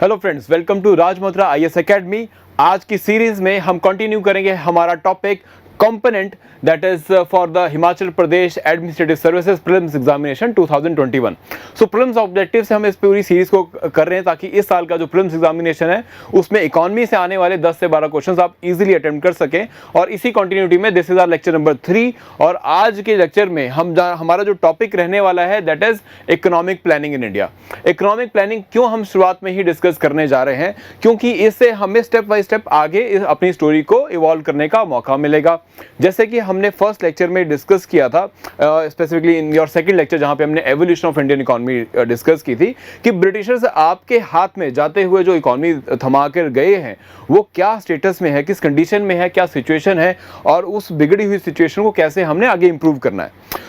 Hello friends, welcome to Raj Malhotra IAS academy. आज की series में हम कंटिन्यू करेंगे हमारा topic component that is for the Himachal Pradesh administrative services prelims examination 2021। So prelims objective से हम इस पूरी सीरीज को कर रहे हैं ताकि इस साल का जो प्रीलिम्स एग्जामिनेशन है उसमें इकोनॉमी से आने वाले 10 से 12 क्वेश्चंस आप इजीली अटेम्प्ट कर सकें। और इसी कंटिन्यूटी में this is our lecture number 3 और आज के लेक्चर में हमारा जो टॉपिक रहने वाला है that is economic planning in India. Economic planning क्यों हम शुरुआत में ही डिस्कस करने जा रहे हैं, क्योंकि इससे हमें स्टेप बाय स्टेप आगे अपनी स्टोरी को इवॉल्व करने का मौका मिलेगा। जैसे कि हमने फर्स्ट लेक्चर में डिस्कस किया था, specifically in your second lecture जहां पे हमने evolution of Indian economy discuss की थी कि ब्रिटिशर्स आपके हाथ में जाते हुए जो इकोनॉमी थमा कर गए हैं वो क्या स्टेटस में है, किस कंडीशन में है, क्या सिचुएशन है और उस बिगड़ी हुई सिचुएशन को कैसे हमने आगे इंप्रूव करना है।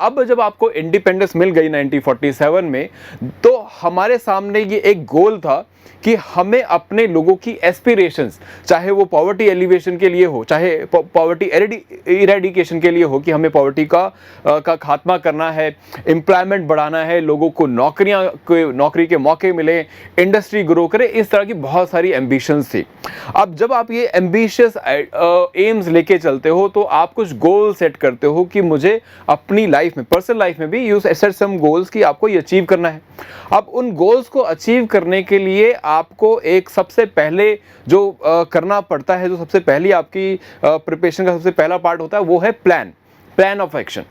अब जब आपको इंडिपेंडेंस मिल गई 1947 में, तो हमारे सामने ये एक गोल था कि हमें अपने लोगों की एस्पिरेशंस, चाहे वो पॉवर्टी एलिवेशन के लिए हो, चाहे पॉवर्टी इरेडिकेशन के लिए हो कि हमें पॉवर्टी का खात्मा करना है, एम्प्लॉयमेंट बढ़ाना है, लोगों को नौकरी के मौके मिले, इंडस्ट्री ग्रो करे, इस तरह की बहुत सारी एम्बिशंस थी। अब जब आप ये एम्बिशियस एम्स लेके चलते हो तो आप कुछ गोल सेट करते हो कि मुझे अपनी लाइफ में, पर्सनल लाइफ में भी यू सेट सम गोल्स कि आपको ये अचीव करना है। अब उन गोल्स को अचीव करने के लिए आपको एक सबसे पहले जो करना पड़ता है, जो सबसे पहली आपकी प्रिपरेशन का सबसे पहला पार्ट होता है वो है प्लान ऑफ एक्शन।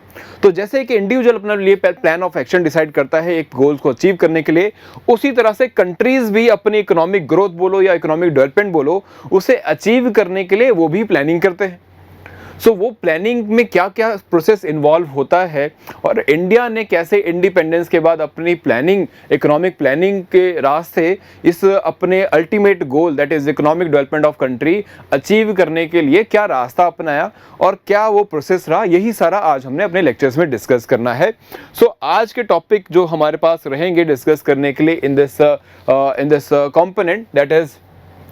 तो जैसे कि इंडिविजुअल अपने लिए प्लान ऑफ एक्शन डिसाइड करता है एक गोल्स को अचीव करने के लिए, उसी तरह से कंट्रीज भी अपनी इकोनॉमिक ग्रोथ बोलो या इकोनॉमिक डेवलपमेंट बोलो, उसे अचीव करने के लिए वो भी प्लानिंग करते हैं। वो प्लानिंग में क्या क्या प्रोसेस इन्वॉल्व होता है और इंडिया ने कैसे इंडिपेंडेंस के बाद अपनी प्लानिंग, इकोनॉमिक प्लानिंग के रास्ते इस अपने ultimate goal that is economic development of country achieve करने के लिए क्या रास्ता अपनाया और क्या वो प्रोसेस रहा, यही सारा आज हमने अपने लेक्चर्स में डिस्कस करना है। आज के टॉपिक जो हमारे पास रहेंगे डिस्कस करने के लिए in this component that is,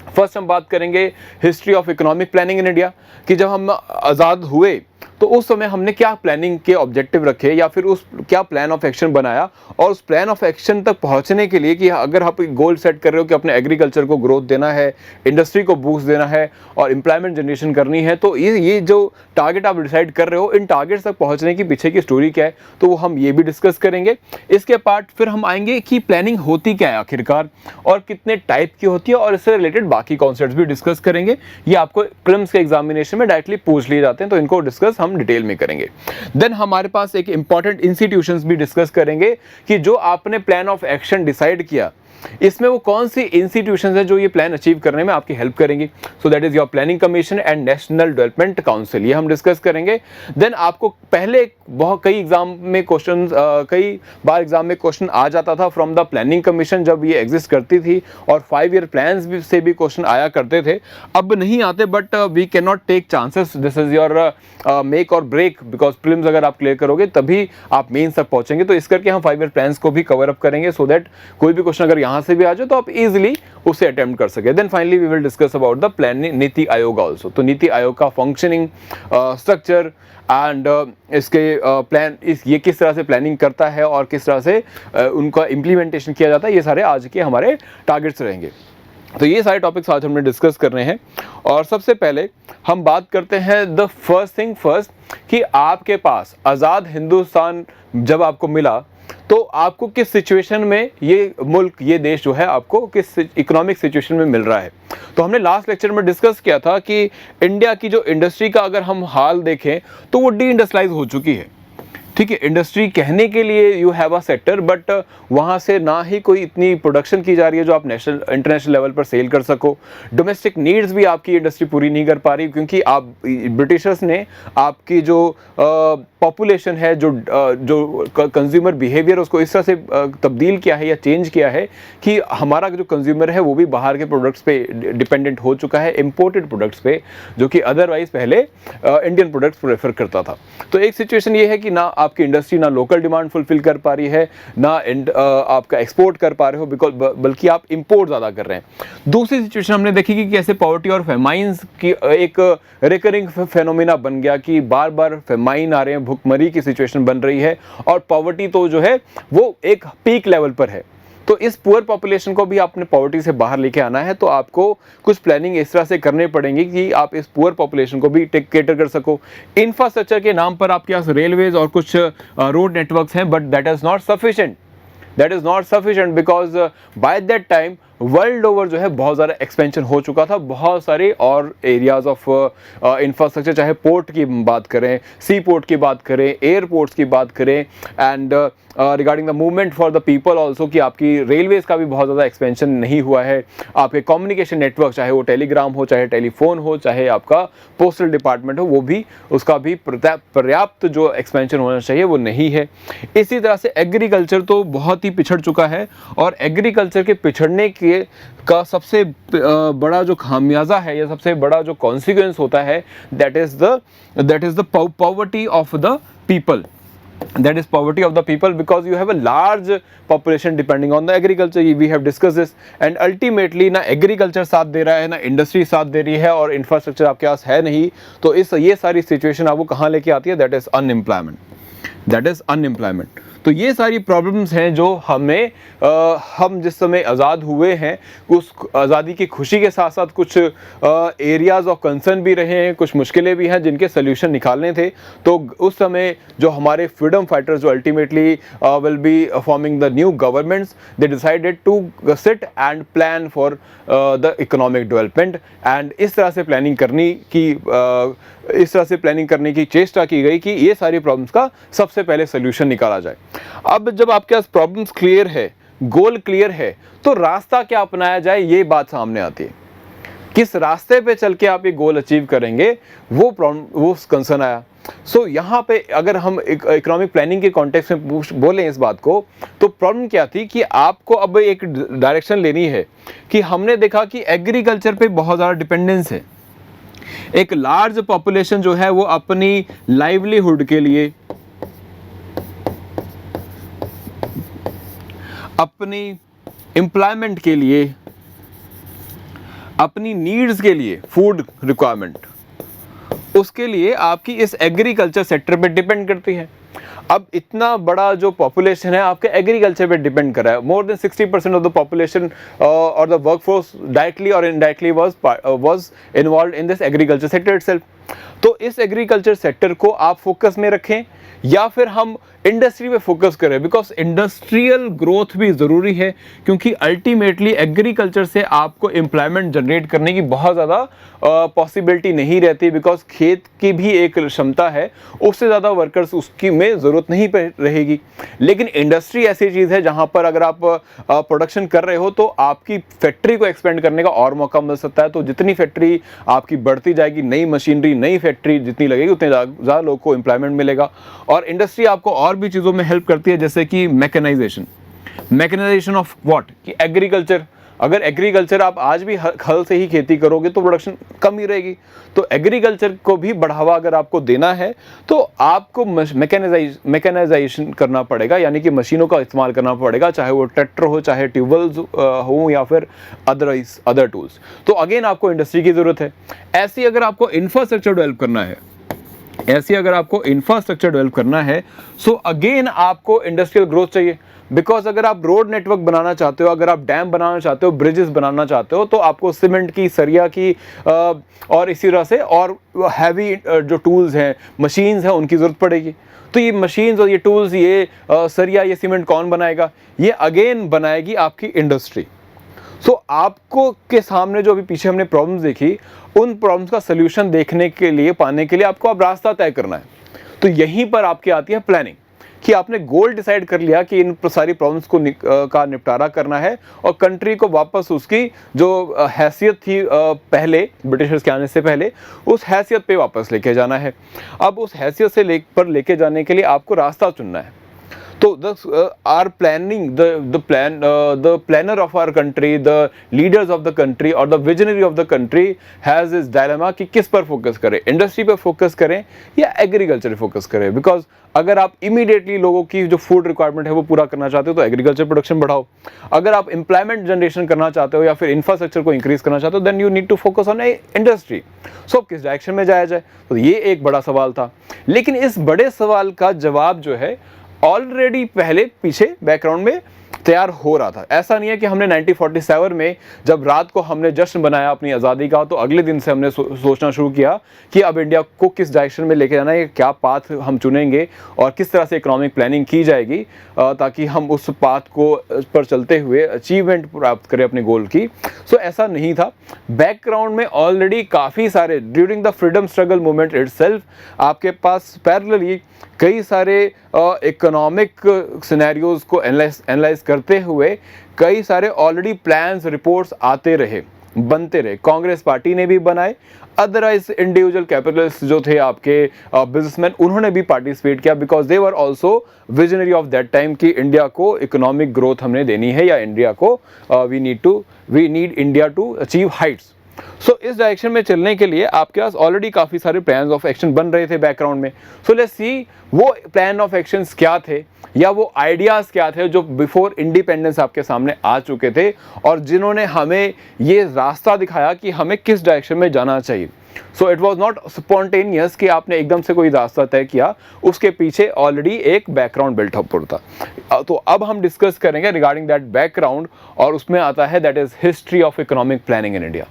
first हम बात करेंगे history of economic planning in India, कि जब हम आज़ाद हुए तो उस समय हमने क्या प्लानिंग के ऑब्जेक्टिव रखे या फिर उस क्या प्लान ऑफ एक्शन बनाया, और उस प्लान ऑफ एक्शन तक पहुंचने के लिए कि अगर आप गोल सेट कर रहे हो कि अपने एग्रीकल्चर को ग्रोथ देना है, इंडस्ट्री को बूस्ट देना है और एम्प्लॉयमेंट जनरेशन करनी है, तो ये जो टारगेट आप डिसाइड कर रहे हो, इन टारगेट्स तक पहुँचने की पीछे की स्टोरी क्या है, तो वो हम ये भी डिस्कस करेंगे। इसके पार्ट फिर हम आएंगे कि प्लानिंग होती क्या है आखिरकार और कितने टाइप की होती है, और इससे रिलेटेड बाकी कॉन्सेप्ट्स भी डिस्कस करेंगे। ये आपको प्रीलिम्स के एग्जामिनेशन में डायरेक्टली पूछ लिए जाते हैं, तो इनको डिस्कस हम डिटेल में करेंगे। देन हमारे पास एक इंपॉर्टेंट इंस्टीट्यूशंस भी डिस्कस करेंगे कि जो आपने प्लान ऑफ एक्शन डिसाइड किया इसमें वो कौन सी इंस्टीट्यूशंस हैं जो ये प्लान अचीव करने में आपकी हेल्प करेंगी। सो that is your planning commission and national development council, ये हम डिस्कस करेंगे। देन आपको पहले कई बार एग्जाम में क्वेश्चन आ जाता था फ्रॉम द प्लानिंग कमीशन जब ये एग्जिस्ट करती थी, और 5 ईयर प्लान्स से भी क्वेश्चन आया करते थे। अब नहीं आते, but we can not take chances, this is your make or break, because prelims अगर आप क्लियर करोगे तभी आप मेंस तक पहुंचेंगे। तो इस करके हम 5 ईयर प्लान्स को भी कवर अप करेंगे, सो दैट कोई भी क्वेश्चन अगर यहाँ से भी आ जाए तो आप इजीली उसे अटेम्प्ट कर सके। Then finally we will discuss about the planning NITI Aayog also, तो नीति आयोग का फंक्शनिंग, स्ट्रक्चर एंड इसके प्लान, ये किस तरह से प्लानिंग करता है और किस तरह से उनका इम्प्लीमेंटेशन किया जाता है, ये सारे आज के हमारे टारगेट्स रहेंगे। तो ये सारे टॉपिक्स आज हमने डिस्कस करने हैं। और सबसे पहले हम बात करते हैं द फर्स्ट थिंग फर्स्ट, कि आपके पास आज़ाद हिंदुस्तान जब आपको मिला तो आपको किस सिचुएशन में ये मुल्क, ये देश जो है आपको किस इकोनॉमिक सिचुएशन में मिल रहा है। तो हमने लास्ट लेक्चर में डिस्कस किया था कि इंडिया की जो इंडस्ट्री का अगर हम हाल देखें तो वो डी इंडस्ट्रियलाइज हो चुकी है। ठीक है, इंडस्ट्री कहने के लिए you have a sector, but वहाँ से ना ही कोई इतनी प्रोडक्शन की जा रही है जो आप इंटरनेशनल लेवल पर सेल कर सको। डोमेस्टिक नीड्स भी आपकी इंडस्ट्री पूरी नहीं कर पा रही, क्योंकि आप ब्रिटिशर्स ने आपकी जो पॉपुलेशन है, जो कंज्यूमर बिहेवियर उसको इस तरह से तब्दील किया है या चेंज किया है कि हमारा जो कंज्यूमर है वो भी बाहर के प्रोडक्ट्स पे डिपेंडेंट हो चुका है, इंपोर्टेड प्रोडक्ट्स पे, जो कि अदरवाइज पहले इंडियन प्रोडक्ट्स प्रेफर करता था। तो एक सिचुएशन ये है कि ना आपकी इंडस्ट्री ना लोकल डिमांड फुलफिल कर पा रही है, ना आपका एक्सपोर्ट कर पा रहे हो, बिकॉज बल्कि आप इंपोर्ट ज़्यादा कर रहे हैं। दूसरी सिचुएशन हमने देखी कि कैसे पॉवर्टी और फेमाइंस की एक रिकरिंग फेनोमेना बन गया कि बार बार फेमाइन आ रहे हैं, भुखमरी की सिचुएशन बन रही है, और पॉवर्टी तो जो है वो एक पीक लेवल पर है। तो इस पुअर पॉपुलेशन को भी आपने पॉवर्टी से बाहर लेके आना है, तो आपको कुछ प्लानिंग इस तरह से करनी पड़ेंगी कि आप इस पुअर पॉपुलेशन को भी केटर कर सको। इंफ्रास्ट्रक्चर के नाम पर आपके पास रेलवेज और कुछ रोड नेटवर्क्स हैं, but that is not sufficient, that is not sufficient because by that time world over जो है बहुत ज़्यादा एक्सपेंशन हो चुका था। बहुत सारे और एरियाज ऑफ इंफ्रास्ट्रक्चर, चाहे पोर्ट की बात करें, सी पोर्ट की बात करें, एयरपोर्ट्स की बात करें, and regarding the movement for the people also, कि आपकी रेलवेज़ का भी बहुत ज़्यादा एक्सपेंशन नहीं हुआ है। आपके कम्युनिकेशन नेटवर्क, चाहे वो टेलीग्राम हो, चाहे टेलीफोन हो, चाहे आपका पोस्टल डिपार्टमेंट हो, वो भी उसका भी पर्याप्त जो एक्सपेंशन होना चाहिए वो नहीं है। इसी तरह से एग्रीकल्चर तो बहुत ही पिछड़ चुका है, और एग्रीकल्चर के पिछड़ने का सबसे बड़ा जो खामियाजा है या सबसे बड़ा जो कॉन्सिक्वेंस होता है, that is the poverty of the people, that is poverty of the people, because you have a large population depending on the agriculture. We have discussed this, and ultimately ना agriculture साथ दे रहा है, ना industry साथ दे रही है, और infrastructure आपके पास है नहीं, तो ये सारी situation आपको कहाँ लेके आती है? that is unemployment. तो ये सारी प्रॉब्लम्स हैं जो हम जिस समय आज़ाद हुए हैं, उस आज़ादी की खुशी के साथ साथ कुछ एरियाज़ ऑफ कंसर्न भी रहे हैं, कुछ मुश्किलें भी हैं जिनके सोल्यूशन निकालने थे। तो उस समय जो हमारे फ्रीडम फाइटर्स जो ultimately will be forming the new governments, they decided to sit and plan for the economic development, and इस तरह से प्लानिंग करने की चेष्टा की गई कि ये सारी प्रॉब्लम्स का सबसे पहले सोल्यूशन निकाला जाए। अब जब आपके पास प्रॉब्लम्स क्लियर है, गोल क्लियर है, तो रास्ता क्या अपनाया जाए, ये बात सामने आती है। किस रास्ते पे चल के आप ये गोल अचीव करेंगे, वो कंसर्न आया। सो यहाँ पे अगर हम इकोनॉमिक प्लानिंग के कॉन्टेक्स्ट में बोलें इस बात को, तो प्रॉब्लम क्या थी कि आपको अब एक डायरेक्शन लेनी है कि हमने देखा कि एग्रीकल्चर पे बहुत ज़्यादा डिपेंडेंस है। एक लार्ज पॉपुलेशन जो है वो अपनी लाइवलीहुड के लिए, अपनी एम्प्लॉयमेंट के लिए, अपनी नीड्स के लिए, फूड रिक्वायरमेंट, उसके लिए आपकी इस एग्रीकल्चर सेक्टर पे डिपेंड करती है। अब इतना बड़ा जो पॉपुलेशन है आपके एग्रीकल्चर पे डिपेंड कर रहा है। More than 60% of the population और द वर्कफोर्स डायरेक्टली और indirectly was involved in this agriculture sector itself. तो इस एग्रीकल्चर सेक्टर को आप फोकस में रखें या फिर हम इंडस्ट्री पे फोकस करें, बिकॉज इंडस्ट्रियल ग्रोथ भी ज़रूरी है, क्योंकि अल्टीमेटली एग्रीकल्चर से आपको एम्प्लॉयमेंट जनरेट करने की बहुत ज़्यादा पॉसिबिलिटी नहीं रहती, बिकॉज खेत की भी एक क्षमता है, उससे ज़्यादा वर्कर्स उसकी में ज़रूरत नहीं रहेगी। लेकिन इंडस्ट्री ऐसी चीज़ है जहाँ पर अगर आप प्रोडक्शन कर रहे हो तो आपकी फैक्ट्री को एक्सपेंड करने का और मौका मिल सकता है। तो जितनी फैक्ट्री आपकी बढ़ती जाएगी, नई मशीनरी, नई फैक्ट्री जितनी लगेगी, उतने ज़्यादा लोगों को एम्प्लॉयमेंट मिलेगा। और इंडस्ट्री आपको और भी चीज़ों में हेल्प करती है, जैसे कि मैकेनाइजेशन ऑफ व्हाट, कि एग्रीकल्चर। अगर एग्रीकल्चर आप आज भी हल से ही खेती करोगे तो प्रोडक्शन कम ही रहेगी। तो एग्रीकल्चर को भी बढ़ावा अगर आपको देना है तो आपको मैकेनाइजेशन करना पड़ेगा, यानी कि मशीनों का इस्तेमाल करना पड़ेगा, चाहे वो ट्रैक्टर हो, चाहे ट्यूबवेल्स हो, या फिर अदर टूल्स। तो अगेन आपको इंडस्ट्री की ज़रूरत है। ऐसी अगर आपको इंफ्रास्ट्रक्चर डेवलप करना है, सो अगेन आपको इंडस्ट्रियल ग्रोथ चाहिए। बिकॉज अगर आप रोड नेटवर्क बनाना चाहते हो, अगर आप डैम बनाना चाहते हो, ब्रिजेस बनाना चाहते हो, तो आपको सीमेंट की, सरिया की और इसी तरह से और हैवी जो टूल्स हैं, मशीन्स हैं, उनकी ज़रूरत पड़ेगी। तो ये मशीन्स और ये टूल्स, ये सरिया, ये सीमेंट कौन बनाएगा? ये अगेन बनाएगी आपकी इंडस्ट्री। सो आपको के सामने जो अभी पीछे हमने प्रॉब्लम्स देखी, उन प्रॉब्लम्स का सोल्यूशन पाने के लिए आपको अब रास्ता तय करना है। तो यहीं पर आपकी आती है प्लानिंग, कि आपने गोल डिसाइड कर लिया कि इन सारी प्रॉब्लम्स को का निपटारा करना है, और कंट्री को वापस उसकी जो हैसियत थी पहले ब्रिटिशर्स के आने से पहले, उस हैसियत पे वापस लेके जाना है। अब उस हैसियत से लेके जाने के लिए आपको रास्ता चुनना है। तो our planning, the planner of our country, the leaders of the country or the visionary of the country has this dilemma कि किस पर फोकस करें, इंडस्ट्री पर फोकस करें या एग्रीकल्चर पर फोकस करें। बिकॉज अगर आप इमीडिएटली लोगों की जो फूड रिक्वायरमेंट है वो पूरा करना चाहते हो तो एग्रीकल्चर प्रोडक्शन बढ़ाओ। अगर आप एम्प्लॉयमेंट जनरेशन करना चाहते हो या फिर इंफ्रास्ट्रक्चर को इंक्रीज करना चाहते हो, then you need to focus on industry. So किस डायरेक्शन में जाया जाए, तो ये एक बड़ा सवाल था। लेकिन इस बड़े सवाल का जवाब जो है ऑलरेडी पहले पीछे बैकग्राउंड में तैयार हो रहा था। ऐसा नहीं है कि हमने 1947 में जब रात को हमने जश्न बनाया अपनी आज़ादी का, तो अगले दिन से हमने सोचना शुरू किया कि अब इंडिया को किस डायरेक्शन में लेके जाना है, क्या पाथ हम चुनेंगे और किस तरह से इकोनॉमिक प्लानिंग की जाएगी ताकि हम उस पाथ को पर चलते हुए अचीवमेंट प्राप्त करें अपने गोल की। सो ऐसा नहीं था। बैकग्राउंड में ऑलरेडी काफ़ी सारे during the freedom struggle movement itself आपके पास पैरेलली कई सारे इकोनॉमिक सिनेरियोज को एनालाइज करते हुए कई सारे ऑलरेडी प्लान्स रिपोर्ट्स आते रहे, बनते रहे। कांग्रेस पार्टी ने भी बनाए, अदरवाइज इंडिविजुअल कैपिटलिस्ट जो थे आपके बिजनेसमैन, उन्होंने भी पार्टिसिपेट किया because they were also visionary of that time कि इंडिया को इकोनॉमिक ग्रोथ हमने देनी है या इंडिया को we need India to achieve heights. So इस डायरेक्शन में चलने के लिए आपके पास ऑलरेडी काफ़ी सारे प्लान ऑफ एक्शन बन रहे थे बैकग्राउंड में। सो लेट्स सी वो प्लान ऑफ एक्शंस क्या थे या वो आइडियाज़ क्या थे जो बिफोर इंडिपेंडेंस आपके सामने आ चुके थे और जिन्होंने हमें ये रास्ता दिखाया कि हमें किस डायरेक्शन में जाना चाहिए। So it was not spontaneous कि आपने एकदम से कोई रास्ता तय किया, उसके पीछे ऑलरेडी एक बैकग्राउंड बिल्टअप था। तो अब हम डिस्कस करेंगे रिगार्डिंग दैट बैकग्राउंड और उसमें आता है that is history of economic planning in India.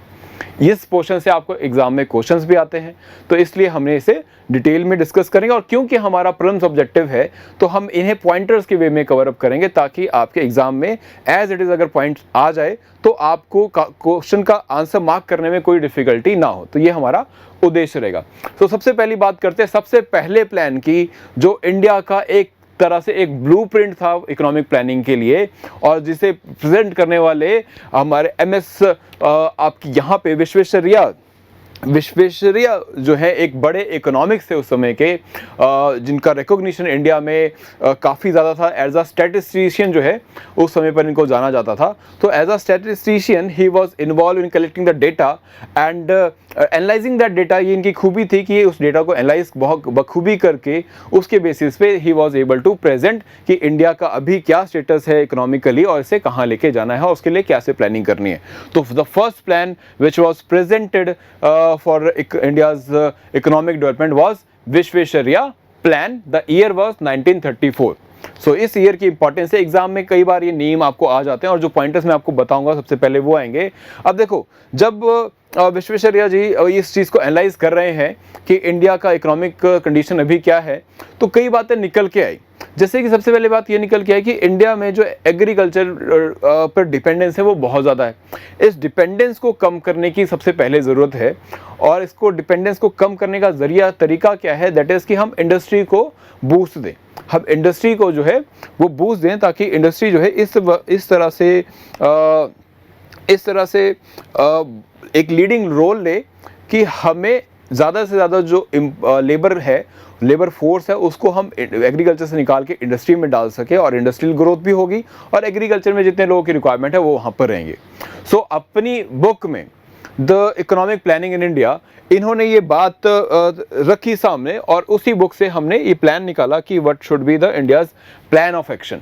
इस पोर्शन से आपको एग्जाम में क्वेश्चंस भी आते हैं, तो इसलिए हमने इसे डिटेल में डिस्कस करेंगे और क्योंकि हमारा प्रीलिम्स ऑब्जेक्टिव है तो हम इन्हें पॉइंटर्स के वे में कवर अप करेंगे ताकि आपके एग्जाम में एज इट इज़ अगर पॉइंट्स आ जाए तो आपको क्वेश्चन का आंसर मार्क करने में कोई डिफिकल्टी ना हो। तो ये हमारा उद्देश्य रहेगा। तो सबसे पहली बात करते हैं सबसे पहले प्लान की, जो इंडिया का एक तरह से एक ब्लूप्रिंट था इकोनॉमिक प्लानिंग के लिए और जिसे प्रेजेंट करने वाले हमारे एमएस आपकी यहाँ पे विश्वेश्वरैया जो है एक बड़े इकोनॉमिक्स थे उस समय के, जिनका रिकॉग्निशन इंडिया में काफ़ी ज़्यादा था। एज अ स्टैटिस्टिशियन जो है उस समय पर इनको जाना जाता था। तो as a statistician he was involved in collecting the data and analysing that data. ये इनकी खूबी थी कि उस डेटा को एनालाइज बहुत बखूबी करके उसके बेसिस पे he was able to present कि इंडिया का अभी क्या स्टेटस है इकोनॉमिकली और इसे कहाँ लेके जाना है और उसके लिए कैसे प्लानिंग करनी है। तो the first plan which was presented for India's economic development was Visvesvaraya plan. The year was 1934। सो इस ईयर की इंपॉर्टेंस है, एग्जाम में कई बार ये नेम आपको आ जाते हैं और जो पॉइंटर्स मैं आपको बताऊंगा सबसे पहले वो आएंगे। अब देखो, जब विश्वेश्वरैया जी इस चीज़ को एनालाइज कर रहे हैं कि इंडिया का इकोनॉमिक कंडीशन अभी क्या है, तो कई बातें निकल के आई। जैसे कि सबसे पहले बात ये निकल के आई कि इंडिया में जो एग्रीकल्चर पर डिपेंडेंस है वो बहुत ज़्यादा है। इस डिपेंडेंस को कम करने की सबसे पहले ज़रूरत है और इसको डिपेंडेंस को कम करने का तरीका क्या है, दैट इज़ कि हम इंडस्ट्री को बूस्ट दें। हम इंडस्ट्री को जो है वो बूस्ट दें ताकि इंडस्ट्री जो है इस तरह से एक लीडिंग रोल ले कि हमें ज़्यादा से ज़्यादा जो लेबर फोर्स है उसको हम एग्रीकल्चर से निकाल के इंडस्ट्री में डाल सके और इंडस्ट्रियल ग्रोथ भी होगी और एग्रीकल्चर में जितने लोगों की रिक्वायरमेंट है वो वहाँ पर रहेंगे। सो अपनी बुक में the economic planning in India इन्होंने ये बात रखी सामने और उसी बुक से हमने ये प्लान निकाला कि what should be the India's plan of action.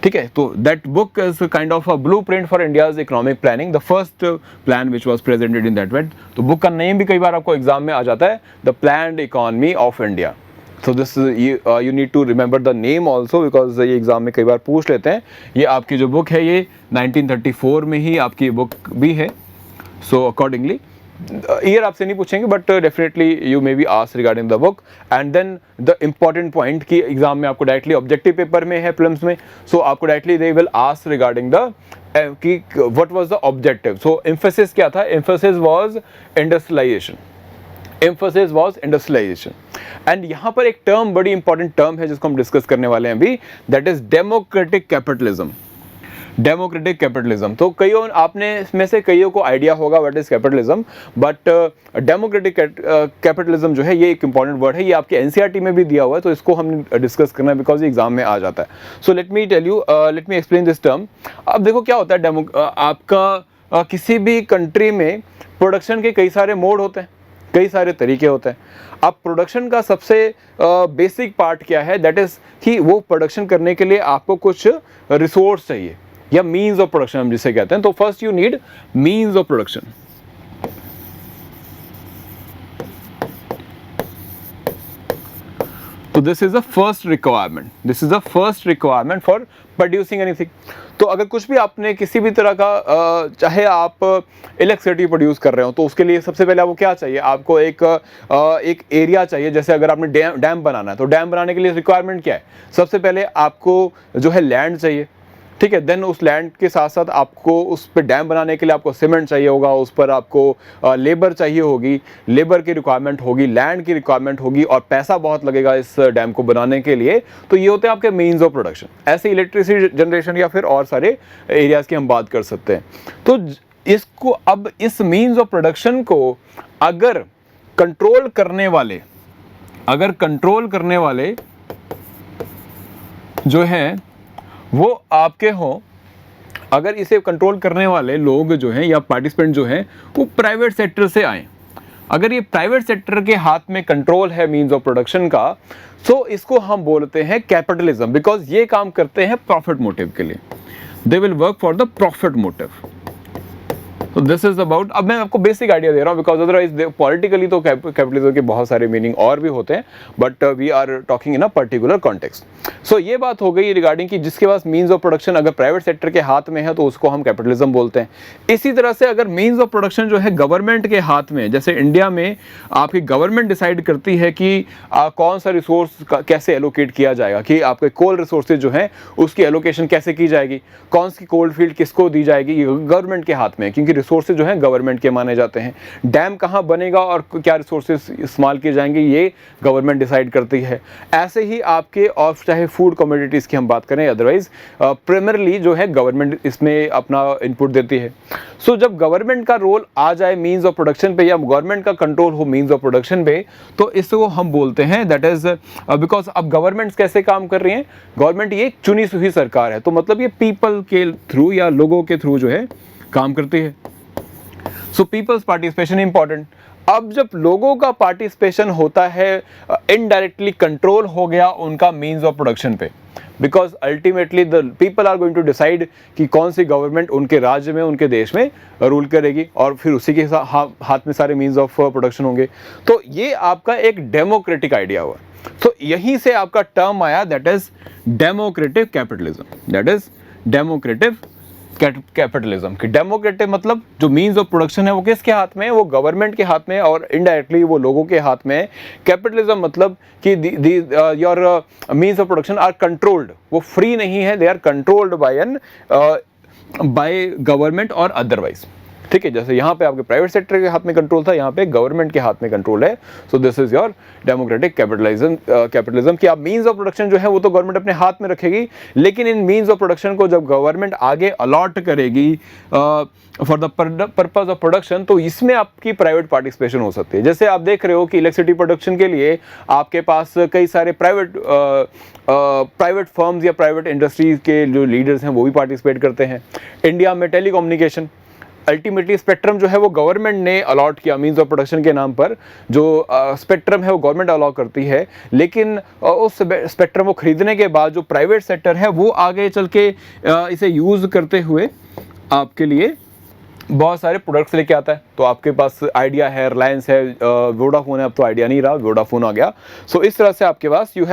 ठीक है, तो that book is kind of a blueprint for India's economic planning, the first plan which was presented in that wait. तो बुक का नेम भी कई बार आपको एग्जाम में आ जाता है, the planned economy of India. So this you need to remember the name also because ये एग्जाम में कई बार पूछ लेते हैं। ये आपकी जो बुक है ये 1934 में ही आपकी बुक भी है। सो अकॉर्डिंगली ईयर आपसे नहीं पूछेंगे but definitely you may be asked regarding the book. And then the important point कि एग्जाम में आपको डायरेक्टली ऑब्जेक्टिव पेपर में है प्रीलिम्स में, सो आपको directly they will ask regarding the कि what was the objective. So emphasis क्या था, emphasis was industrialisation, emphasis was industrialisation. And यहाँ पर एक टर्म बड़ी इंपॉर्टेंट टर्म है जिसको हम डिस्कस करने वाले हैं अभी, that is democratic capitalism. Democratic capitalism, तो कईयों आपने इसमें से कईयों को आइडिया होगा what is capitalism, but democratic capitalism जो है ये एक इंपॉर्टेंट वर्ड है, ये आपके एनसीईआरटी में भी दिया हुआ है, तो इसको हम डिस्कस करना है बिकॉज एग्जाम में आ जाता है। So let me explain this term. अब देखो क्या होता है, आपका किसी भी कंट्री में प्रोडक्शन के कई सारे मोड होते हैं, कई सारे तरीके होते हैं। अब प्रोडक्शन का सबसे बेसिक पार्ट क्या है, दैट इज कि वो प्रोडक्शन करने के लिए आपको कुछ रिसोर्स चाहिए या मीन्स ऑफ प्रोडक्शन हम जिसे कहते हैं। तो first you need means of production. तो this is the first requirement for producing anything. तो अगर कुछ भी आपने किसी भी तरह का चाहे आप इलेक्ट्रिसिटी प्रोड्यूस कर रहे हो तो उसके लिए सबसे पहले आपको क्या चाहिए, आपको एक एरिया चाहिए। जैसे अगर आपने डैम बनाना है तो डैम बनाने के लिए रिक्वायरमेंट क्या है, सबसे पहले आपको जो है लैंड चाहिए, ठीक है। देन उस लैंड के साथ साथ आपको उस पर डैम बनाने के लिए आपको सीमेंट चाहिए होगा, उस पर आपको लेबर चाहिए होगी, लेबर की रिक्वायरमेंट होगी, लैंड की रिक्वायरमेंट होगी और पैसा बहुत लगेगा इस डैम को बनाने के लिए। तो ये होते हैं आपके मीन्स ऑफ प्रोडक्शन। ऐसे इलेक्ट्रिसिटी जनरेशन या फिर और सारे एरियाज़ की हम बात कर सकते हैं। तो इसको अब इस मीन्स ऑफ प्रोडक्शन को अगर कंट्रोल करने वाले जो हैं वो आपके हों, अगर इसे कंट्रोल करने वाले लोग जो हैं या पार्टिसिपेंट जो हैं वो प्राइवेट सेक्टर से आए, अगर ये प्राइवेट सेक्टर के हाथ में कंट्रोल है मीन्स ऑफ प्रोडक्शन का, तो इसको हम बोलते हैं कैपिटलिज्म, बिकॉज ये काम करते हैं प्रॉफिट मोटिव के लिए। They will work for the profit motive. तो दिस इज अबाउट, अब मैं आपको बेसिक आइडिया दे रहा हूँ बिकॉज अदरवाइज पॉलिटिकली तो कैपिटलिज्म के बहुत सारे मीनिंग और भी होते हैं, but we are talking in a particular context. So ये बात हो गई रिगार्डिंग कि जिसके पास मीन्स ऑफ प्रोडक्शन अगर प्राइवेट सेक्टर के हाथ में है तो उसको हम कैपिटलिज्म बोलते हैं। इसी तरह से अगर मीन्स ऑफ प्रोडक्शन जो है गवर्नमेंट के हाथ में, जैसे इंडिया में आपकी गवर्नमेंट डिसाइड करती है कि कौन सा रिसोर्स कैसे एलोकेट किया जाएगा, कि आपके कोल रिसोर्सेज जो हैं उसकी एलोकेशन कैसे की जाएगी, कौन सी कोल फील्ड किसको दी जाएगी, ये गवर्नमेंट के हाथ में है क्योंकि रिसोर्सेज जो हैं गवर्नमेंट के माने जाते हैं। डैम कहाँ बनेगा और क्या रिसोर्सेज इस्तेमाल किए जाएंगे ये गवर्नमेंट डिसाइड करती है। ऐसे ही आपके और चाहे फूड कमोडिटीज़ की हम बात करें, अदरवाइज प्राइमरली जो है गवर्नमेंट इसमें अपना इनपुट देती है। सो जब गवर्नमेंट का रोल आ जाए मीन्स ऑफ प्रोडक्शन पे या गवर्नमेंट का कंट्रोल हो मीन्स ऑफ प्रोडक्शन पे, तो इसको हम बोलते हैं दैट इज बिकॉज अब गवर्नमेंट्स कैसे काम कर रही हैं, गवर्नमेंट ये एक चुनी हुई सरकार है, तो मतलब ये पीपल के थ्रू या लोगों के थ्रू जो है काम करती है। सो पीपल्स पार्टिसिपेशन इंपॉर्टेंट। अब जब लोगों का पार्टिसिपेशन होता है, इनडायरेक्टली कंट्रोल हो गया उनका मीन्स ऑफ प्रोडक्शन पे, because ultimately the people are going to decide कि कौन सी गवर्नमेंट उनके राज्य में उनके देश में रूल करेगी और फिर उसी के हाथ में सारे मीन्स ऑफ प्रोडक्शन होंगे। तो ये आपका एक डेमोक्रेटिक आइडिया हुआ। तो यहीं से आपका टर्म आया that is democratic capitalism, that is democratic capitalism. कि डेमोक्रेटिक मतलब जो मीन्स ऑफ प्रोडक्शन है वो किसके हाथ में है, वो गवर्नमेंट के हाथ में है और इनडायरेक्टली वो लोगों के हाथ में है। कैपिटलिज्म मतलब कि your means of production are controlled, वो फ्री नहीं है, they are controlled by government और अदरवाइज। ठीक है, जैसे यहाँ पे आपके प्राइवेट सेक्टर के हाथ में कंट्रोल था, यहाँ पे गवर्नमेंट के हाथ में कंट्रोल है। So this is your democratic capitalism कि आप मीन्स ऑफ प्रोडक्शन जो है वो तो गवर्नमेंट अपने हाथ में रखेगी, लेकिन इन मीन्स ऑफ प्रोडक्शन को जब गवर्नमेंट आगे अलॉट करेगी for the purpose of production, तो इसमें आपकी प्राइवेट पार्टिसिपेशन हो सकती है। जैसे आप देख रहे हो कि इलेक्ट्रिसिटी प्रोडक्शन के लिए आपके पास कई सारे प्राइवेट फर्म्स या प्राइवेट इंडस्ट्रीज के जो लीडर्स हैं वो भी पार्टिसिपेट करते हैं। इंडिया में टेलीकम्युनिकेशन, अल्टीमेटली स्पेक्ट्रम जो है वो गवर्नमेंट ने अलॉट किया मीन्स ऑफ प्रोडक्शन के नाम पर, जो स्पेक्ट्रम है वो गवर्नमेंट अलॉट करती है, लेकिन उस स्पेक्ट्रम को खरीदने के बाद जो प्राइवेट सेक्टर है वो आगे चल के इसे यूज़ करते हुए आपके लिए बहुत सारे प्रोडक्ट्स लेके आता है। तो आपके पास आइडिया है, रिलायंस है, वोडाफोन है, अब तो आइडिया नहीं रहा, वोडाफोन आ गया। सो इस तरह से आपके पास you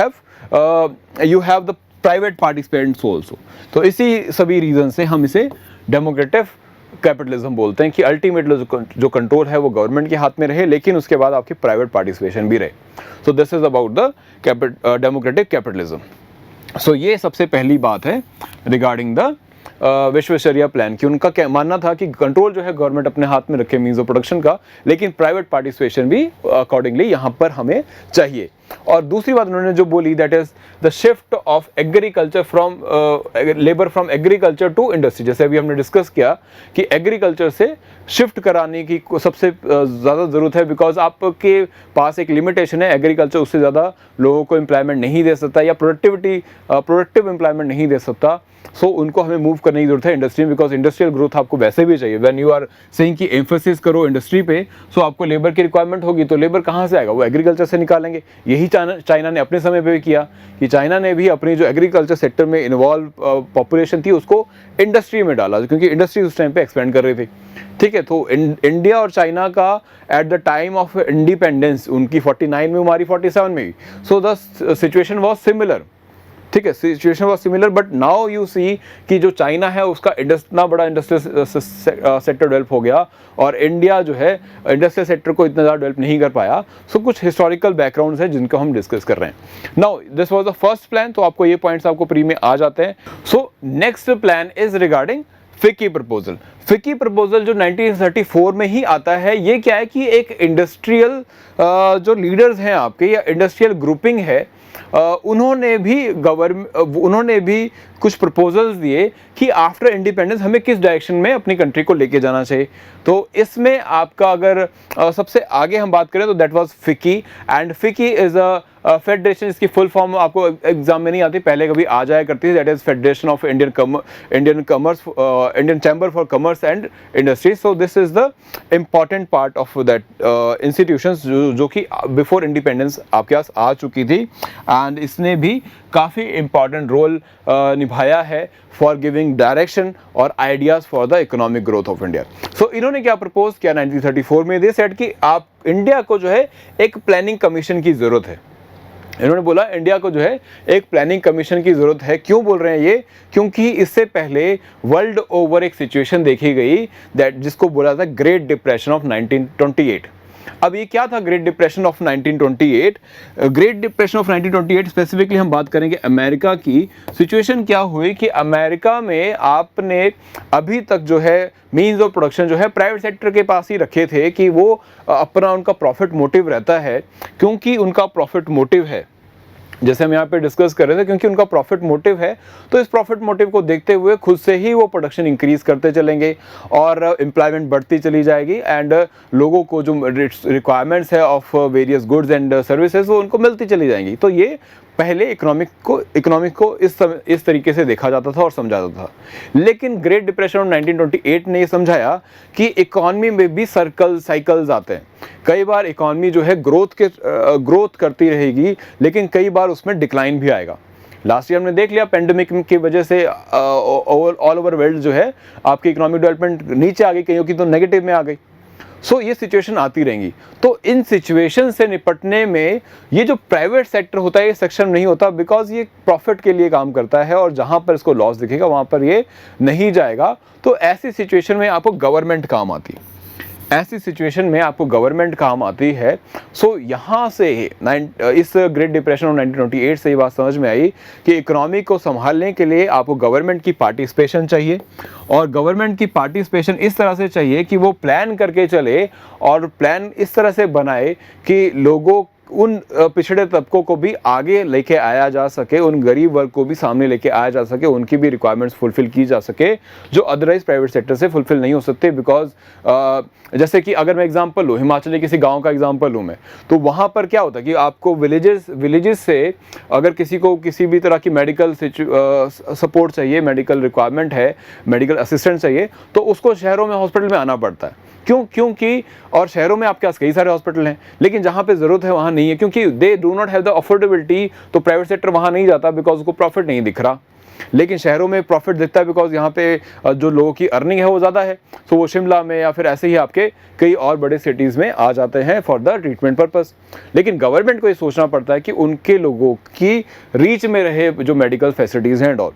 have the private participants also. तो इसी सभी रीज़न से हम इसे डेमोक्रेटिक कैपिटलिज्म बोलते हैं कि अल्टीमेटली जो कंट्रोल है वो गवर्नमेंट के हाथ में रहे, लेकिन उसके बाद आपकी प्राइवेट पार्टिसिपेशन भी रहे। So this is about the democratic capitalism. So ये सबसे पहली बात है रिगार्डिंग द विश्वेश्वरैया प्लान की। उनका क्या मानना था कि कंट्रोल जो है गवर्नमेंट अपने हाथ में रखे मीन्स ऑफ प्रोडक्शन का, लेकिन प्राइवेट पार्टिसिपेशन भी अकॉर्डिंगली यहाँ पर हमें चाहिए। और दूसरी बात उन्होंने जो बोली that is the shift of agriculture from labour from agriculture to industry. जैसे अभी हमने डिस्कस किया कि एग्रीकल्चर से शिफ्ट कराने की सबसे ज़्यादा ज़रूरत है, बिकॉज आपके पास एक लिमिटेशन है, एग्रीकल्चर उससे ज़्यादा लोगों को एम्प्लॉयमेंट नहीं दे सकता या प्रोडक्टिव एम्प्लॉयमेंट नहीं दे सकता। सो उनको हमें मूव करने की जरूरत है इंडस्ट्री में, बिकॉज इंडस्ट्रियल ग्रोथ आपको वैसे भी चाहिए। व्हेन यू आर सेइंग कि एम्फोसिस करो इंडस्ट्री पे, सो आपको लेबर की रिक्वायरमेंट होगी, तो लेबर कहाँ से आएगा, वो एग्रीकल्चर से निकालेंगे। यही यही चाइना ने अपने समय पे भी किया कि चाइना ने भी अपनी जो एग्रीकल्चर सेक्टर में इन्वॉल्व पॉपुलेशन थी उसको इंडस्ट्री में डाला, क्योंकि इंडस्ट्री उस टाइम पे एक्सपेंड कर रही थी। ठीक है, तो इंडिया और चाइना का at the time of independence, उनकी 49 में, हमारी 47 में, so the situation was similar. ठीक है, situation was similar, but now you see कि जो चाइना है उसका इतना बड़ा इंडस्ट्रियल सेक्टर डेवलप हो गया और इंडिया जो है इंडस्ट्रियल सेक्टर को इतना ज़्यादा डेवलप नहीं कर पाया। सो कुछ हिस्टोरिकल बैकग्राउंड्स हैं जिनको हम डिस्कस कर रहे हैं। Now this was the first plan, तो आपको ये पॉइंट्स आपको प्री में आ जाते हैं। So next plan is regarding FICCI proposal. FICCI proposal जो 1934 में ही आता है, ये क्या है कि एक इंडस्ट्रियल जो लीडर्स हैं आपके या इंडस्ट्रियल ग्रुपिंग है, उन्होंने भी कुछ प्रपोजल्स दिए कि आफ्टर इंडिपेंडेंस हमें किस डायरेक्शन में अपनी कंट्री को लेके जाना चाहिए। तो इसमें आपका अगर सबसे आगे हम बात करें तो that was FICCI, and FICCI is a federation. इसकी फुल फॉर्म आपको एग्जाम में नहीं आती, पहले कभी आ जाया करती है, that is federation of Indian chamber for commerce and industry. So this is the important part of that institutions जो कि बिफोर इंडिपेंडेंस आपके पास आ चुकी थी, एंड इसने भी काफ़ी इंपॉर्टेंट रोल निभाया है फॉर गिविंग डायरेक्शन और ideas for the economic growth of India. So इन्होंने क्या प्रपोज किया 1934 में, दे सेड कि आप इंडिया को जो है एक प्लानिंग कमीशन की ज़रूरत है। इन्होंने बोला इंडिया को जो है एक प्लानिंग कमीशन की ज़रूरत है। क्यों बोल रहे हैं ये? क्योंकि इससे पहले वर्ल्ड ओवर एक सिचुएशन देखी गई दैट जिसको बोला था ग्रेट डिप्रेशन ऑफ 1928। अब ये क्या था great depression of 1928? Great depression of 1928 specifically हम बात करेंगे अमेरिका की। सिचुएशन क्या हुई कि अमेरिका में आपने अभी तक जो है मीन्स ऑफ प्रोडक्शन जो है प्राइवेट सेक्टर के पास ही रखे थे कि वो अपना उनका प्रॉफिट मोटिव रहता है, क्योंकि उनका प्रॉफिट मोटिव है, जैसे हम यहाँ पे डिस्कस कर रहे थे, क्योंकि उनका प्रॉफिट मोटिव है, तो इस प्रॉफिट मोटिव को देखते हुए खुद से ही वो प्रोडक्शन इंक्रीज करते चलेंगे और एम्प्लॉयमेंट बढ़ती चली जाएगी, एंड लोगों को जो रिक्वायरमेंट्स है of various goods and services वो उनको मिलती चली जाएंगी। तो ये पहले इकोनॉमिक को इस तरीके से देखा जाता था और समझा जाता था। लेकिन ग्रेट डिप्रेशन ऑफ 1928 ने ये समझाया कि इकोनॉमी में भी साइकिल्स आते हैं। कई बार इकोनॉमी जो है ग्रोथ करती रहेगी, लेकिन कई बार उसमें डिक्लाइन भी आएगा। लास्ट ईयर हमने देख लिया पेंडेमिक की वजह से ऑल ओवर वर्ल्ड जो है आपकी इकोनॉमिक डेवलपमेंट नीचे आ गई, कहीं की तो नेगेटिव में आ गई। सो ये सिचुएशन आती रहेंगी। तो इन सिचुएशन से निपटने में ये जो प्राइवेट सेक्टर होता है ये सक्षम नहीं होता, बिकॉज ये प्रॉफिट के लिए काम करता है और जहाँ पर इसको लॉस दिखेगा वहाँ पर ये नहीं जाएगा। तो ऐसी सिचुएशन में आपको गवर्नमेंट काम आती है। सो यहाँ से इस ग्रेट डिप्रेशन ऑफ 1928 से ये बात समझ में आई कि इकोनॉमी को संभालने के लिए आपको गवर्नमेंट की पार्टिसिपेशन चाहिए, और गवर्नमेंट की पार्टिसिपेशन इस तरह से चाहिए कि वो प्लान करके चले और प्लान इस तरह से बनाए कि लोगों उन पिछड़े तबकों को भी आगे लेके आया जा सके, उन गरीब वर्ग को भी सामने लेके आया जा सके, उनकी भी रिक्वायरमेंट्स फुलफिल की जा सके जो अदरवाइज प्राइवेट सेक्टर से फुलफिल नहीं हो सकते। बिकॉज जैसे कि अगर मैं एग्जांपल लूँ, हिमाचल के किसी गांव का एग्जांपल लूँ मैं, तो वहाँ पर क्या होता है कि आपको विलेजेस से अगर किसी को किसी भी तरह की मेडिकल सपोर्ट चाहिए, मेडिकल रिक्वायरमेंट है, मेडिकल असिस्टेंट चाहिए, तो उसको शहरों में हॉस्पिटल में आना पड़ता है। क्योंकि और शहरों में आपके पास कई सारे हॉस्पिटल हैं, लेकिन जहाँ पे ज़रूरत है वहाँ नहीं है, क्योंकि they do not have the affordability. तो प्राइवेट सेक्टर वहाँ नहीं जाता बिकॉज उसको प्रॉफिट नहीं दिख रहा। लेकिन शहरों में प्रॉफिट दिखता है बिकॉज यहाँ पे जो लोगों की अर्निंग है वो ज़्यादा है, तो वो शिमला में या फिर ऐसे ही आपके कई और बड़े सिटीज़ में आ जाते हैं फॉर द ट्रीटमेंट पर्पस। लेकिन गवर्नमेंट को ये सोचना पड़ता है कि उनके लोगों की रीच में रहे जो मेडिकल फैसिलिटीज़ हैं एंड ऑल।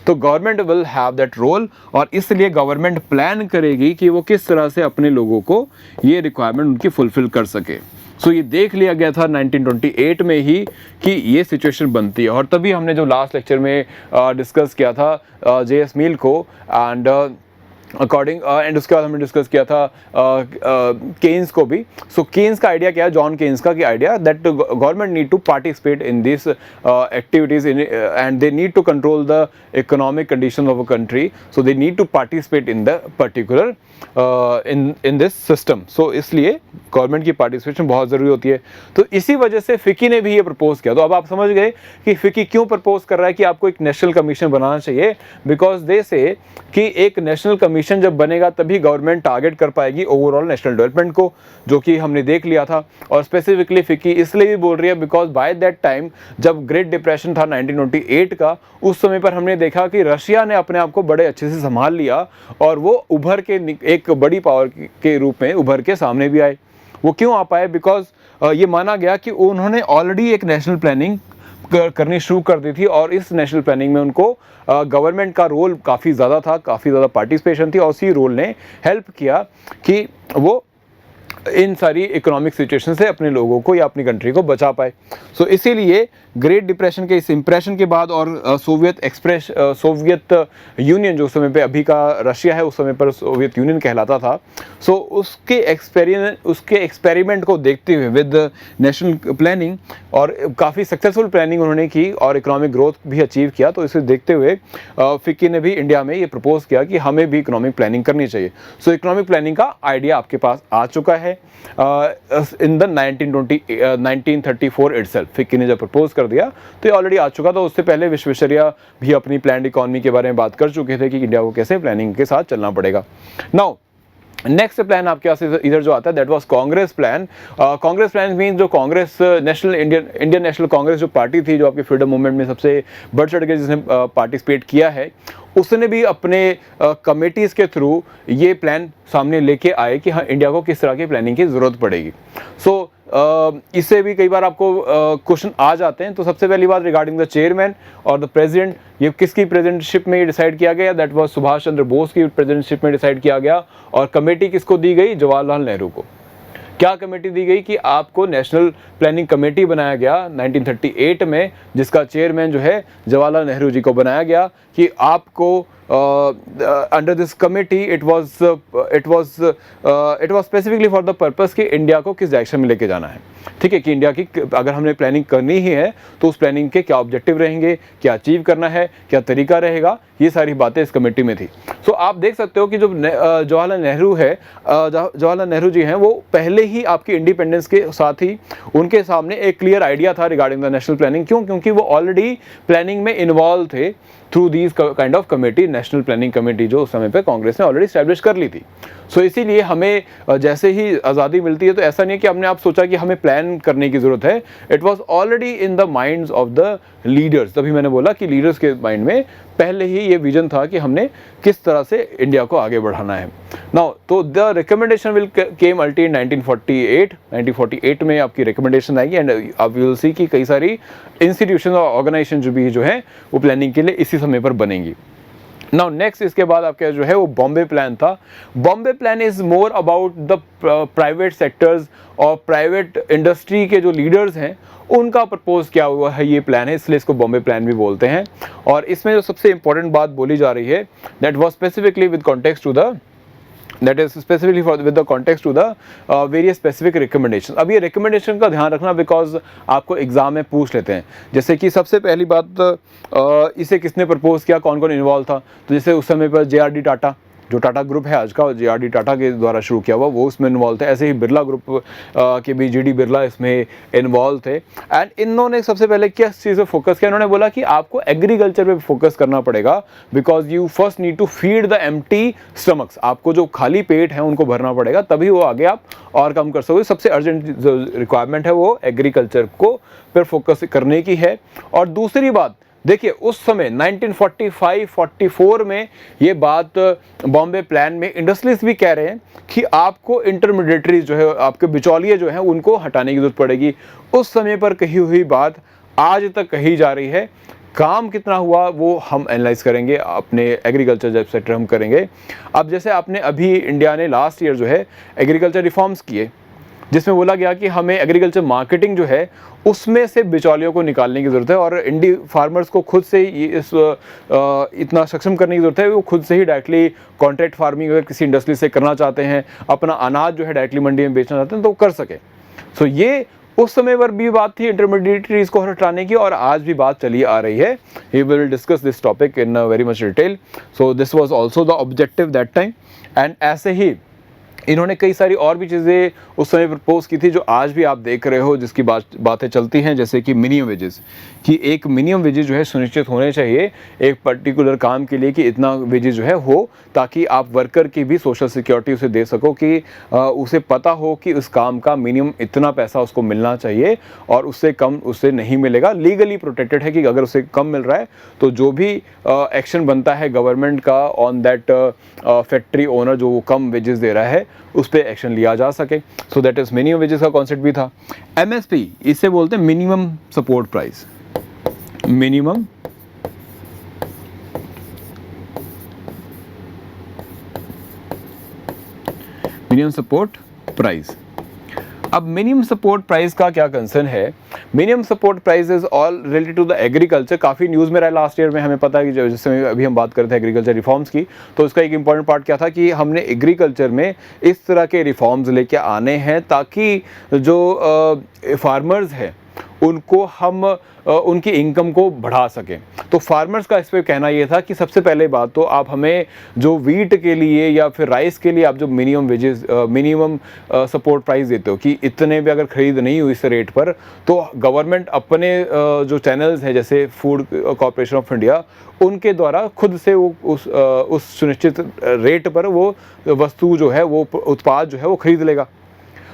तो government will have that role, और इसलिए गवर्नमेंट प्लान करेगी कि वो किस तरह से अपने लोगों को ये रिक्वायरमेंट उनकी फुलफिल कर सके। सो ये देख लिया गया था 1928 में ही कि ये सिचुएशन बनती है, और तभी हमने जो लास्ट लेक्चर में डिस्कस किया था JS मील को एंड अकॉर्डिंग एंड उसके बाद हमने डिस्कस किया था केन्स को भी। सो केन्स का आइडिया क्या है, जॉन केन्स का कि idea that government need to participate in this activities and they need to control the economic condition of a country, so they need to participate in the particular in this system. So इसलिए government की participation बहुत ज़रूरी होती है। तो इसी वजह से फिक्की ने भी ये प्रपोज किया। तो अब आप समझ गए कि फिक्की क्यों प्रपोज कर रहा है कि आपको एक नेशनल कमीशन बनाना चाहिए, बिकॉज दे से कि एक नेशनल कमीशन मिशन जब बनेगा तभी गवर्नमेंट टारगेट कर पाएगी ओवरऑल नेशनल डेवलपमेंट को, जो कि हमने देख लिया था। और स्पेसिफिकली फिक्की इसलिए भी बोल रही है बिकॉज बाय दैट टाइम जब ग्रेट डिप्रेशन था 1928 का, उस समय पर हमने देखा कि रशिया ने अपने आप को बड़े अच्छे से संभाल लिया और वो उभर के एक बड़ी पावर के रूप में उभर के सामने भी आए। वो क्यों आ पाए? बिकॉज ये माना गया कि उन्होंने ऑलरेडी एक नेशनल प्लानिंग करनी शुरू कर दी थी और इस नेशनल प्लानिंग में उनको गवर्नमेंट का रोल काफ़ी ज़्यादा था, काफ़ी ज़्यादा पार्टिसिपेशन थी और उसी रोल ने हेल्प किया कि वो इन सारी इकोनॉमिक सिचुएशन से अपने लोगों को या अपनी कंट्री को बचा पाए। सो इसीलिए ग्रेट डिप्रेशन के इस इम्प्रेशन के बाद और सोवियत यूनियन जो उस समय पे अभी का रशिया है उस समय पर सोवियत यूनियन कहलाता था, सो उसके एक्सपेरिमेंट को देखते हुए विद नेशनल प्लानिंग और काफ़ी सक्सेसफुल प्लानिंग उन्होंने की और इकोनॉमिक ग्रोथ भी अचीव किया। तो इसे देखते हुए फिक्की ने भी इंडिया में ये प्रपोज किया कि हमें भी इकोनॉमिक प्लानिंग करनी चाहिए। सो इकोनॉमिक प्लानिंग का आइडिया आपके पास आ चुका है इन द 1934 इटसेल्फ। फिक्की ने जब प्रपोज कर दिया तो ये ऑलरेडी आ चुका था। उससे पहले विश्वेश्वरैया भी अपनी प्लान्ड इकोनॉमी के बारे में बात कर चुके थे कि इंडिया को कैसे प्लानिंग के साथ चलना पड़ेगा। नाउ नेक्स्ट प्लान आपके पास इधर जो आता है that was Congress plan. Congress plan mean जो कांग्रेस नेशनल इंडियन नेशनल कांग्रेस जो पार्टी थी जो आपके फ्रीडम मूवमेंट में सबसे बढ़ चढ़ के जिसने पार्टिसिपेट किया है, उसने भी अपने कमेटीज़ के थ्रू ये प्लान सामने लेके आए कि हाँ इंडिया को किस तरह की प्लानिंग की ज़रूरत पड़ेगी। सो इससे भी कई बार आपको क्वेश्चन आ जाते हैं। तो सबसे पहली बात रिगार्डिंग द चेयरमैन और द प्रेसिडेंट, ये किसकी प्रेसिडेंटशिप में डिसाइड किया गया? दैट वाज सुभाष चंद्र बोस की प्रेसिडेंटशिप में डिसाइड किया गया। और कमेटी किसको दी गई? जवाहरलाल नेहरू को। क्या कमेटी दी गई कि आपको नेशनल प्लानिंग कमेटी बनाया गया 1938 में, जिसका चेयरमैन जो है जवाहरलाल नेहरू जी को बनाया गया कि आपको under this committee it was specifically for the purpose कि इंडिया को किस डायरेक्शन में लेके जाना है। ठीक है, कि इंडिया की अगर हमने प्लानिंग करनी ही है तो उस प्लानिंग के क्या ऑब्जेक्टिव रहेंगे, क्या अचीव करना है, क्या तरीका रहेगा, ये सारी बातें इस कमेटी में थी। सो आप देख सकते हो कि जो जवाहरलाल नेहरू है, जवाहरलाल नेहरू जी हैं, वो पहले ही आपकी इंडिपेंडेंस के साथ ही उनके सामने एक क्लियर आइडिया था रिगार्डिंग द नेशनल प्लानिंग। क्यों? क्योंकि वो ऑलरेडी प्लानिंग में इन्वॉल्व थे through these kind of committee, national planning committee जो उस समय पे कांग्रेस ने ऑलरेडी स्टैब्लिश कर ली थी। सो इसीलिए हमें जैसे ही आज़ादी मिलती है तो ऐसा नहीं है कि हमने आप सोचा कि हमें प्लान करने की ज़रूरत है। It was already in the minds of the leaders. तभी मैंने बोला कि लीडर्स के माइंड में पहले ही ये विजन था कि हमने किस तरह से इंडिया को आगे बढ़ाना है। नाउ तो द रिकमेंडेशन विल केम अल्टी इन 1948 में आपकी रिकमेंडेशन आएगी एंड आप विल सी कि कई सारी इंस्टीट्यूशन और ऑर्गेनाइजेशन जो है वो प्लानिंग के लिए इसी समय पर बनेंगी। नाउ नेक्स्ट इसके बाद आपका जो है वो बॉम्बे प्लान था। Bombay plan is more about the private sectors और प्राइवेट इंडस्ट्री के जो लीडर्स हैं उनका प्रपोज किया हुआ है ये प्लान है, इसलिए इसको बॉम्बे प्लान भी बोलते हैं। और इसमें जो सबसे इंपॉर्टेंट बात बोली जा रही है that was specifically with context to the that is specifically for with the context to the various specific recommendations। अब ये recommendation का ध्यान रखना बिकॉज आपको एग्जाम में पूछ लेते हैं। जैसे कि सबसे पहली बात इसे किसने प्रपोज किया, कौन कौन इन्वॉल्व था? तो जैसे उस समय पर JRD टाटा जो टाटा ग्रुप है आज का, JRD टाटा के द्वारा शुरू किया हुआ, वो उसमें इन्वॉल्व थे। ऐसे ही बिरला ग्रुप के भी GD बिरला इसमें इन्वॉल्व थे। एंड इन्होंने सबसे पहले किस चीज़ पे फोकस किया? इन्होंने बोला कि आपको एग्रीकल्चर पे फोकस करना पड़ेगा because you first need to feed the empty stomachs. आपको जो खाली पेट है उनको भरना पड़ेगा, तभी वो आगे आप और काम कर सकोगे। सबसे अर्जेंट जो रिक्वायरमेंट है वो एग्रीकल्चर को पर फोकस करने की है। और दूसरी बात देखिए, उस समय 1945-44 में ये बात बॉम्बे प्लान में इंडस्ट्रीज भी कह रहे हैं कि आपको इंटरमीडिएटरीज जो है, आपके बिचौलिए जो हैं, उनको हटाने की जरूरत पड़ेगी। उस समय पर कही हुई बात आज तक कही जा रही है। काम कितना हुआ वो हम एनालाइज करेंगे, अपने एग्रीकल्चर जब सेक्टर हम करेंगे। अब जैसे आपने अभी इंडिया ने लास्ट ईयर जो है एग्रीकल्चर रिफॉर्म्स किए, जिसमें बोला गया कि हमें एग्रीकल्चर मार्केटिंग जो है उसमें से बिचौलियों को निकालने की ज़रूरत है और इंडी फार्मर्स को खुद से ही इतना सक्षम करने की ज़रूरत है, वो खुद से ही डायरेक्टली कॉन्ट्रैक्ट फार्मिंग अगर किसी इंडस्ट्री से करना चाहते हैं, अपना अनाज जो है डायरेक्टली मंडी में बेचना चाहते हैं तो कर सके। सो ये उस समय पर भी बात थी इंटरमीडिएटरीज को हटाने की और आज भी बात चली आ रही है। We will discuss this topic in very much detail. So this was also the objective that time. And ऐसे ही इन्होंने कई सारी और भी चीज़ें उस समय प्रपोज की थी जो आज भी आप देख रहे हो, जिसकी बातें चलती हैं, जैसे कि मिनिमम वेजेस, कि एक मिनिमम वेजेस जो है सुनिश्चित होने चाहिए एक पर्टिकुलर काम के लिए, कि इतना वेजेस जो है हो, ताकि आप वर्कर की भी सोशल सिक्योरिटी उसे दे सको, कि उसे पता हो कि उस काम का मिनिमम इतना पैसा उसको मिलना चाहिए और उससे कम उससे नहीं मिलेगा। लीगली प्रोटेक्टेड है कि अगर उसे कम मिल रहा है तो जो भी एक्शन बनता है गवर्नमेंट का ऑन दैट फैक्ट्री ओनर जो कम वेजेस दे रहा है, उस पर एक्शन लिया जा सके। So that is minimum wages का कॉन्सेप्ट भी था। एमएसपी, इसे बोलते हैं minimum support price, minimum support price. अब मिनिमम सपोर्ट प्राइस का क्या कंसर्न है? Minimum support price is all related to the agriculture. काफ़ी न्यूज़ में रहा लास्ट ईयर में, हमें पता है कि जैसे अभी हम बात करते हैं एग्रीकल्चर रिफॉर्म्स की, तो उसका एक इंपॉर्टेंट पार्ट क्या था कि हमने एग्रीकल्चर में इस तरह के रिफॉर्म्स लेके आने हैं ताकि जो फार्मर्स हैं उनको हम उनकी इनकम को बढ़ा सकें। तो फार्मर्स का इस पर कहना ये था कि सबसे पहले बात तो आप हमें जो वीट के लिए या फिर राइस के लिए आप जो minimum wages minimum support price देते हो कि इतने भी अगर खरीद नहीं हुई इस रेट पर, तो गवर्नमेंट अपने जो चैनल्स हैं जैसे फूड कॉर्पोरेशन ऑफ इंडिया, उनके द्वारा खुद से वो उस सुनिश्चित रेट पर वो वस्तु जो है, वो उत्पाद जो है वो खरीद लेगा।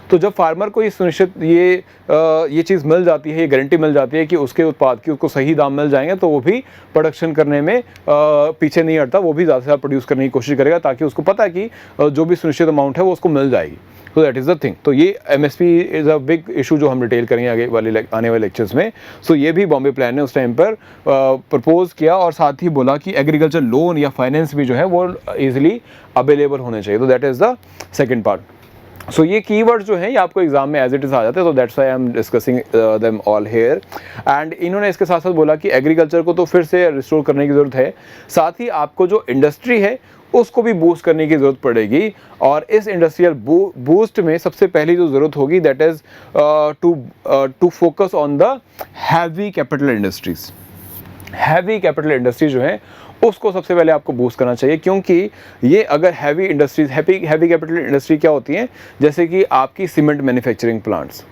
तो जब फार्मर को ये सुनिश्चित ये चीज़ मिल जाती है, ये गारंटी मिल जाती है कि उसके उत्पाद की उसको सही दाम मिल जाएंगे, तो वो भी प्रोडक्शन करने में पीछे नहीं हटता, वो भी ज़्यादा से ज़्यादा प्रोड्यूस करने की कोशिश करेगा ताकि उसको पता है कि जो भी सुनिश्चित अमाउंट है वो उसको मिल जाएगी। तो दैट इज़ द थिंग। तो ये MSP is a big issue जो हम डिटेल करेंगे आने वाले लेक्चर्स में। सो ये भी बॉम्बे प्लान ने उस टाइम पर प्रपोज किया और साथ ही बोला कि एग्रीकल्चर लोन या फाइनेंस भी जो है वो ईजिली अवेलेबल होने चाहिए। तो that is the second part. So ये कीवर्ड्स जो हैं ये आपको एग्जाम में एज इट इज़ आ जाते हैं, तो that's why I am discussing them all here. And इन्होंने इसके साथ साथ बोला कि एग्रीकल्चर को तो फिर से रिस्टोर करने की ज़रूरत है, साथ ही आपको जो इंडस्ट्री है उसको भी बूस्ट करने की ज़रूरत पड़ेगी। और इस इंडस्ट्रियल बूस्ट में सबसे पहली जो ज़रूरत होगी that is to focus on the heavy capital industries. Heavy capital industry जो है उसको सबसे पहले आपको बूस्ट करना चाहिए, क्योंकि ये अगर heavy industries, heavy capital industry क्या होती हैं, जैसे कि आपकी सीमेंट मैन्युफैक्चरिंग प्लांट्स,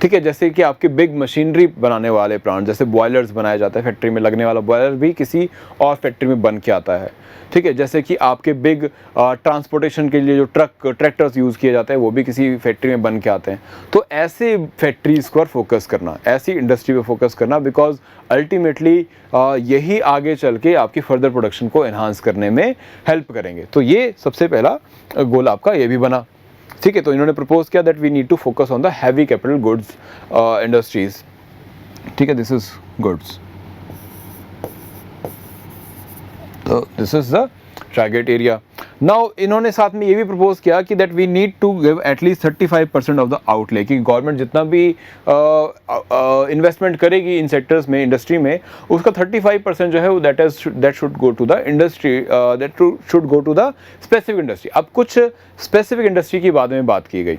ठीक है, जैसे कि आपकी बिग मशीनरी बनाने वाले प्लांट, जैसे बॉयलर्स बनाया जाता है, फैक्ट्री में लगने वाला बॉयलर भी किसी और फैक्ट्री में बन के आता है, ठीक है, जैसे कि आपके बिग ट्रांसपोर्टेशन के लिए जो ट्रैक्टर्स यूज़ किए जाते हैं वो भी किसी फैक्ट्री में बन के आते हैं। तो ऐसे फैक्ट्रीज़ पर फोकस करना, ऐसी इंडस्ट्री पर फोकस करना, बिकॉज अल्टीमेटली यही आगे चल के आपकी फर्दर प्रोडक्शन को एनहांस करने में हेल्प करेंगे। तो ये सबसे पहला गोल आपका ये भी बना, ठीक है। तो इन्होंने प्रपोज किया that we need to focus on the heavy capital goods industries, ठीक है, दिस इज गुड्स। तो this is the target area. Now इन्होंने साथ में ये भी प्रपोज किया कि that we need to give at least 35% of the outlay, कि गवर्नमेंट जितना भी इन्वेस्टमेंट करेगी इन सेक्टर्स में, इंडस्ट्री में, उसका 35% जो है that should go to the industry, that should go to the specific industry. अब कुछ स्पेसिफिक इंडस्ट्री की बाद में बात की गई,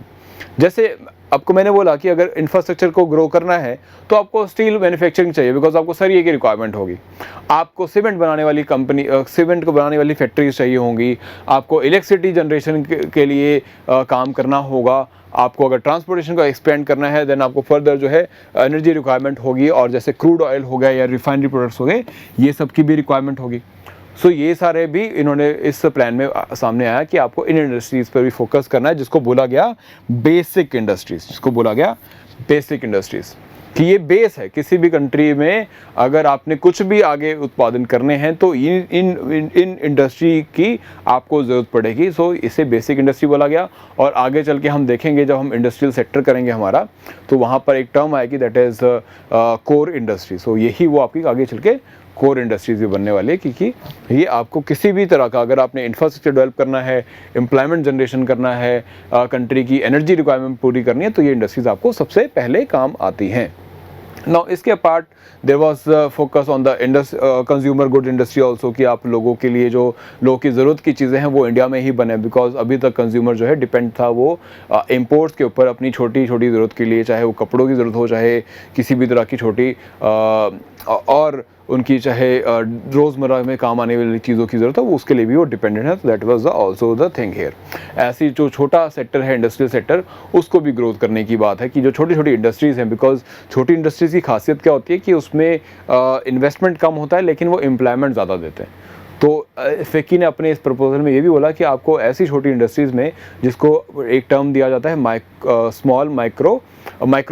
जैसे आपको मैंने बोला कि अगर इंफ्रास्ट्रक्चर को ग्रो करना है तो आपको स्टील मैन्युफैक्चरिंग चाहिए, बिकॉज आपको सरिये की रिक्वायरमेंट होगी, आपको सीमेंट बनाने वाली कंपनी, सीमेंट को बनाने वाली फैक्ट्रीज चाहिए होंगी, आपको इलेक्ट्रिसिटी जनरेशन के लिए काम करना होगा, आपको अगर ट्रांसपोर्टेशन को एक्सपेंड करना है देन आपको फर्दर जो है एनर्जी रिक्वायरमेंट होगी, और जैसे क्रूड ऑयल हो गया या रिफाइनरी प्रोडक्ट्स हो गए, ये सब की भी रिक्वायरमेंट होगी। सो ये सारे भी इन्होंने इस प्लान में सामने आया कि आपको इन इंडस्ट्रीज़ पर भी फोकस करना है, जिसको बोला गया बेसिक इंडस्ट्रीज़, जिसको बोला गया बेसिक इंडस्ट्रीज़, कि ये बेस है किसी भी कंट्री में। अगर आपने कुछ भी आगे उत्पादन करने हैं तो इन इंडस्ट्री की आपको ज़रूरत पड़ेगी। सो इसे बेसिक इंडस्ट्री बोला गया। और आगे चल के हम देखेंगे जब हम इंडस्ट्रियल सेक्टर करेंगे हमारा, तो वहाँ पर एक टर्म आएगी दैट इज़ कोर इंडस्ट्री। सो यही वो आपकी आगे चल के कोर इंडस्ट्रीज भी बनने वाली है, क्योंकि ये आपको किसी भी तरह का, अगर आपने इंफ्रास्ट्रक्चर डेवलप करना है, एम्प्लॉयमेंट जनरेशन करना है, कंट्री की एनर्जी रिक्वायरमेंट पूरी करनी है, तो ये इंडस्ट्रीज आपको सबसे पहले काम आती हैं। नाउ इसके apart there was focus on the consumer good industry also, कि आप लोगों के लिए जो लोगों की ज़रूरत की चीज़ें हैं वो इंडिया में ही बने, बिकॉज अभी तक कंज्यूमर जो है डिपेंड था वो इम्पोर्ट्स के ऊपर अपनी छोटी छोटी ज़रूरत के लिए, चाहे वो कपड़ों की ज़रूरत हो, चाहे किसी भी तरह की छोटी और उनकी चाहे रोज़मर्रा में काम आने वाली चीज़ों की ज़रूरत है, वो उसके लिए भी वो डिपेंडेंट है। That was also the thing here. ऐसी जो छोटा सेक्टर है इंडस्ट्रियल सेक्टर, उसको भी ग्रोथ करने की बात है कि जो छोटी छोटी इंडस्ट्रीज़ हैं, बिकॉज छोटी इंडस्ट्रीज़ की खासियत क्या होती है कि उसमें इन्वेस्टमेंट कम होता है लेकिन वो एम्प्लॉयमेंट ज़्यादा देते हैं। तो फिक्की ने अपने इस प्रपोजल में ये भी बोला कि आपको ऐसी छोटी इंडस्ट्रीज़ में, जिसको एक टर्म दिया जाता है micro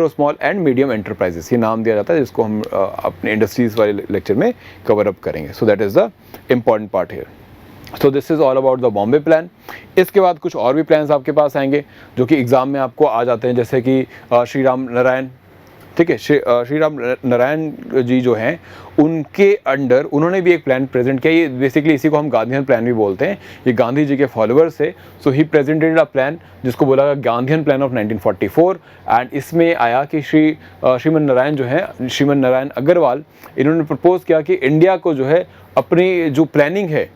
small and medium enterprises, ये नाम दिया जाता है, जिसको हम अपने इंडस्ट्रीज़ वाले लेक्चर में कवर अप करेंगे। So that is the important part here. So this is all about the Bombay plan. इसके बाद कुछ और भी प्लान्स आपके पास आएंगे जो कि एग्ज़ाम में आपको आ जाते हैं, जैसे कि श्री राम नारायण, ठीक है, श्री राम नारायण जी जो हैं, उनके अंडर उन्होंने भी एक प्लान प्रेजेंट किया। ये बेसिकली इसी को हम गांधीयन प्लान भी बोलते हैं। ये गांधी जी के फॉलोअर्स थे। सो ही प्रेजेंटेड अ प्लान जिसको बोला गया गांधीयन प्लान ऑफ 1944। एंड इसमें आया कि श्रीमन नारायण जो हैं, श्रीमन नारायण अग्रवाल, इन्होंने प्रपोज किया कि इंडिया को जो है अपनी जो प्लानिंग है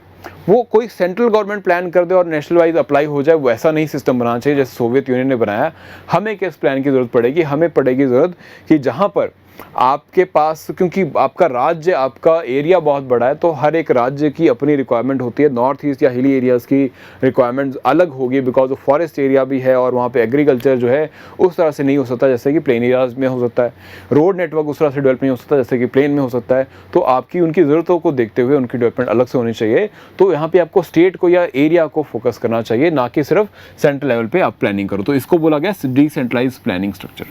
वो कोई सेंट्रल गवर्नमेंट प्लान कर दे और नेशनल वाइज अप्लाई हो जाए, वैसा नहीं सिस्टम बनाना चाहिए जैसे सोवियत यूनियन ने बनाया। हमें किस प्लान की ज़रूरत पड़ेगी? हमें पड़ेगी ज़रूरत कि जहाँ पर आपके पास, क्योंकि आपका राज्य, आपका एरिया बहुत बड़ा है, तो हर एक राज्य की अपनी रिक्वायरमेंट होती है। नॉर्थ ईस्ट या हिली एरियाज़ की रिक्वायरमेंट्स अलग होगी, बिकॉज ऑफ फॉरेस्ट एरिया भी है और वहाँ पे एग्रीकल्चर जो है उस तरह से नहीं हो सकता जैसे कि प्लेन एरियाज़ में हो सकता है। रोड नेटवर्क उस तरह से डेवलप नहीं हो सकता जैसे कि प्लेन में हो सकता है। तो आपकी उनकी ज़रूरतों को देखते हुए उनकी डेवलपमेंट अलग से होनी चाहिए। तो यहाँ पर आपको स्टेट को या एरिया को फोकस करना चाहिए, ना कि सिर्फ सेंट्रल लेवल पर आप प्लानिंग करो। तो इसको बोला गया decentralise planning structure,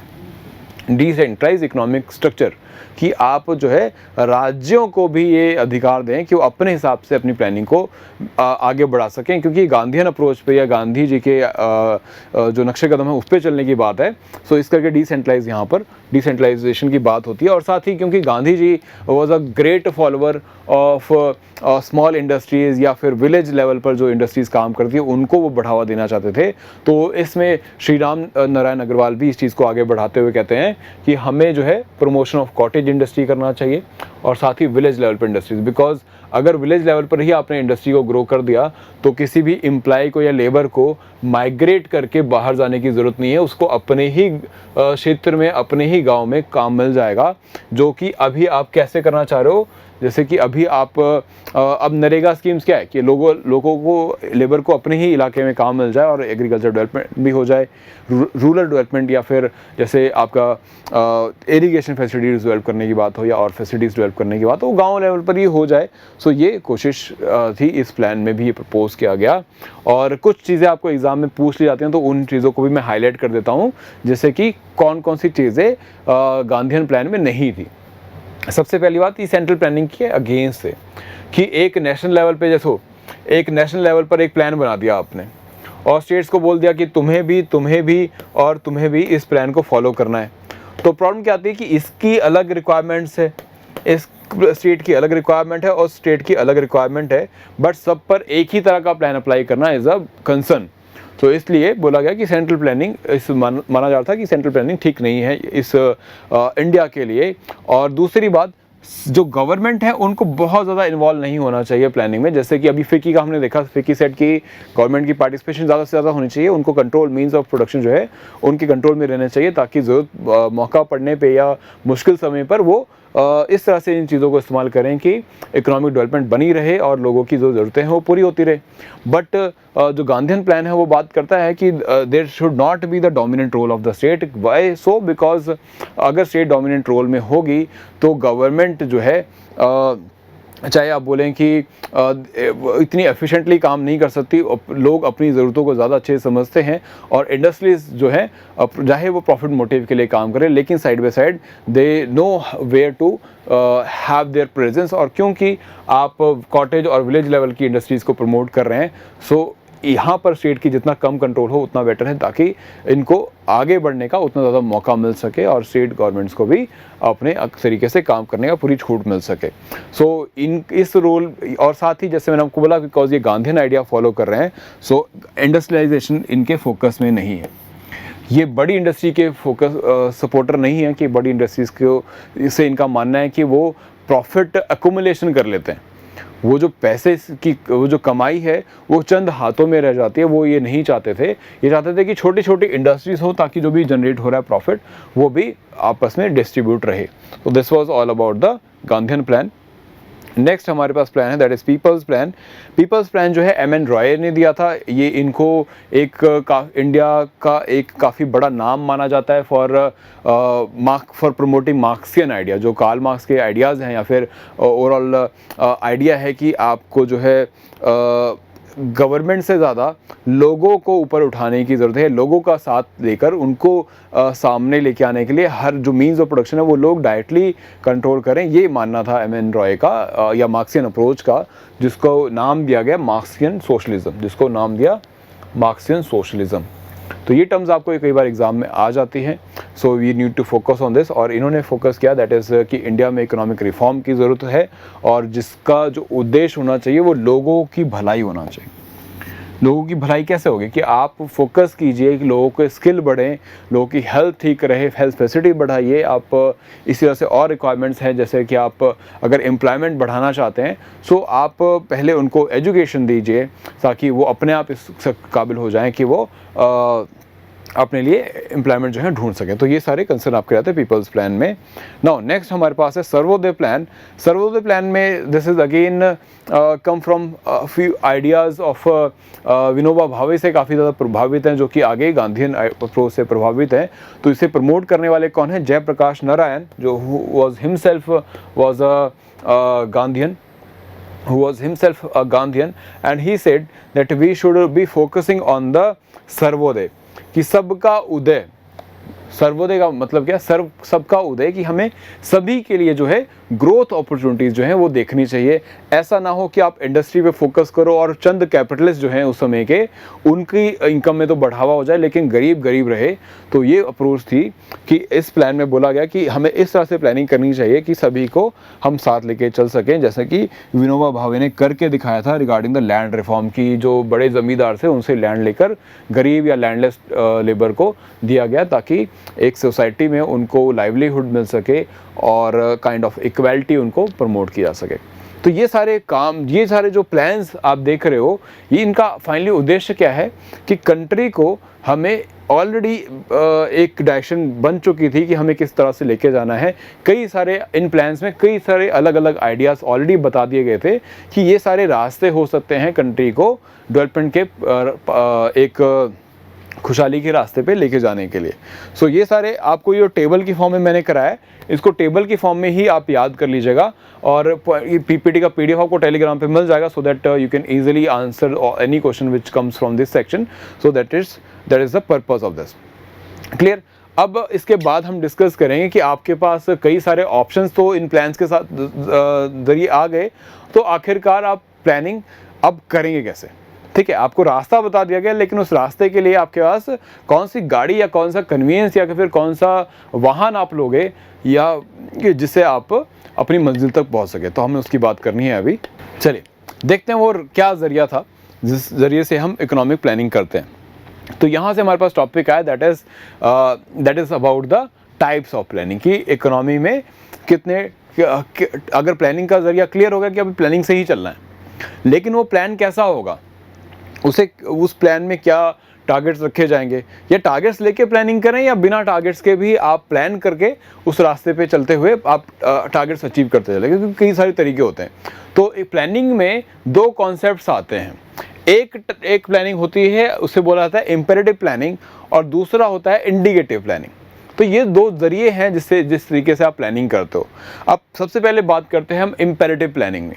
decentralise economic structure, कि आप जो है राज्यों को भी ये अधिकार दें कि वो अपने हिसाब से अपनी प्लानिंग को आगे बढ़ा सकें, क्योंकि गांधीयन अप्रोच पे या गांधी जी के जो नक्शे कदम है उस पर चलने की बात है। सो इस करके डिसेंट्रलाइज, यहाँ पर डिसेंट्रलाइजेशन की बात होती है। और साथ ही क्योंकि Gandhi ji was a great follower of small industries या फिर विलेज लेवल पर जो इंडस्ट्रीज़ काम करती है उनको वो बढ़ावा देना चाहते थे। तो इसमें श्री राम नारायण अग्रवाल भी इस चीज़ को आगे बढ़ाते हुए कहते हैं कि हमें जो है प्रमोशन ऑफ कॉटेज इंडस्ट्री करना चाहिए और साथ ही विलेज लेवल पर इंडस्ट्रीज, बिकॉज अगर विलेज लेवल पर ही आपने इंडस्ट्री को ग्रो कर दिया तो किसी भी एम्प्लॉय को या लेबर को माइग्रेट करके बाहर जाने की ज़रूरत नहीं है। उसको अपने ही क्षेत्र में, अपने ही गांव में काम मिल जाएगा, जो कि अभी आप कैसे करना चाह रहे हो। जैसे कि अभी आप अब नरेगा स्कीम्स क्या है कि लोगों को, लेबर को अपने ही इलाके में काम मिल जाए और एग्रीकल्चर डेवलपमेंट भी हो जाए, रूरल डेवलपमेंट या फिर जैसे आपका इरिगेशन फैसिलिटीज़ डेवलप करने की बात हो या और फैसिलिटीज़ डेवलप करने की बात हो, गांव लेवल पर ही हो जाए। सो ये कोशिश थी, इस प्लान में भी ये प्रपोज किया गया। और कुछ चीज़ें आपको एग्ज़ाम में पूछ ली जाती हैं तो उन चीज़ों को भी मैं हाईलाइट कर देता हूँ, जैसे कि कौन कौन सी चीज़ें गांधीयन प्लान में नहीं थी। सबसे पहली बात, ये सेंट्रल प्लानिंग के अगेंस्ट है कि एक नेशनल लेवल पे, जैसे एक नेशनल लेवल पर एक प्लान बना दिया आपने और स्टेट्स को बोल दिया कि तुम्हें भी और तुम्हें भी इस प्लान को फॉलो करना है। तो प्रॉब्लम क्या आती है कि इसकी अलग रिक्वायरमेंट्स है, इस स्टेट की अलग रिक्वायरमेंट है और स्टेट की अलग रिक्वायरमेंट है, बट सब पर एक ही तरह का प्लान अप्लाई करना इज़ अ कंसर्न। तो इसलिए बोला गया कि सेंट्रल प्लानिंग, इस माना जाता था कि सेंट्रल प्लानिंग ठीक नहीं है इस इंडिया के लिए। और दूसरी बात, जो गवर्नमेंट है उनको बहुत ज़्यादा इन्वॉल्व नहीं होना चाहिए प्लानिंग में। जैसे कि अभी फिक्की का हमने देखा, फिक्की सेट की गवर्नमेंट की पार्टिसिपेशन ज़्यादा से ज़्यादा होनी चाहिए, उनको कंट्रोल, मींस ऑफ प्रोडक्शन जो है उनके कंट्रोल में रहने चाहिए, ताकि ज़रूरत मौका पड़ने पे या मुश्किल समय पर वो इस तरह से इन चीज़ों को इस्तेमाल करें कि इकोनॉमिक डेवलपमेंट बनी रहे और लोगों की जो ज़रूरतें हैं वो पूरी होती रहे। बट जो गांधीयन प्लान है वो बात करता है कि there should not be the dominant role of the state. Why so? Because अगर स्टेट डोमिनेंट रोल में होगी तो गवर्नमेंट जो है चाहे आप बोलें कि इतनी एफिशिएंटली काम नहीं कर सकती, लोग अपनी ज़रूरतों को ज़्यादा अच्छे से समझते हैं और इंडस्ट्रीज जो है चाहे वो प्रॉफिट मोटिव के लिए काम करें, लेकिन side by side they no where to have their presence. और क्योंकि आप कॉटेज और विलेज लेवल की इंडस्ट्रीज़ को प्रमोट कर रहे हैं, सो यहाँ पर स्टेट की जितना कम कंट्रोल हो उतना बेटर है, ताकि इनको आगे बढ़ने का उतना ज़्यादा मौका मिल सके और स्टेट गवर्नमेंट्स को भी अपने तरीके से काम करने का पूरी छूट मिल सके। सो इस रोल, और साथ ही जैसे मैंने आपको बोला, बिकॉज ये गांधीयन आइडिया फॉलो कर रहे हैं, सो इंडस्ट्रियलाइजेशन इनके फोकस में नहीं है। ये बड़ी इंडस्ट्री के फोकस सपोर्टर नहीं है कि बड़ी इंडस्ट्रीज़ को, इससे इनका मानना है कि वो प्रॉफिट अकुमुलेशन कर लेते हैं, वो जो पैसे की वो जो कमाई है वो चंद हाथों में रह जाती है। वो ये नहीं चाहते थे, ये चाहते थे कि छोटी छोटी इंडस्ट्रीज हो ताकि जो भी जनरेट हो रहा है प्रॉफिट वो भी आपस में डिस्ट्रीब्यूट रहे। तो this was all about the Gandhian plan. Next हमारे पास प्लान है that is people's plan. People's plan जो है एम.एन. रॉय ने दिया था। ये इनको एक इंडिया का एक काफ़ी बड़ा नाम माना जाता है फॉर प्रमोटिंग मार्क्सियन आइडिया, जो कार्ल मार्क्स के आइडियाज़ हैं या फिर ओवरऑल आइडिया है कि आपको जो है गवर्नमेंट से ज़्यादा लोगों को ऊपर उठाने की ज़रूरत है, लोगों का साथ लेकर उनको सामने लेके आने के लिए हर जो मीन्स ऑफ प्रोडक्शन है वो लोग डायरेक्टली कंट्रोल करें। ये मानना था एम.एन. रॉय का या मार्क्सियन अप्रोच का, जिसको नाम दिया गया मार्क्सियन सोशलिज्म। तो ये टर्म्स आपको कई बार एग्जाम में आ जाती हैं, so we need to focus on this. और इन्होंने फोकस किया दैट इज़ कि इंडिया में इकोनॉमिक रिफॉर्म की ज़रूरत है और जिसका जो उद्देश्य होना चाहिए वो लोगों की भलाई होना चाहिए। लोगों की भलाई कैसे होगी कि आप फोकस कीजिए कि लोगों के स्किल बढ़ें, लोगों की हेल्थ ठीक रहे, हेल्थ फैसिलिटी बढ़ाइए। आप इसी तरह से और रिक्वायरमेंट्स हैं, जैसे कि आप अगर एम्प्लॉयमेंट बढ़ाना चाहते हैं सो आप पहले उनको एजुकेशन दीजिए ताकि वो अपने आप इस काबिल हो जाएं कि वो अपने लिए एम्प्लॉयमेंट जो है ढूंढ सकें। तो ये सारे कंसर्न आपके रहते हैं पीपल्स प्लान में। नाउ नेक्स्ट हमारे पास है सर्वोदय प्लान। सर्वोदय प्लान में this is again come from few ideas of Vinoba Bhave से काफ़ी ज़्यादा प्रभावित हैं, जो कि आगे गांधीयन अप्रोच से प्रभावित हैं। तो इसे प्रमोट करने वाले कौन हैं? जयप्रकाश नारायण, जो was himself was a Gandhian, who was himself a Gandhian, and he said that we should be focusing on the Sarvodaya, कि सबका उदय। सर्वोदय का मतलब क्या? सबका उदय, कि हमें सभी के लिए जो है ग्रोथ अपॉर्चुनिटीज़ जो हैं वो देखनी चाहिए। ऐसा ना हो कि आप इंडस्ट्री पे फोकस करो और चंद कैपिटलिस्ट जो हैं उस समय के, उनकी इनकम में तो बढ़ावा हो जाए लेकिन गरीब गरीब रहे। तो ये अप्रोच थी कि इस प्लान में बोला गया कि हमें इस तरह से प्लानिंग करनी चाहिए कि सभी को हम साथ लेके चल सकें, जैसे कि विनोबा भावे ने करके दिखाया था रिगार्डिंग द लैंड रिफॉर्म की। जो बड़े ज़मींदार थे उनसे लैंड लेकर गरीब या लैंडलेस लेबर को दिया गया ताकि एक सोसाइटी में उनको लाइवलीहुड मिल सके और काइंड ऑफ इक्वालिटी उनको प्रमोट किया जा सके। तो ये सारे काम, ये सारे जो प्लान्स आप देख रहे हो, ये इनका फाइनली उद्देश्य क्या है कि कंट्री को हमें ऑलरेडी एक डायरेक्शन बन चुकी थी कि हमें किस तरह से लेके जाना है। कई सारे इन प्लान्स में कई सारे अलग अलग आइडियाज़ ऑलरेडी बता दिए गए थे कि ये सारे रास्ते हो सकते हैं कंट्री को डेवलपमेंट के एक खुशहाली के रास्ते पे लेके जाने के लिए। सो ये सारे आपको ये टेबल की फॉर्म में मैंने कराया है, इसको टेबल की फॉर्म में ही आप याद कर लीजिएगा और पीपीटी का पीडीएफ आपको टेलीग्राम पे मिल जाएगा, so that you can easily answer any question which comes from this section. So that is the purpose of this. Clear? अब इसके बाद हम डिस्कस करेंगे कि आपके पास कई सारे ऑप्शंस तो इन प्लान्स के साथ जरिए आ गए, तो आखिरकार आप प्लानिंग अब करेंगे कैसे? ठीक है, आपको रास्ता बता दिया गया, लेकिन उस रास्ते के लिए आपके पास कौन सी गाड़ी या कौन सा कन्वीनियंस या फिर कौन सा वाहन आप लोगे या जिससे आप अपनी मंजिल तक पहुंच सके, तो हमें उसकी बात करनी है अभी। चलिए देखते हैं वो क्या ज़रिया था जिस ज़रिए से हम इकोनॉमिक प्लानिंग करते हैं। तो यहाँ से हमारे पास टॉपिक आया that is about the types of planning, कि इकोनॉमी में कितने, अगर प्लानिंग का ज़रिया क्लियर होगा कि अभी प्लानिंग से ही चलना है, लेकिन वो प्लान कैसा होगा, उस प्लान में क्या टारगेट्स रखे जाएंगे, या टारगेट्स लेके प्लानिंग करें या बिना टारगेट्स के भी आप प्लान करके उस रास्ते पे चलते हुए आप टारगेट्स अचीव करते चले, क्योंकि कई सारे तरीके होते हैं। तो प्लानिंग में दो कॉन्सेप्ट्स आते हैं। एक प्लानिंग होती है, उसे बोला जाता है इम्पेरेटिव प्लानिंग, और दूसरा होता है इंडिकेटिव प्लानिंग। तो ये दो जरिए हैं जिस तरीके से आप प्लानिंग करते हो। अब सबसे पहले बात करते हैं हम इम्पेरेटिव प्लानिंग में।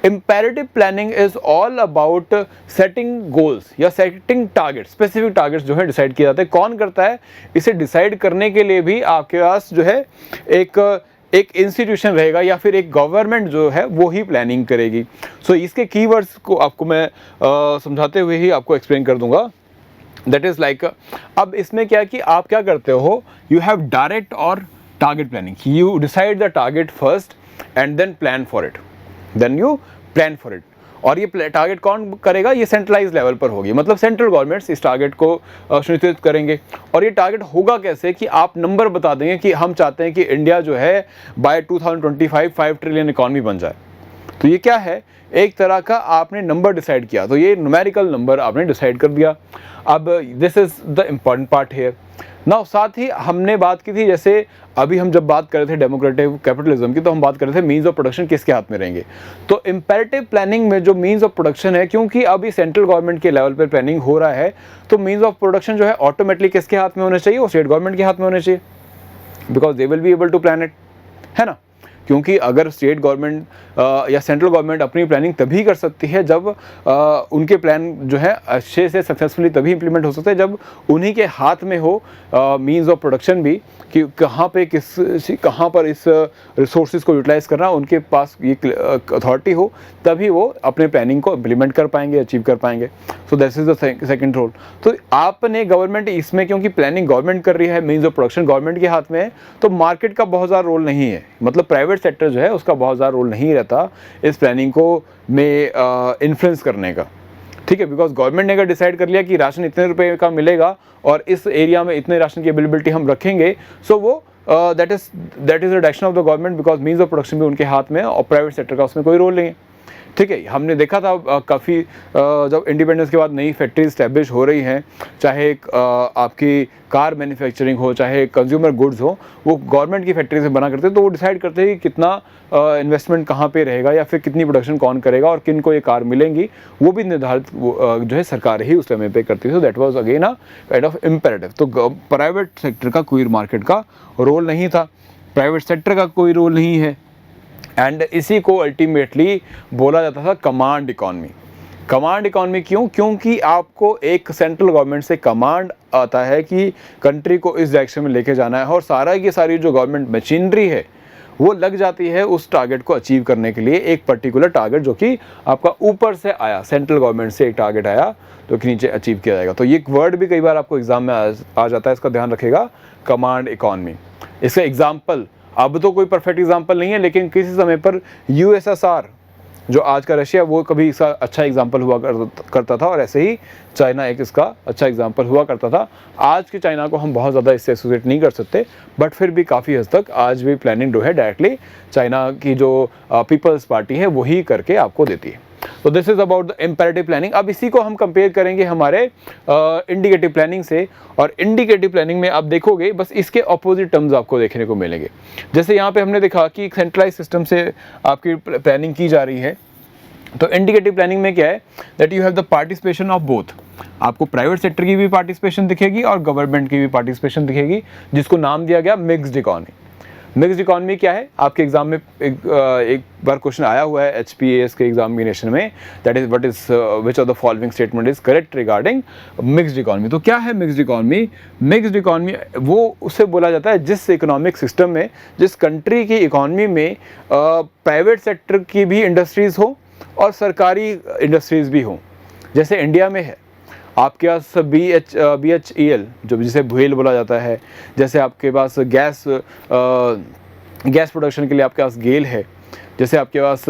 Imperative planning is all about setting goals या सेटिंग टारगेट्स, स्पेसिफिक टारगेट्स जो है डिसाइड किए जाते हैं। कौन करता है इसे? डिसाइड करने के लिए भी आपके पास जो है एक इंस्टीट्यूशन रहेगा या फिर एक गवर्नमेंट जो है वो ही प्लानिंग करेगी। सो इसके कीवर्ड्स को आपको मैं समझाते हुए ही आपको एक्सप्लेन कर दूंगा। दैट इज़ लाइक, अब इसमें क्या है कि आप क्या करते हो, यू हैव डायरेक्ट और target planning. You decide the target first and then plan for it, then you plan for it. और ये टारगेट कौन करेगा? ये सेंट्रलाइज लेवल पर होगी, मतलब सेंट्रल गवर्नमेंट्स इस टारगेट को सुनिश्चित करेंगे। और ये टारगेट होगा कैसे कि आप नंबर बता देंगे कि हम चाहते हैं कि इंडिया जो है बाय 2025 5 ट्रिलियन इकॉनमी बन जाए। तो तो ये क्या है, एक तरह का आपने नंबर डिसाइड किया, तो ये न्यूमेरिकल नंबर आपने डिसाइड कर दिया। अब this is the important part here. Now साथ ही हमने बात की थी, जैसे अभी हम जब बात कर रहे थे डेमोक्रेटिक कैपिटलिज्म की, तो हम बात कर रहे थे मीन्स ऑफ प्रोडक्शन किसके हाथ में रहेंगे। तो इम्पेरेटिव प्लानिंग में जो मीन्स ऑफ प्रोडक्शन है, क्योंकि अभी सेंट्रल गवर्नमेंट के लेवल पर प्लानिंग हो रहा है, तो मीन्स ऑफ प्रोडक्शन जो है ऑटोमेटिकली किसके हाथ में होने चाहिए, वो स्टेट गवर्नमेंट के हाथ में होने चाहिए, because they will be able to plan it, है ना। क्योंकि अगर स्टेट गवर्नमेंट या सेंट्रल गवर्नमेंट अपनी प्लानिंग तभी कर सकती है जब उनके प्लान जो है अच्छे से सक्सेसफुली तभी इंप्लीमेंट हो सकते हैं जब उन्हीं के हाथ में हो मीन्स ऑफ प्रोडक्शन भी, कि कहाँ पर इस रिसोर्सेज को यूटिलाइज करना, उनके पास ये अथॉरिटी हो, तभी वो अपने प्लानिंग को इम्प्लीमेंट कर पाएंगे, अचीव कर पाएंगे। So this is the second role. तो आपने गवर्नमेंट इसमें, क्योंकि प्लानिंग गवर्नमेंट कर रही है, मीन्स ऑफ प्रोडक्शन गवर्नमेंट के हाथ में है, तो मार्केट का बहुत ज़्यादा रोल नहीं है, मतलब प्राइवेट सेक्टर जो है उसका बहुत ज़्यादा रोल नहीं रहता इस प्लानिंग को में इन्फ्लुएंस करने का, ठीक है। बिकॉज गवर्नमेंट ने अगर डिसाइड कर लिया कि राशन इतने रुपए का मिलेगा और इस एरिया में इतने राशन की अवेलेबिलिटी हम रखेंगे, सो वो that is the direction of the government, because means of production भी उनके हाथ में है और प्राइवेट सेक्टर का उसमें कोई रोल नहीं है, ठीक है। हमने देखा था काफ़ी जब इंडिपेंडेंस के बाद नई फैक्ट्री इस्टेब्लिश हो रही हैं, चाहे आपकी कार मैन्युफैक्चरिंग हो, चाहे कंज्यूमर गुड्स हो, वो गवर्नमेंट की फैक्ट्री से बना करते हैं, तो वो डिसाइड करते हैं कि कितना इन्वेस्टमेंट कहाँ पे रहेगा या फिर कितनी प्रोडक्शन कौन करेगा और किन को ये कार मिलेंगी, वो भी निर्धारित जो है सरकार ही उस समय पे करती है। So that was again a kind of imperative. तो प्राइवेट सेक्टर का कोई मार्केट का रोल नहीं था, प्राइवेट सेक्टर का कोई रोल नहीं है, एंड इसी को अल्टीमेटली बोला जाता था कमांड इकॉनमी। कमांड इकॉनमी क्यों? क्योंकि आपको एक सेंट्रल गवर्नमेंट से कमांड आता है कि कंट्री को इस डायरेक्शन में लेके जाना है, और सारा की सारी जो गवर्नमेंट मशीनरी है वो लग जाती है उस टारगेट को अचीव करने के लिए, एक पर्टिकुलर टारगेट जो कि आपका ऊपर से आया, सेंट्रल गवर्नमेंट से एक टारगेट आया जो कि नीचे अचीव किया जाएगा। तो ये एक वर्ड भी कई बार आपको एग्जाम में आ जाता है, इसका ध्यान रखिएगा, कमांड इकॉनमी। इसका एग्जाम्पल, अब तो कोई परफेक्ट एग्जाम्पल नहीं है, लेकिन किसी समय पर यूएसएसआर जो आज का रशिया, वो कभी इसका अच्छा एग्जाम्पल हुआ करता था, और ऐसे ही चाइना एक इसका अच्छा एग्जाम्पल हुआ करता था। आज के चाइना को हम बहुत ज़्यादा इससे एसोसिएट नहीं कर सकते, बट फिर भी काफ़ी हद तक आज भी प्लानिंग जो है डायरेक्टली चाइना की जो पीपल्स पार्टी है वही करके आपको देती है। तो this is about the imperative planning. अब इसी को हम कंपेयर करेंगे हमारे इंडिकेटिव प्लानिंग से, और इंडिकेटिव प्लानिंग में आप देखोगे बस इसके ऑपोजिट टर्म्स आपको देखने को मिलेंगे। जैसे यहाँ पे हमने देखा कि सेंट्रलाइज सिस्टम से आपकी प्लानिंग की जा रही है, तो इंडिकेटिव प्लानिंग में क्या है, that you have the participation of both. आपको प्राइवेट सेक्टर की भी पार्टिसिपेशन दिखेगी और गवर्नमेंट की भी पार्टिसिपेशन दिखेगी, जिसको नाम दिया गया मिक्स्ड इकॉनमी। मिक्स्ड इकॉनमी क्या है, आपके एग्जाम में एक बार क्वेश्चन आया हुआ है HPAS के एग्जामिनेशन में, that is what is which of the following statement is correct regarding mixed economy. तो क्या है मिक्स्ड इकॉनमी? मिक्स्ड इकॉनमी वो उससे बोला जाता है जिस इकोनॉमिक सिस्टम में, जिस कंट्री की इकॉनमी में प्राइवेट सेक्टर की भी इंडस्ट्रीज़ हो और सरकारी इंडस्ट्रीज़ भी हो। जैसे इंडिया में है आपके पास BHEL जो जिसे भुएल बोला जाता है, जैसे आपके पास गैस प्रोडक्शन के लिए आपके पास गेल है, जैसे आपके पास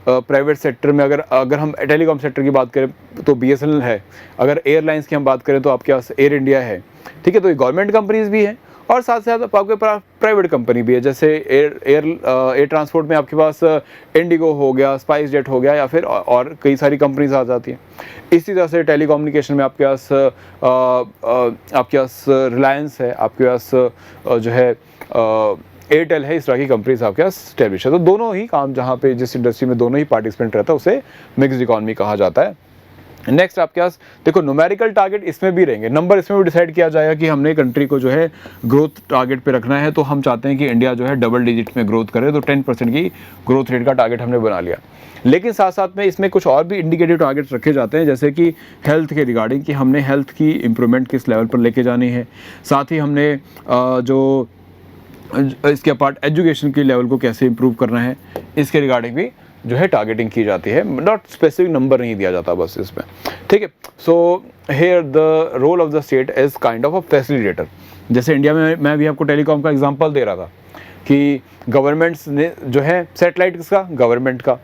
प्राइवेट सेक्टर में अगर हम टेलीकॉम सेक्टर की बात करें तो BSNL है, अगर एयरलाइंस की हम बात करें तो आपके पास एयर इंडिया है, ठीक है। तो ये गवर्नमेंट कंपनीज भी हैं और साथ साथ आपके प्राइवेट कंपनी भी है, जैसे एयर ट्रांसपोर्ट में आपके पास इंडिगो हो गया, स्पाइस जेट हो गया, या फिर और कई सारी कंपनीज आ जाती हैं। इसी तरह से टेलीकम्युनिकेशन में आपके पास रिलायंस है, आपके पास जो है एयरटेल है, इस तरह की कंपनीज आपके पास स्टैब्लिश है। तो दोनों ही काम, जहाँ पे जिस इंडस्ट्री में दोनों ही पार्टिसिपेंट रहता है उसे मिक्स्ड इकॉनमी कहा जाता है। नेक्स्ट आपके पास देखो न्यूमेरिकल टारगेट इसमें भी रहेंगे, नंबर इसमें भी डिसाइड किया जाएगा कि हमने कंट्री को जो है ग्रोथ टारगेट पे रखना है, तो हम चाहते हैं कि इंडिया जो है डबल डिजिट में ग्रोथ करे, तो 10% की ग्रोथ रेट का टारगेट हमने बना लिया। लेकिन साथ साथ में इसमें कुछ और भी इंडिकेटिव टारगेट्स रखे जाते हैं, जैसे कि हेल्थ के रिगार्डिंग कि हमने हेल्थ की इम्प्रूवमेंट किस लेवल पर लेके जानी है, साथ ही हमने जो इसके अपार्ट एजुकेशन के लेवल को कैसे इम्प्रूव करना है, इसके रिगार्डिंग भी जो है टारगेटिंग की जाती है। नॉट स्पेसिफिक नंबर नहीं दिया जाता बस इसमें, ठीक है। So here the role of the state is kind of a facilitator. जैसे इंडिया में मैं भी आपको टेलीकॉम का एग्जांपल दे रहा था कि गवर्नमेंट्स ने जो है सैटेलाइट किसका, गवर्नमेंट का,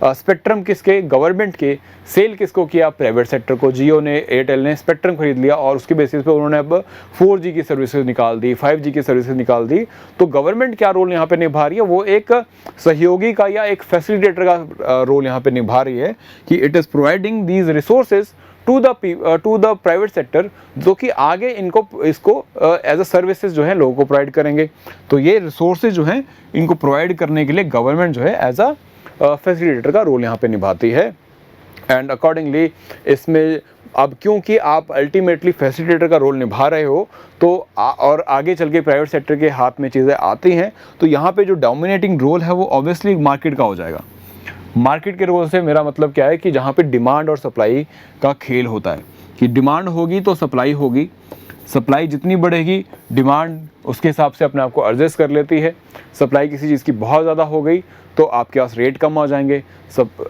स्पेक्ट्रम किसके, गवर्नमेंट के, सेल किसको किया, प्राइवेट सेक्टर को। जियो ने, एयरटेल ने स्पेक्ट्रम खरीद लिया और उसके बेसिस पे उन्होंने अब 4G की सर्विसेज निकाल दी, 5G की सर्विसेज निकाल दी। तो गवर्नमेंट क्या रोल यहाँ पे निभा रही है, वो एक सहयोगी का या एक फैसिलिटेटर का रोल यहाँ पे निभा रही है कि it is providing these resources to the private sector, जो कि आगे इसको एज अ सर्विसेज जो है लोगों को प्रोवाइड करेंगे। तो ये रिसोर्सेज जो हैं इनको प्रोवाइड करने के लिए गवर्नमेंट जो है एज अ फैसिलिटेटर का रोल यहाँ पे निभाती है। एंड अकॉर्डिंगली इसमें अब क्योंकि आप अल्टीमेटली फैसिलिटेटर का रोल निभा रहे हो तो और आगे चल के प्राइवेट सेक्टर के हाथ में चीज़ें आती हैं, तो यहाँ पे जो डोमिनेटिंग रोल है वो ऑब्वियसली मार्केट का हो जाएगा। मार्केट के रोल से मेरा मतलब क्या है कि जहाँ पे डिमांड और सप्लाई का खेल होता है कि डिमांड होगी तो सप्लाई होगी, सप्लाई जितनी बढ़ेगी डिमांड उसके हिसाब से अपने आप को एडजस्ट कर लेती है। सप्लाई किसी चीज़ की बहुत ज़्यादा हो गई तो आपके पास रेट कम आ जाएंगे,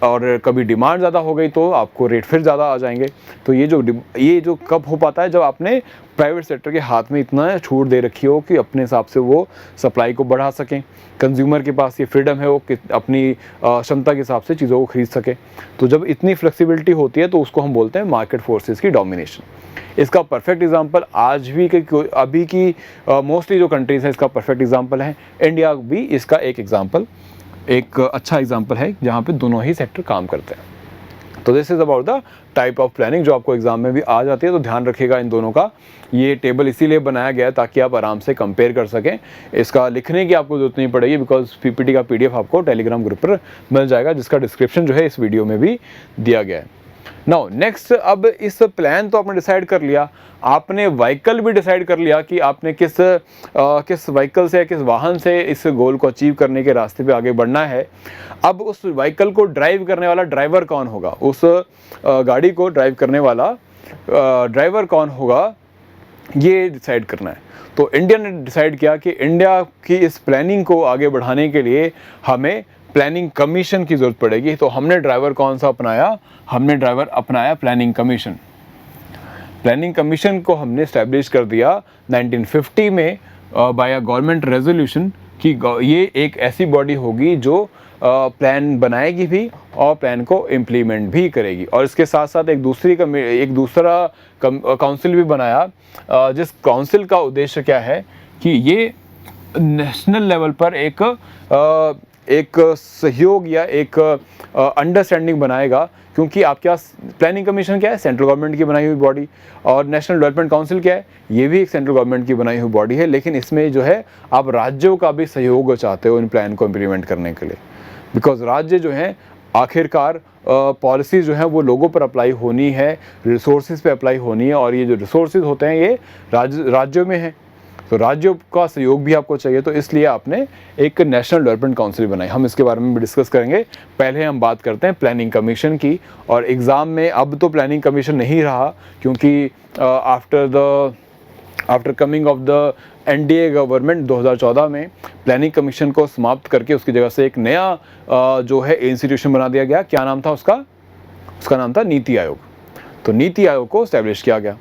और कभी डिमांड ज़्यादा हो गई तो आपको रेट फिर ज़्यादा आ जाएंगे। तो ये जो कब हो पाता है, जब आपने प्राइवेट सेक्टर के हाथ में इतना छूट दे रखी हो कि अपने हिसाब से वो सप्लाई को बढ़ा सकें, कंज्यूमर के पास ये फ्रीडम है वो अपनी क्षमता के हिसाब से चीज़ों को खरीद सके। तो जब इतनी फ्लेक्सिबिलिटी होती है तो उसको हम बोलते हैं मार्केट फोर्सेस की डोमिनेशन। इसका परफेक्ट एग्जांपल आज भी अभी की मोस्टली जो कंट्रीज़ हैं इसका परफेक्ट एग्जांपल है। इंडिया भी इसका एक अच्छा एग्जांपल है जहाँ पे दोनों ही सेक्टर काम करते हैं। तो this is about the type of planning जो आपको एग्जाम में भी आ जाती है। तो ध्यान रखिएगा इन दोनों का। ये टेबल इसीलिए बनाया गया है ताकि आप आराम से कंपेयर कर सकें। इसका लिखने की आपको जरूरत नहीं पड़ेगी बिकॉज पीपीटी का PDF आपको टेलीग्राम ग्रुप पर मिल जाएगा, जिसका डिस्क्रिप्शन जो है इस वीडियो में भी दिया गया है। नाउ नेक्स्ट, अब इस प्लान तो आपने डिसाइड कर लिया, आपने व्हीकल भी डिसाइड कर लिया कि आपने किस व्हीकल से, किस वाहन से इस गोल को अचीव करने के रास्ते पे आगे बढ़ना है। अब उस व्हीकल को ड्राइव करने वाला ड्राइवर कौन होगा, उस गाड़ी को ड्राइव करने वाला ड्राइवर कौन होगा, ये डिसाइड करना है। तो इंडिया ने डिसाइड किया कि इंडिया की इस प्लानिंग को आगे बढ़ाने के लिए हमें प्लानिंग कमीशन की ज़रूरत पड़ेगी। तो हमने ड्राइवर कौन सा अपनाया, हमने ड्राइवर अपनाया प्लानिंग कमीशन। प्लानिंग कमीशन को हमने इस्टेब्लिश कर दिया 1950 में बाय अ गवर्नमेंट रेजोल्यूशन कि ये एक ऐसी बॉडी होगी जो प्लान बनाएगी भी और प्लान को इम्प्लीमेंट भी करेगी। और इसके साथ साथ एक दूसरा काउंसिल भी बनाया, जिस काउंसिल का उद्देश्य क्या है कि ये नेशनल लेवल पर एक सहयोग या एक अंडरस्टैंडिंग बनाएगा। क्योंकि आपके पास प्लानिंग कमीशन क्या है, सेंट्रल गवर्नमेंट की बनाई हुई बॉडी, और नेशनल डेवलपमेंट काउंसिल क्या है, ये भी एक सेंट्रल गवर्नमेंट की बनाई हुई बॉडी है। लेकिन इसमें जो है आप राज्यों का भी सहयोग चाहते हो इन प्लान को इम्प्लीमेंट करने के लिए, बिकॉज राज्य जो हैं आखिरकार पॉलिसी जो है वो लोगों पर अप्लाई होनी है, रिसोर्सेज पे अप्लाई होनी है, और ये जो रिसोर्सेज होते हैं ये राज्यों में हैं। तो राज्यों का सहयोग भी आपको चाहिए, तो इसलिए आपने एक नेशनल डेवलपमेंट काउंसिल बनाई। हम इसके बारे में भी डिस्कस करेंगे। पहले हम बात करते हैं प्लानिंग कमीशन की। और एग्ज़ाम में अब तो प्लानिंग कमीशन नहीं रहा, क्योंकि after coming of the NDA government 2014 में प्लानिंग कमीशन को समाप्त करके उसकी जगह से एक नया जो है इंस्टीट्यूशन बना दिया गया। क्या नाम था उसका नाम था नीति आयोग। तो नीति आयोग को इस्टेब्लिश किया गया।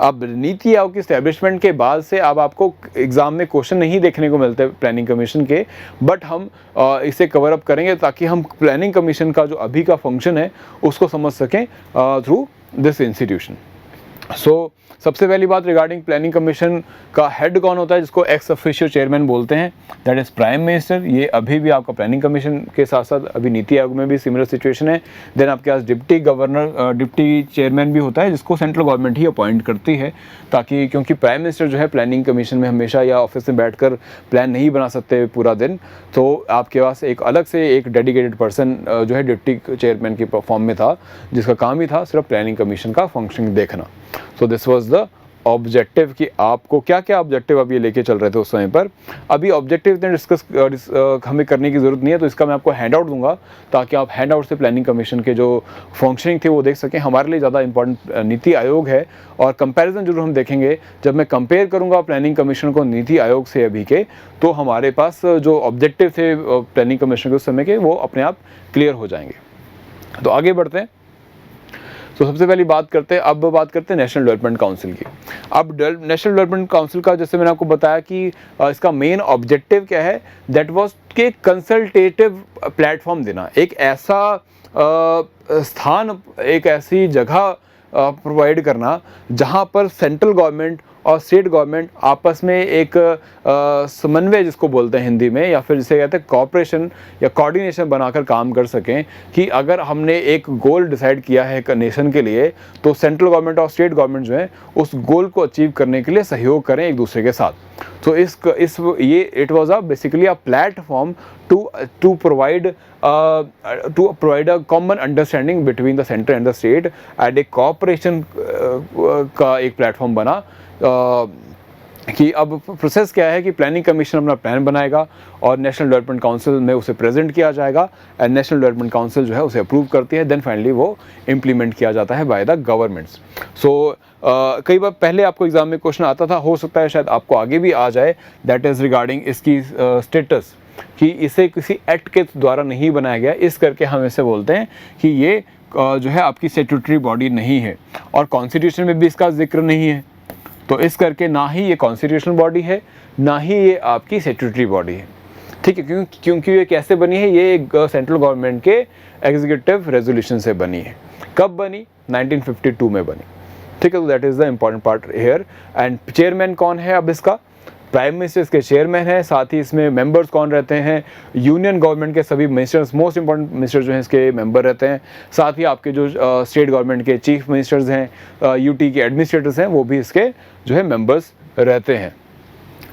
अब नीति आयोग की इस्टेब्लिशमेंट के बाद से अब आपको एग्ज़ाम में क्वेश्चन नहीं देखने को मिलते प्लानिंग कमीशन के, बट हम इसे कवर अप करेंगे ताकि हम प्लानिंग कमीशन का जो अभी का फंक्शन है उसको समझ सकें थ्रू दिस इंस्टीट्यूशन। सो सबसे पहली बात रिगार्डिंग प्लानिंग कमीशन का हेड कौन होता है, जिसको एक्स ऑफिशियो चेयरमैन बोलते हैं, दैट इज़ प्राइम मिनिस्टर। ये अभी भी आपका प्लानिंग कमीशन के साथ साथ अभी नीति आयोग में भी सिमिलर सिचुएशन है। देन आपके पास डिप्टी चेयरमैन भी होता है, जिसको सेंट्रल गवर्नमेंट ही अपॉइंट करती है, ताकि क्योंकि प्राइम मिनिस्टर जो है प्लानिंग कमीशन में हमेशा या ऑफिस में बैठकर प्लान नहीं बना सकते पूरा दिन, तो आपके पास एक अलग से एक डेडिकेटेड पर्सन जो है डिप्टी चेयरमैन के फॉर्म में था, जिसका काम ही था सिर्फ प्लानिंग कमीशन का फंक्शन देखना। सो दिस वाज द ऑब्जेक्टिव कि आपको क्या क्या ऑब्जेक्टिव आप ये लेके चल रहे थे उस समय पर। अभी ऑब्जेक्टिव इतने डिस्कस हमें करने की ज़रूरत नहीं है, तो इसका मैं आपको हैंड आउट दूंगा ताकि आप हैंड आउट से प्लानिंग कमीशन के जो फंक्शनिंग थे वो देख सकें। हमारे लिए ज़्यादा इंपॉर्टेंट नीति आयोग है, और कंपैरिजन जरूर हम देखेंगे। जब मैं कंपेयर करूँगा प्लानिंग कमीशन को नीति आयोग से अभी के, तो हमारे पास जो ऑब्जेक्टिव थे प्लानिंग कमीशन के उस समय के वो अपने आप क्लियर हो जाएंगे। तो आगे बढ़ते हैं। तो सबसे पहली बात करते हैं नेशनल डेवलपमेंट काउंसिल की। अब नेशनल डेवलपमेंट काउंसिल का जैसे मैंने आपको बताया कि इसका मेन ऑब्जेक्टिव क्या है, दैट वाज कि कंसल्टेटिव प्लेटफॉर्म देना, एक ऐसा स्थान, एक ऐसी जगह प्रोवाइड करना जहां पर सेंट्रल गवर्नमेंट और स्टेट गवर्नमेंट आपस में एक समन्वय जिसको बोलते हैं हिंदी में, या फिर जिसे कहते हैं कॉपरेशन या कोऑर्डिनेशन बनाकर काम कर सकें कि अगर हमने एक गोल डिसाइड किया है एक नेशन के लिए तो सेंट्रल गवर्नमेंट और स्टेट गवर्नमेंट जो है उस गोल को अचीव करने के लिए सहयोग करें एक दूसरे के साथ। तो ये it was basically a platform to provide a common understanding between the centre and the state and एक कॉपरेशन का एक प्लेटफॉर्म बना। कि अब प्रोसेस क्या है कि प्लानिंग कमीशन अपना प्लान बनाएगा और नेशनल डेवलपमेंट काउंसिल में उसे प्रेजेंट किया जाएगा एंड नेशनल डेवलपमेंट काउंसिल जो है उसे अप्रूव करती है, देन फाइनली वो इम्प्लीमेंट किया जाता है बाय द गवर्नमेंट्स। सो कई बार पहले आपको एग्जाम में क्वेश्चन आता था, हो सकता है शायद आपको आगे भी आ जाए, दैट इज़ रिगार्डिंग इसकी स्टेटस, कि इसे किसी एक्ट के द्वारा नहीं बनाया गया, इस करके हम इसे बोलते हैं कि ये जो है आपकी स्टैट्यूटरी बॉडी नहीं है और कॉन्स्टिट्यूशन में भी इसका जिक्र नहीं है। तो इस करके ना ही ये कॉन्स्टिट्यूशनल बॉडी है ना ही ये आपकी स्टैट्यूटरी बॉडी है, ठीक है। क्योंकि ये कैसे बनी है, ये एक सेंट्रल गवर्नमेंट के एग्जीक्यूटिव रेजोल्यूशन से बनी है। कब बनी? 1952 में बनी, ठीक है। तो that is the important part here. And chairman कौन है अब इसका? प्राइम मिनिस्टर इसके चेयरमैन है। साथ ही इसमें मेंबर्स कौन रहते हैं? यूनियन गवर्नमेंट के सभी मिनिस्टर्स, मोस्ट इंपॉर्टेंट मिनिस्टर जो हैं इसके मेंबर रहते हैं। साथ ही आपके जो स्टेट गवर्नमेंट के चीफ मिनिस्टर्स हैं, यूटी के एडमिनिस्ट्रेटर्स हैं, वो भी इसके जो है मेंबर्स रहते हैं।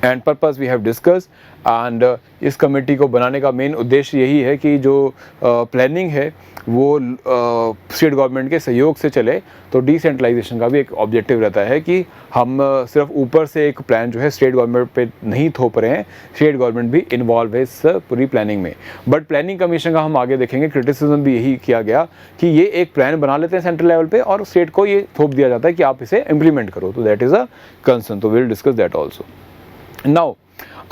And purpose we have discuss and इस कमेटी को बनाने का मेन उद्देश्य यही है कि जो प्लानिंग है वो स्टेट गवर्नमेंट के सहयोग से चले। तो डिसेंट्रलाइजेशन का भी एक ऑब्जेक्टिव रहता है कि हम सिर्फ ऊपर से एक प्लान जो है स्टेट गवर्नमेंट पे नहीं थोप रहे हैं, स्टेट गवर्नमेंट भी इन्वॉल्व है इस पूरी प्लानिंग में। बट प्लानिंग कमीशन का हम आगे देखेंगे, क्रिटिसिज्म भी यही किया गया कि ये एक प्लान बना लेते हैं सेंट्रल लेवल पे और स्टेट को ये थोप दिया जाता है कि आप इसे इम्प्लीमेंट करो। तो दैट इज़ अ कंसर्न। तो will discuss that also. Now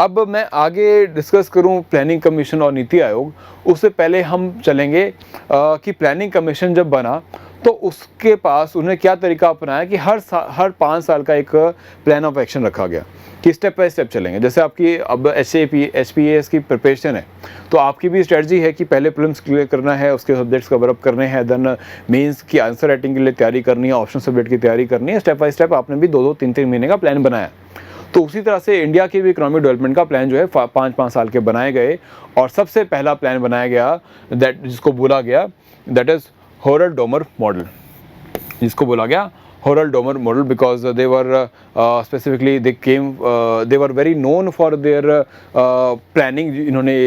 अब मैं आगे डिस्कस करूं प्लानिंग कमीशन और नीति आयोग, उससे पहले हम चलेंगे कि प्लानिंग कमीशन जब बना तो उसके पास उन्होंने क्या तरीका अपनाया कि हर 5 साल का एक प्लान ऑफ एक्शन रखा गया कि स्टेप बाय स्टेप चलेंगे। जैसे आपकी अब HPAS की प्रिपरेशन है तो आपकी भी स्ट्रेटजी है कि पहले प्रीलिम्स क्लियर करना है, उसके सब्जेक्ट्स कवर अप करने हैं, देन मेंस की आंसर राइटिंग के लिए तैयारी करनी है, ऑप्शन सब्जेक्ट की तैयारी करनी है। स्टेप बाय स्टेप आपने भी 2-2, 3-3 महीने का प्लान बनाया। तो उसी तरह से इंडिया के भी इकोनॉमिक डेवलपमेंट का प्लान जो है 5-5 साल के बनाए गए और सबसे पहला प्लान बनाया गया दैट जिसको बोला गया दैट इज़ होरर-डोमर मॉडल, जिसको बोला गया horror-Domar model because they were specifically they were very known for their planning. इन्होंने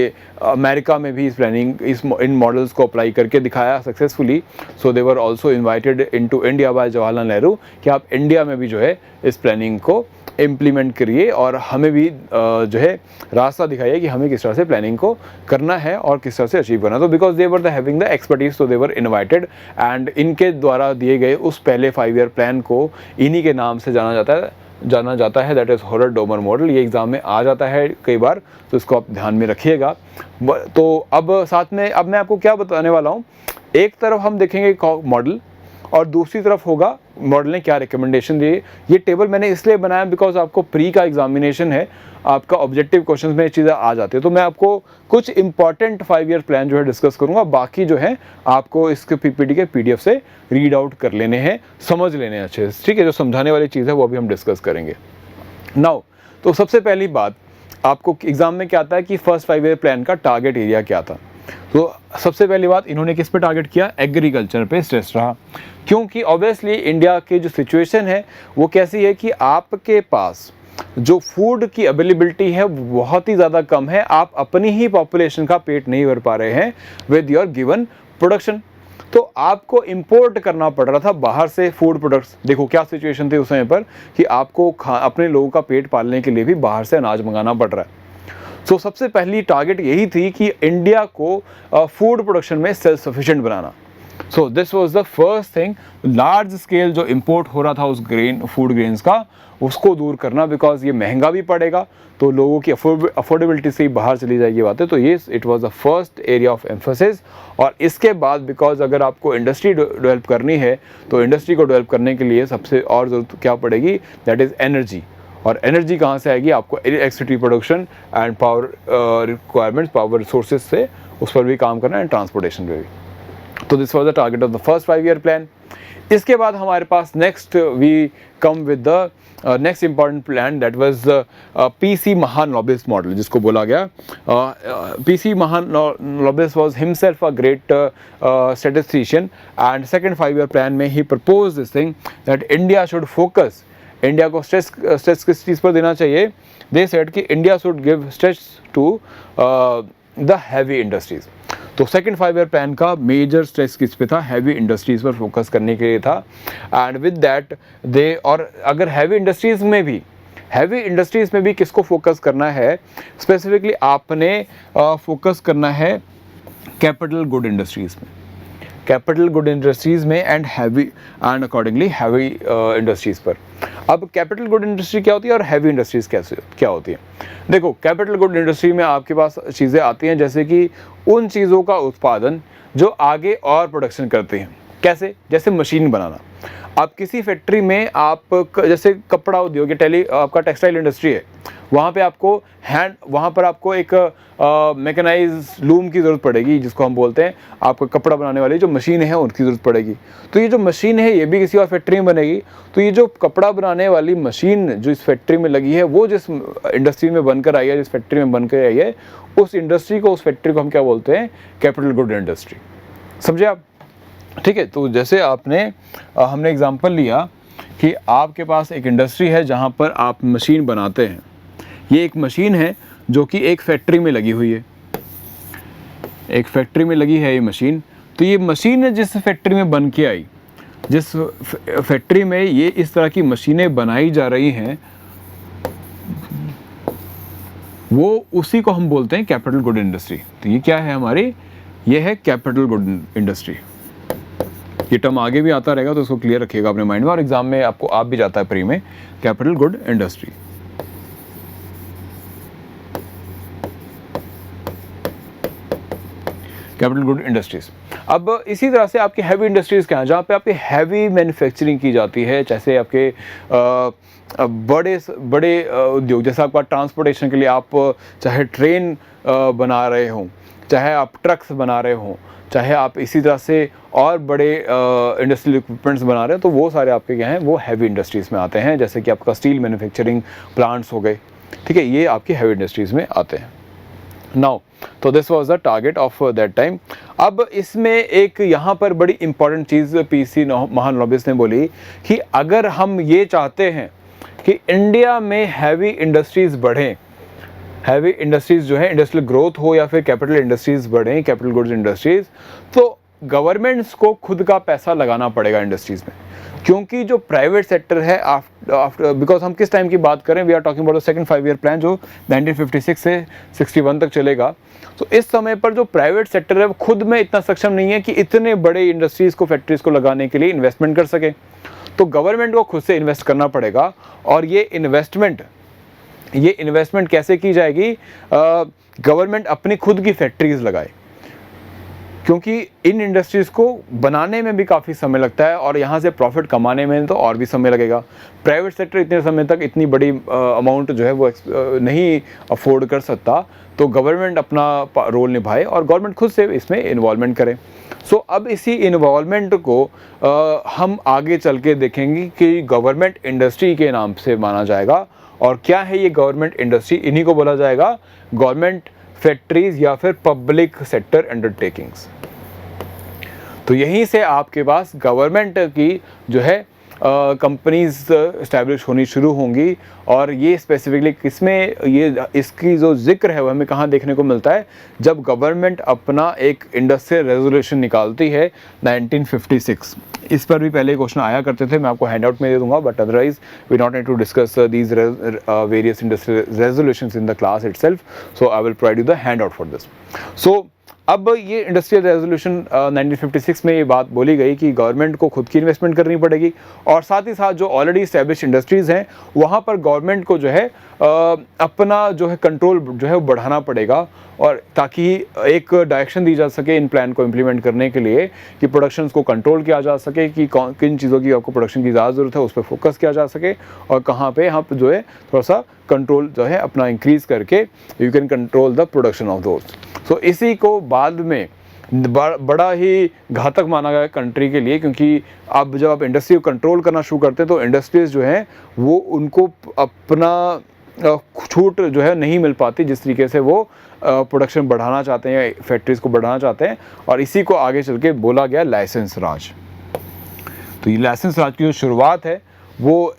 अमेरिका में भी इस प्लानिंग इन मॉडल्स को अप्लाई करके दिखाया successfully. So they were also invited into India by Jawaharlal Nehru कि आप इंडिया में भी जो है इस प्लानिंग को इम्प्लीमेंट करिए और हमें भी जो है रास्ता दिखाइए कि हमें किस तरह से प्लानिंग को करना है और किस तरह से अचीव करना है। तो because they were the having the expertise, तो दे वर इन्वाइटेड एंड इनके द्वारा दिए गए उस पहले 5 ईयर प्लान को इन्हीं के नाम से जाना जाता है दैट इज़ होरर-डोमर मॉडल। ये एग्ज़ाम में आ जाता है कई बार, तो इसको आप ध्यान में रखिएगा। तो अब साथ में अब मैं आपको क्या बताने वाला हूँ, एक तरफ हम देखेंगे मॉडल और दूसरी तरफ होगा मॉडल ने क्या रिकमेंडेशन दिए। ये टेबल मैंने इसलिए बनाया बिकॉज आपको प्री का एग्जामिनेशन है, आपका ऑब्जेक्टिव क्वेश्चन में ये चीज़ें आ जाती है। तो मैं आपको कुछ इंपॉर्टेंट 5 ईयर प्लान जो है डिस्कस करूंगा, बाकी जो है आपको इसके PPT के PDF से रीड आउट कर लेने हैं, समझ लेने हैं अच्छे से, ठीक है। जो समझाने वाली चीज़ है वो अभी हम डिस्कस करेंगे। नाउ तो सबसे पहली बात आपको एग्जाम में क्या आता है कि फर्स्ट 5 ईयर प्लान का टारगेट एरिया क्या था। तो सबसे पहली बात इन्होंने किस पे टारगेट किया? एग्रीकल्चर पे स्ट्रेस रहा, क्योंकि ऑब्वियसली इंडिया की जो सिचुएशन है वो कैसी है कि आपके पास जो फूड की अवेलेबिलिटी है वो बहुत ही ज़्यादा कम है। आप अपनी ही पॉपुलेशन का पेट नहीं भर पा रहे हैं विद योर गिवन प्रोडक्शन। तो आपको इंपोर्ट करना पड़ रहा था बाहर से फूड प्रोडक्ट्स। देखो क्या सिचुएशन थी उस समय पर कि आपको अपने लोगों का पेट पालने के लिए भी बाहर से अनाज मंगाना पड़ रहा है। सो सबसे पहली टारगेट यही थी कि इंडिया को फूड प्रोडक्शन में self sufficient banana. So this was the first thing, large scale जो इंपोर्ट हो रहा था उस फूड ग्रेन्स का, उसको दूर करना, बिकॉज ये महंगा भी पड़ेगा तो लोगों की अफोर्डेबिलिटी से ही बाहर चली जाएगी बातें। तो ये it was the first area of emphasis. और इसके बाद बिकॉज अगर आपको इंडस्ट्री डेवलप करनी है तो इंडस्ट्री को डेवलप करने के लिए सबसे और ज़रूरत क्या पड़ेगी, दैट इज़ एनर्जी। और एनर्जी कहाँ से आएगी, आपको electricity production and power requirements, power resources से उस पर भी काम करना, एंड ट्रांसपोर्टेशन पे भी। तो this was the target of the first 5 year plan. इसके बाद हमारे पास next we come with the next important plan, that was PC Mahalanobis model, जिसको बोला गया PC Mahalanobis was himself a great statistician, and second 5 year plan में ही propose this thing that India should focus, India को स्ट्रेस किस चीज़ पर देना चाहिए, दे सेड कि India should give stress to the heavy industries. तो सेकंड 5 ईयर प्लान का मेजर स्ट्रेस किस पे था, हैवी इंडस्ट्रीज़ पर फोकस करने के लिए था। एंड विद दैट दे, और अगर हैवी इंडस्ट्रीज़ में भी किसको फोकस करना है, स्पेसिफिकली आपने फोकस करना है कैपिटल गुड इंडस्ट्रीज़ में, कैपिटल गुड इंडस्ट्रीज़ में and heavy and accordingly heavy industries पर। अब कैपिटल गुड इंडस्ट्री क्या होती है और हैवी इंडस्ट्रीज़ क्या होती है। देखो, कैपिटल गुड इंडस्ट्री में आपके पास चीज़ें आती हैं जैसे कि उन चीज़ों का उत्पादन जो आगे और प्रोडक्शन करते हैं। कैसे, जैसे मशीन बनाना। आप किसी फैक्ट्री में आप जैसे कपड़ा उद्योग या आपका टेक्सटाइल इंडस्ट्री है, वहाँ पर आपको एक मैकेनाइज लूम की ज़रूरत पड़ेगी, जिसको हम बोलते हैं आपको कपड़ा बनाने वाली जो मशीन है उनकी ज़रूरत पड़ेगी। तो ये जो मशीन है ये भी किसी और फैक्ट्री में बनेगी। तो ये जो कपड़ा बनाने वाली मशीन जो इस फैक्ट्री में लगी है, वो जिस इंडस्ट्री में बनकर आई है, जिस फैक्ट्री में बनकर आई है, उस इंडस्ट्री को, उस फैक्ट्री को हम क्या बोलते हैं, कैपिटल गुड इंडस्ट्री। समझे आप? ठीक है। तो जैसे हमने एग्जांपल लिया कि आपके पास एक इंडस्ट्री है जहाँ पर आप मशीन बनाते हैं। ये एक मशीन है जो कि एक फैक्ट्री में लगी हुई है, एक फैक्ट्री में लगी है ये मशीन। तो ये मशीन जिस फैक्ट्री में बन के आई, जिस फैक्ट्री में ये इस तरह की मशीनें बनाई जा रही हैं, वो उसी को हम बोलते हैं कैपिटल गुड इंडस्ट्री। तो ये क्या है हमारी, ये है कैपिटल गुड इंडस्ट्री। ये टर्म आगे भी आता रहेगा तो इसको क्लियर रखिएगा अपने माइंड में, और एग्जाम में आपको आप भी जाता है प्री में, capital good industry. Capital good industries. अब इसी तरह से आपकी हैवी इंडस्ट्रीज़ क्या हैं, जहाँ पे आपकी हैवी मैन्युफैक्चरिंग की जाती है। जैसे आपके बड़े उद्योग, जैसे आपका ट्रांसपोर्टेशन के लिए आप चाहे ट्रेन बना रहे हों, चाहे आप ट्रक्स बना रहे हों, चाहे आप इसी तरह से और बड़े इंडस्ट्रियल इक्विपमेंट्स बना रहे हैं, तो वो सारे आपके क्या हैं, वो हैवी इंडस्ट्रीज़ में आते हैं। जैसे कि आपका स्टील मैन्युफैक्चरिंग प्लांट्स हो गए, ठीक है, ये आपकी हैवी इंडस्ट्रीज़ में आते हैं। नाउ तो this was the target of that time. अब इसमें एक यहाँ पर बड़ी इंपॉर्टेंट चीज़ पीसी महालनोबिस ने बोली कि अगर हम ये चाहते हैं कि इंडिया में हैवी इंडस्ट्रीज़ बढ़ें, हैवी इंडस्ट्रीज़ जो है इंडस्ट्रियल ग्रोथ हो या फिर कैपिटल इंडस्ट्रीज़ बढ़ें, कैपिटल गुड्स इंडस्ट्रीज़, तो गवर्नमेंट्स को खुद का पैसा लगाना पड़ेगा इंडस्ट्रीज़ में। क्योंकि जो प्राइवेट सेक्टर है आफ्टर बिकॉज हम किस टाइम की बात करें, we are talking about the second 5 year plan जो 1956 से 61 तक चलेगा। तो इस समय पर जो प्राइवेट सेक्टर है वो खुद में इतना सक्षम नहीं है कि इतने बड़े इंडस्ट्रीज़ को, फैक्ट्रीज़ को लगाने के लिए इन्वेस्टमेंट कर सके। तो गवर्नमेंट को खुद से इन्वेस्ट करना पड़ेगा। और ये इन्वेस्टमेंट कैसे की जाएगी, गवर्नमेंट अपनी खुद की फैक्ट्रीज़ लगाए, क्योंकि इन इंडस्ट्रीज़ को बनाने में भी काफ़ी समय लगता है और यहाँ से प्रॉफिट कमाने में तो और भी समय लगेगा। प्राइवेट सेक्टर इतने समय तक इतनी बड़ी अमाउंट जो है वो नहीं अफोर्ड कर सकता। तो गवर्नमेंट अपना रोल निभाए और गवर्नमेंट खुद से इसमें इन्वॉल्वमेंट करे। सो अब इसी इन्वॉल्वमेंट को हम आगे चल के देखेंगे कि गवर्नमेंट इंडस्ट्री के नाम से माना जाएगा। और क्या है ये गवर्नमेंट इंडस्ट्री, इन्हीं को बोला जाएगा गवर्नमेंट फैक्ट्रीज या फिर पब्लिक सेक्टर अंडरटेकिंग्स। तो यहीं से आपके पास गवर्नमेंट की जो है कंपनीज इस्टेब्लिश होनी शुरू होंगी। और ये स्पेसिफिकली किसमें, ये इसकी जो जिक्र है वो हमें कहाँ देखने को मिलता है, जब गवर्नमेंट अपना एक इंडस्ट्रियल रेजोल्यूशन निकालती है 1956। इस पर भी पहले क्वेश्चन आया करते थे, मैं आपको हैंड आउट में दे दूंगा, but otherwise we not need to discuss these various industrial resolutions in the class itself, so I will provide you the hand out for this. So अब ये इंडस्ट्रियल रेजोल्यूशन 1956 में ये बात बोली गई कि गवर्नमेंट को खुद की इन्वेस्टमेंट करनी पड़ेगी और साथ ही साथ जो ऑलरेडी इस्टेब्लिश इंडस्ट्रीज़ हैं वहाँ पर गवर्नमेंट को जो है अपना जो है कंट्रोल जो है वो बढ़ाना पड़ेगा, और ताकि एक डायरेक्शन दी जा सके इन प्लान को इम्प्लीमेंट करने के लिए कि प्रोडक्शन को कंट्रोल किया जा सके, कि किन चीज़ों की आपको प्रोडक्शन की ज़्यादा ज़रूरत है उस पर फोकस किया जा सके, और कहाँ पे हम जो है थोड़ा सा कंट्रोल जो है अपना इंक्रीज़ करके you can control the production of दोस्त। सो इसी को बाद में बड़ा ही घातक माना गया कंट्री के लिए, क्योंकि अब जब आप इंडस्ट्री को कंट्रोल करना शुरू करते हैं तो इंडस्ट्रीज़ जो हैं वो उनको अपना छूट जो है नहीं मिल पाती जिस तरीके से वो प्रोडक्शन बढ़ाना चाहते हैं या फैक्ट्रीज़ को बढ़ाना चाहते हैं, और इसी को आगे चल के बोला गया लाइसेंस राज। तो ये लाइसेंस राज की जो शुरुआत है वो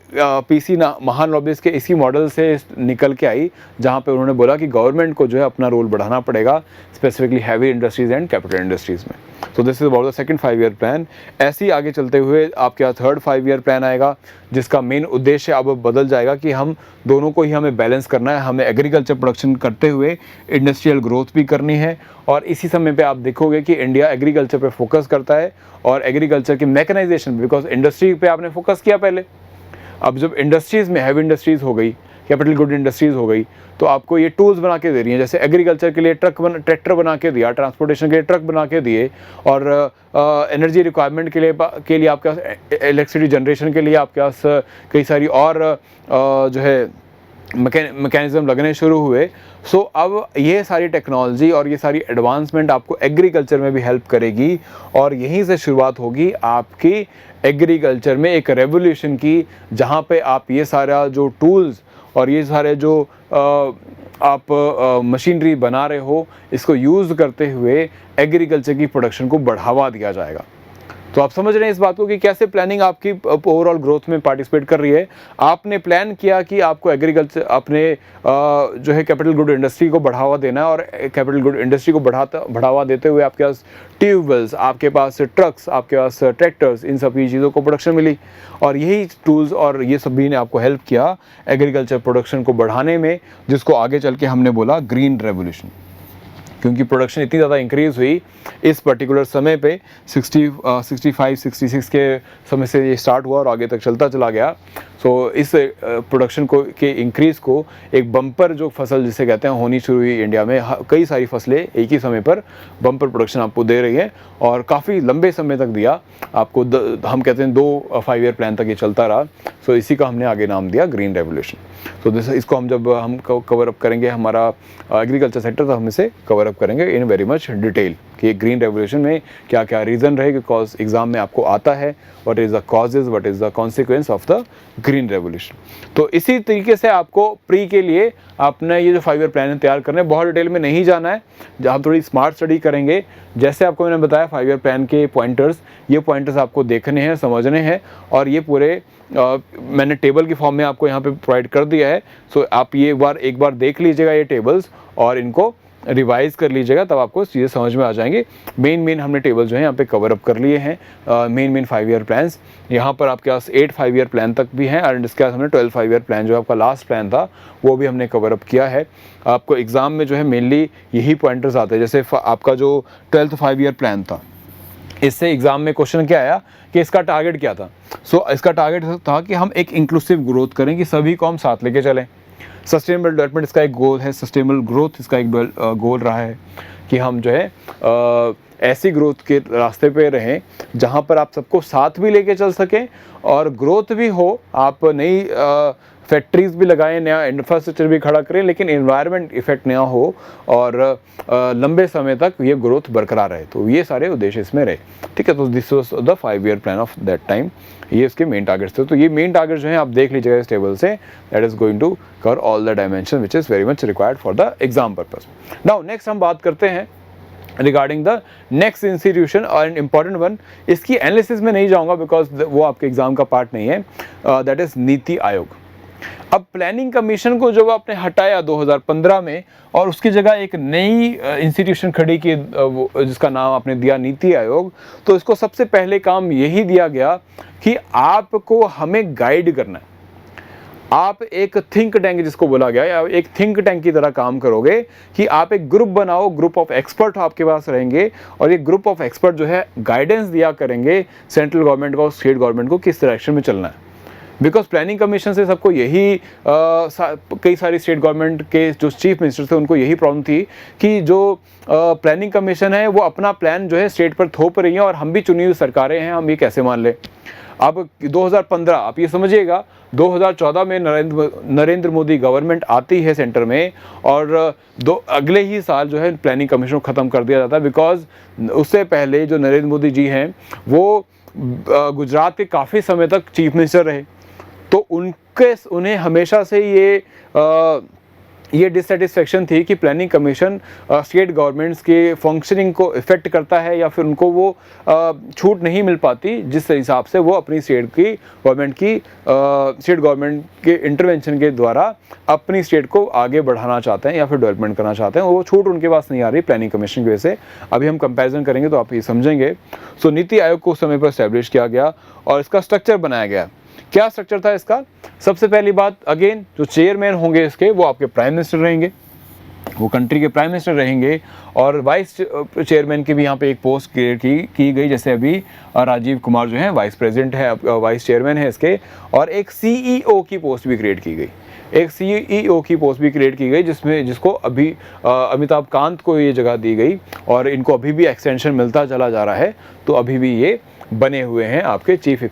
पीसी महान लॉबीज के इसी मॉडल से निकल के आई, जहाँ पे उन्होंने बोला कि गवर्नमेंट को जो है अपना रोल बढ़ाना पड़ेगा, specifically heavy industries and capital industries में। तो this is about the second 5 year plan. ऐसे ही आगे चलते हुए आपके यहाँ थर्ड 5 ईयर प्लान आएगा, जिसका मेन उद्देश्य अब बदल जाएगा कि हम दोनों को ही हमें बैलेंस करना है। हमें एग्रीकल्चर प्रोडक्शन करते हुए इंडस्ट्रियल ग्रोथ भी करनी है, और इसी समय पे आप देखोगे कि इंडिया एग्रीकल्चर पे फोकस करता है और एग्रीकल्चर की मैकेनाइजेशन, बिकॉज इंडस्ट्री पे आपने फोकस किया पहले, अब जब इंडस्ट्रीज़ में हैवी इंडस्ट्रीज़ हो गई, कैपिटल गुड इंडस्ट्रीज़ हो गई, तो आपको ये टूल्स बना के दे रही हैं। जैसे एग्रीकल्चर के लिए ट्रैक्टर बना के दिया, ट्रांसपोर्टेशन के लिए ट्रक बना के दिए, और एनर्जी रिक्वायरमेंट के लिए आपके पास इलेक्ट्रिसिटी जनरेशन के लिए आपके पास कई सारी और जो है मैकेनिज्म लगने शुरू हुए। सो अब ये सारी टेक्नोलॉजी और ये सारी एडवांसमेंट आपको एग्रीकल्चर में भी हेल्प करेगी, और यहीं से शुरुआत होगी आपकी एग्रीकल्चर में एक रेवोल्यूशन की, जहाँ पे आप ये सारा जो टूल्स और ये सारे जो आप मशीनरी बना रहे हो, इसको यूज़ करते हुए एग्रीकल्चर की प्रोडक्शन को बढ़ावा दिया जाएगा। तो आप समझ रहे हैं इस बात को कि कैसे प्लानिंग आपकी ओवरऑल ग्रोथ में पार्टिसिपेट कर रही है। आपने प्लान किया कि आपको एग्रीकल्चर अपने जो है कैपिटल गुड इंडस्ट्री को बढ़ावा देना है, और कैपिटल गुड इंडस्ट्री को बढ़ावा देते हुए आपके पास ट्यूबवेल्स, आपके पास ट्रक्स, आपके पास ट्रैक्टर्स, इन सभी चीज़ों को प्रोडक्शन मिली, और यही टूल्स और ये सभी ने आपको हेल्प किया एग्रीकल्चर प्रोडक्शन को बढ़ाने में, जिसको आगे चल के हमने बोला ग्रीन रेवोल्यूशन। क्योंकि प्रोडक्शन इतनी ज़्यादा इंक्रीज़ हुई इस पर्टिकुलर समय पे 65-66 के समय से ये स्टार्ट हुआ और आगे तक चलता चला गया। सो इस प्रोडक्शन को के इंक्रीज़ को एक बम्पर जो फसल जिसे कहते हैं होनी शुरू हुई इंडिया में। कई सारी फसलें एक ही समय पर बम्पर प्रोडक्शन आपको दे रही है, और काफ़ी लंबे समय तक दिया आपको। हम कहते हैं 2 5 ईयर प्लान तक ये चलता रहा। सो इसी का हमने आगे नाम दिया ग्रीन रेवोल्यूशन। तो इसको हम जब हम कवर अप करेंगे हमारा एग्रीकल्चर सेक्टर, तो हम इसे कवर अप करेंगे इन वेरी मच डिटेल कि ग्रीन रेवोल्यूशन में क्या क्या रीज़न रहे, बिकॉज एग्जाम में आपको आता है what is the causes, what is the consequence of the green revolution. तो इसी तरीके से आपको प्री के लिए आपने ये जो 5 ईयर प्लान तैयार करने, बहुत डिटेल में नहीं जाना है, जहाँ हम थोड़ी स्मार्ट स्टडी करेंगे। जैसे आपको मैंने बताया 5 ईयर प्लान के पॉइंटर्स, ये पॉइंटर्स आपको देखने हैं, समझने हैं, और ये पूरे मैंने टेबल की फॉर्म में आपको यहाँ पे प्रोवाइड कर दिया है। सो आप ये एक बार देख लीजिएगा ये टेबल्स, और इनको रिवाइज कर लीजिएगा, तब आपको चीज़ें समझ में आ जाएंगी। मेन हमने टेबल जो है यहाँ पे कवर अप कर लिए हैं। मेन 5 ईयर प्लान्स, यहाँ पर आपके पास 8 5 ईयर प्लान तक भी हैं, और इसके बाद हमने 12 5 ईयर प्लान जो आपका लास्ट प्लान था वो भी हमने कवर अप किया है। आपको एग्ज़ाम में जो है मेनली यही पॉइंटर्स आते हैं। जैसे आपका जो 12th 5 ईयर प्लान था, इससे एग्ज़ाम में क्वेश्चन क्या आया कि इसका टारगेट क्या था। सो इसका टारगेट था कि हम एक इंक्लूसिव ग्रोथ करें, कि सभी को हम साथ लेके चलें। सस्टेनेबल डेवलपमेंट इसका एक गोल है, सस्टेनेबल ग्रोथ इसका एक गोल रहा है कि हम जो है ऐसी ग्रोथ के रास्ते पे रहें जहाँ पर आप सबको साथ भी लेके चल सकें और ग्रोथ भी हो। आप नई फैक्ट्रीज़ भी लगाएं, नया इंफ्रास्ट्रक्चर भी खड़ा करें, लेकिन एनवायरनमेंट इफेक्ट ना हो और लंबे समय तक ये ग्रोथ बरकरार रहे। तो ये सारे उद्देश्य इसमें रहे, ठीक है। तो this was the 5 year plan of that time. ये इसके मेन टारगेट्स थे। तो ये मेन टारगेट जो है आप देख लीजिएगा इस टेबल से, that is going to cover all the dimension which is very much required for the exam purpose. Now next हम बात करते हैं रिगार्डिंग द नेक्स्ट इंस्टीट्यूशन और एन इम्पॉर्टेंट वन। इसकी एनालिसिस में नहीं जाऊंगा बिकॉज वो आपके एग्जाम का पार्ट नहीं है, दैट इज नीति आयोग। अब प्लानिंग कमीशन को जब आपने हटाया 2015 में और उसकी जगह एक नई इंस्टीट्यूशन खड़ी की जिसका नाम आपने दिया नीति आयोग, तो इसको सबसे पहले काम यही दिया गया कि आपको हमें गाइड करना है। आप एक थिंक टैंक जिसको बोला गया, या एक थिंक टैंक की तरह काम करोगे कि आप एक ग्रुप बनाओ, ग्रुप ऑफ एक्सपर्ट आपके पास रहेंगे और ये ग्रुप ऑफ एक्सपर्ट जो है गाइडेंस दिया करेंगे सेंट्रल गवर्नमेंट को और स्टेट गवर्नमेंट को किस डायरेक्शन में चलना है। बिकॉज प्लानिंग कमीशन से सबको यही कई सारी स्टेट गवर्नमेंट के जो चीफ मिनिस्टर थे उनको यही प्रॉब्लम थी कि जो प्लानिंग कमीशन है वो अपना प्लान जो है स्टेट पर थोप रही है और हम भी चुनी हुई सरकारें हैं, हम ये कैसे मान लें। अब 2015 आप ये समझिएगा, 2014 में नरेंद्र मोदी गवर्नमेंट आती है सेंटर में और अगले ही साल जो है प्लानिंग कमीशन को ख़त्म कर दिया जाता है। बिकॉज उससे पहले जो नरेंद्र मोदी जी हैं वो गुजरात के काफ़ी समय तक चीफ मिनिस्टर रहे, तो उन्हें हमेशा से ये डिससेटिस्फेक्शन थी कि प्लानिंग कमीशन स्टेट गवर्नमेंट्स के फंक्शनिंग को इफ़ेक्ट करता है या फिर उनको वो छूट नहीं मिल पाती जिस हिसाब से वो अपनी स्टेट गवर्नमेंट के इंटरवेंशन के द्वारा अपनी स्टेट को आगे बढ़ाना चाहते हैं या फिर डेवलपमेंट करना चाहते हैं। वो छूट उनके पास नहीं आ रही प्लानिंग कमीशन की वजह से। अभी हम कंपैरिजन करेंगे तो आप ये समझेंगे। सो नीति आयोग को उस समय पर एस्टैब्लिश किया गया और इसका स्ट्रक्चर बनाया गया। क्या स्ट्रक्चर था इसका? सबसे पहली बात, अगेन जो चेयरमैन होंगे इसके वो आपके प्राइम मिनिस्टर रहेंगे, वो कंट्री के प्राइम मिनिस्टर रहेंगे और वाइस चेयरमैन की भी यहाँ पे एक पोस्ट क्रिएट की गई। जैसे अभी राजीव कुमार जो है वाइस प्रेसिडेंट है, वाइस चेयरमैन है इसके, और एक सीईओ की पोस्ट भी क्रिएट की गई। एक सीईओ की पोस्ट भी क्रिएट की गई जिसको अभी अमिताभ कांत को ये जगह दी गई और इनको अभी भी एक्सटेंशन मिलता चला जा रहा है। तो अभी भी ये बने हुए हैं आपके चीफ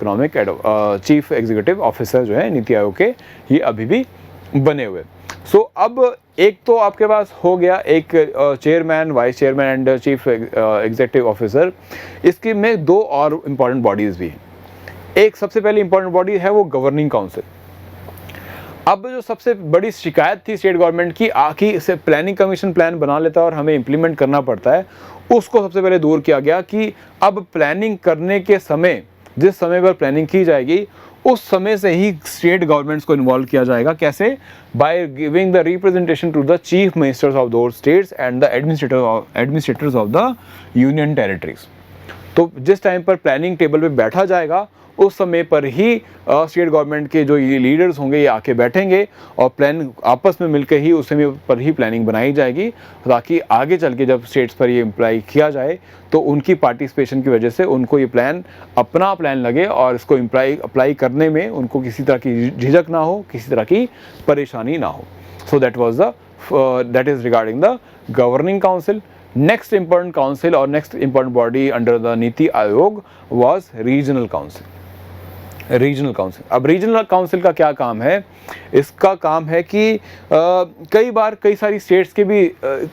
एग्जीक्यूटिव ऑफिसर जो है नीति आयोग के, ये अभी भी बने हुए। सो अब एक तो आपके पास हो गया एक chairman, vice chairman and chief executive officer. इसके में दो और इम्पॉर्टेंट बॉडीज़ भी हैं। एक सबसे पहली इम्पॉर्टेंट बॉडी है वो गवर्निंग काउंसिल। अब जो सबसे बड़ी शिकायत थी स्टेट गवर्नमेंट की आखिर से प्लानिंग कमीशन प्लान बना लेता है और हमें इम्प्लीमेंट करना पड़ता है, उसको सबसे पहले दूर किया गया कि अब प्लानिंग करने के समय, जिस समय पर प्लानिंग की जाएगी उस समय से ही स्टेट गवर्नमेंट्स को इन्वॉल्व किया जाएगा। कैसे? By giving the representation to the chief ministers of those states and the administrators of the union territories. तो जिस टाइम पर प्लानिंग टेबल पे बैठा जाएगा उस समय पर ही स्टेट गवर्नमेंट के जो ये लीडर्स होंगे ये आके बैठेंगे और प्लान आपस में मिलकर ही उस समय पर ही प्लानिंग बनाई जाएगी, ताकि आगे चल के जब स्टेट्स पर ये इम्प्लाई किया जाए तो उनकी पार्टिसिपेशन की वजह से उनको ये प्लान अपना प्लान लगे और इसको अप्लाई करने में उनको किसी तरह की झिझक ना हो, किसी तरह की परेशानी ना हो। So that is regarding the governing council. Next important council or next important body under the NITI Aayog was regional council। Regional council. अब रीजनल काउंसिल का क्या काम है? इसका काम है कि कई बार कई सारी स्टेट्स के भी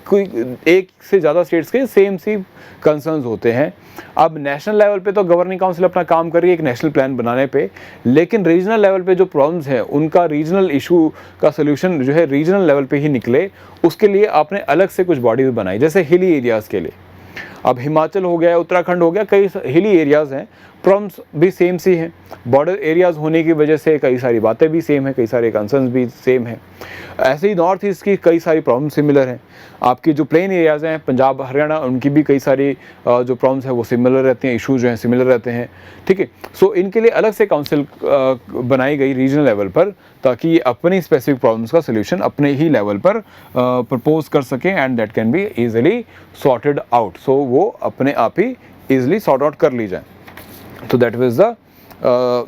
कोई एक से ज़्यादा स्टेट्स के सेम सी कंसर्न्स होते हैं। अब नेशनल लेवल पे तो गवर्निंग काउंसिल अपना काम कर रही है एक नेशनल प्लान बनाने पे, लेकिन रीजनल लेवल पे जो प्रॉब्लम्स हैं उनका रीजनल इशू का सोल्यूशन जो है रीजनल लेवल पे ही निकले, उसके लिए आपने अलग से कुछ बॉडीज बनाई। जैसे हिली एरियाज़ के लिए, अब हिमाचल हो गया, उत्तराखंड हो गया, कई हिली एरियाज़ हैं, प्रॉब्लम्स भी सेम सी हैं। बॉर्डर एरियाज़ होने की वजह से कई सारी बातें भी सेम हैं, कई सारे कंसर्न्स भी सेम हैं। ऐसे ही नॉर्थ ईस्ट की कई सारी प्रॉब्लम सिमिलर हैं। आपकी जो प्लेन एरियाज़ हैं पंजाब हरियाणा, उनकी भी कई सारी जो प्रॉब्लम्स हैं वो सिमिलर रहते हैं, इशूज़ जो हैं सिमिलर रहते हैं। ठीक है, सो इनके लिए अलग से काउंसिल बनाई गई रीजनल लेवल पर, ताकि ये अपनी स्पेसिफिक प्रॉब्लम्स का सोल्यूशन अपने ही लेवल पर प्रपोज कर सकें and that can be easily sorted out. So वो अपने आप ही ईजिली सॉर्ट आउट कर ली जाए। तो that was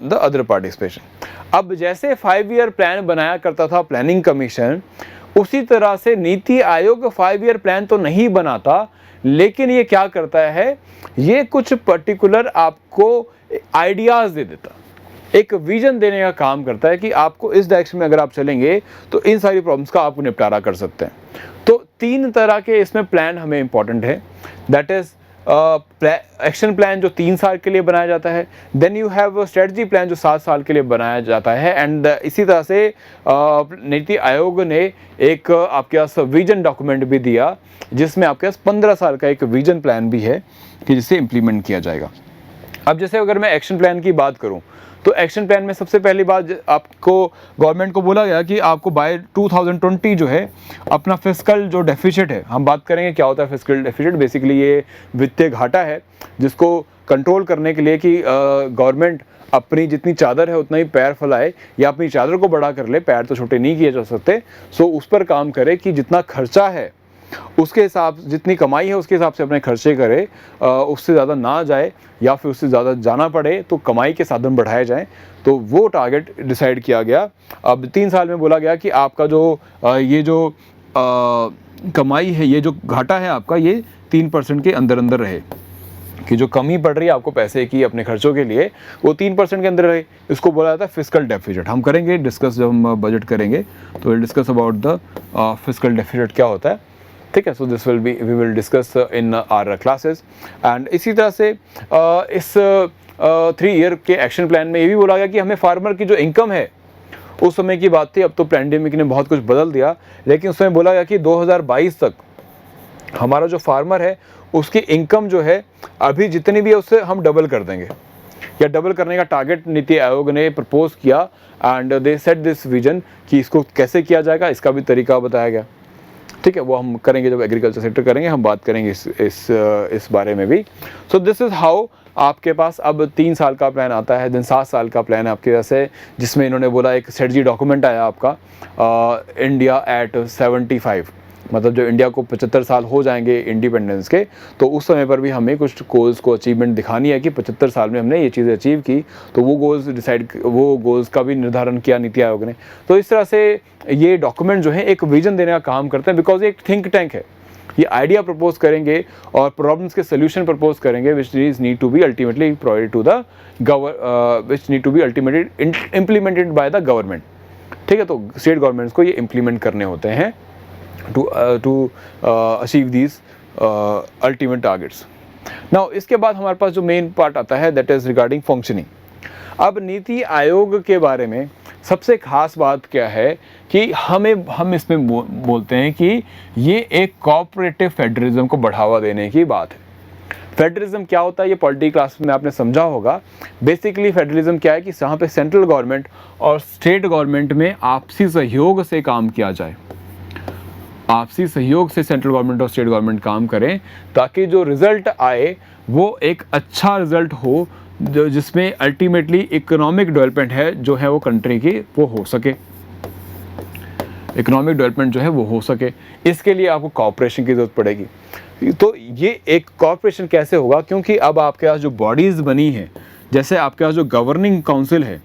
the other participation. अब जैसे 5 ईयर प्लान बनाया करता था प्लानिंग कमीशन, उसी तरह से नीति आयोग 5 ईयर प्लान तो नहीं बनाता, लेकिन ये क्या करता है, ये कुछ पर्टिकुलर आपको आइडियाज़ दे देता, एक विजन देने का काम करता है कि आपको इस डायरेक्शन में अगर आप चलेंगे तो इन सारी प्रॉब्लम्स का आप निपटारा कर सकते हैं। तो 3 तरह के इसमें प्लान हमें इंपॉर्टेंट है। दैट इज़ एक्शन प्लान जो 3 साल के लिए बनाया जाता है, then you have strategy plan जो 7 साल के लिए बनाया जाता है, एंड इसी तरह से नीति आयोग ने एक आपके पास विजन डॉक्यूमेंट भी दिया जिसमें आपके पास 15 साल का एक विजन प्लान भी है कि जिसे इम्प्लीमेंट किया जाएगा। अब जैसे अगर मैं एक्शन प्लान की बात करूं तो एक्शन प्लान में सबसे पहली बात आपको गवर्नमेंट को बोला गया कि आपको बाय 2020 जो है अपना फिस्कल जो डेफिसिट है, हम बात करेंगे क्या होता है फिस्कल डेफिसिट। बेसिकली ये वित्तीय घाटा है जिसको कंट्रोल करने के लिए कि गवर्नमेंट अपनी जितनी चादर है उतना ही पैर फैलाए या अपनी चादर को बड़ा कर ले, पैर तो छोटे नहीं किए जा सकते। सो उस पर काम करे कि जितना खर्चा है उसके हिसाब, जितनी कमाई है उसके हिसाब से अपने खर्चे करे, उससे ज़्यादा ना जाए या फिर उससे ज़्यादा जाना पड़े तो कमाई के साधन बढ़ाए जाएं। तो वो टारगेट डिसाइड किया गया। अब 3 साल में बोला गया कि आपका जो ये जो कमाई है, ये जो घाटा है आपका, ये 3% के अंदर अंदर रहे, कि जो कमी पड़ रही है आपको पैसे की अपने खर्चों के लिए वो 3% के अंदर रहे। इसको बोला जाता है फिस्कल डेफिसिट। हम करेंगे डिस्कस जब हम बजट करेंगे तो will discuss about the fiscal deficit क्या होता है, ठीक है। So this will be, we will discuss in our classes. And इसी तरह से इस 3 ईयर के एक्शन प्लान में ये भी बोला गया कि हमें फार्मर की जो इनकम है, उस समय की बात थी, अब तो पैंडेमिक ने बहुत कुछ बदल दिया, लेकिन उस समय बोला गया कि 2022 तक हमारा जो फार्मर है उसकी इनकम जो है अभी जितनी भी है उससे हम डबल कर देंगे, या डबल करने का टारगेट नीति आयोग ने प्रपोज किया। And they set this vision कि इसको कैसे किया जाएगा, इसका भी तरीका बताया गया, ठीक है। वो हम करेंगे जब एग्रीकल्चर सेक्टर करेंगे, हम बात करेंगे इस बारे में भी। सो दिस इज़ हाउ आपके पास अब 3 साल का प्लान आता है, दिन 7 साल का प्लान है आपके वैसे, जिसमें इन्होंने बोला एक स्ट्रेटजी डॉक्यूमेंट आया आपका, इंडिया एट 75, मतलब जब इंडिया को 75 साल हो जाएंगे इंडिपेंडेंस के, तो उस समय पर भी हमें कुछ गोल्स को अचीवमेंट दिखानी है कि 75 साल में हमने ये चीज़ें अचीव की। तो वो गोल्स का भी निर्धारण किया नीति आयोग ने। तो इस तरह से ये डॉक्यूमेंट जो है एक विजन देने का काम करते हैं, बिकॉज ये एक थिंक टैंक है। ये आइडिया प्रपोज करेंगे और प्रॉब्लम्स के सोल्यूशन प्रपोज करेंगे which need to be ultimately provided to the which need to be ultimately implemented by the government, ठीक है। तो स्टेट गवर्नमेंट्स को ये इम्प्लीमेंट करने होते हैं to achieve these ultimate targets. Now इसके बाद हमारे पास जो मेन पार्ट आता है that is regarding functioning. अब नीति आयोग के बारे में सबसे खास बात क्या है कि हम इसमें बोलते हैं कि ये एक कोऑपरेटिव फेडरलिज्म को बढ़ावा देने की बात है। फेडरलिज्म क्या होता है ये पॉलिटी क्लास में आपने समझा होगा। बेसिकली फेडरलिज्म क्या है कि जहाँ पे सेंट्रल गवर्नमेंट और स्टेट गवर्नमेंट में आपसी सहयोग से काम किया जाए, आपसी सहयोग से सेंट्रल गवर्नमेंट और स्टेट गवर्नमेंट काम करें ताकि जो रिज़ल्ट आए वो एक अच्छा रिज़ल्ट हो, जो जिसमें अल्टीमेटली इकोनॉमिक डेवलपमेंट है जो है वो कंट्री की वो हो सके, इकोनॉमिक डेवलपमेंट जो है वो हो सके। इसके लिए आपको कॉपरेशन की ज़रूरत पड़ेगी। तो ये एक कॉपरेशन कैसे होगा, क्योंकि अब आपके पास जो बॉडीज़ बनी हैं, जैसे आपके पास जो गवर्निंग काउंसिल है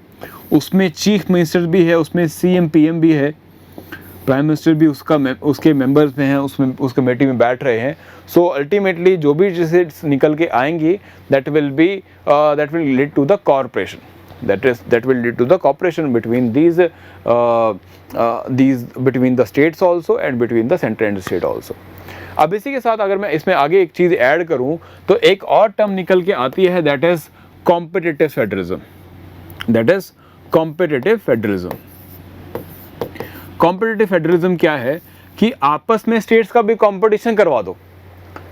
उसमें चीफ मिनिस्टर भी है, उसमें CM PM भी है, प्राइम मिनिस्टर भी उसके मेंबर्स में हैं, उसमें उस कमेटी में बैठ रहे हैं। सो अल्टीमेटली जो भी डिसीजंस निकल के आएंगी that will lead to the corporation, that will lead to the cooperation between these between the states also and between the center and state also. अब इसी के साथ अगर मैं इसमें आगे एक चीज़ ऐड करूं तो एक और टर्म निकल के आती है that is competitive federalism, that is competitive federalism. Competitive federalism क्या है कि आपस में स्टेट्स का भी कंपटीशन करवा दो।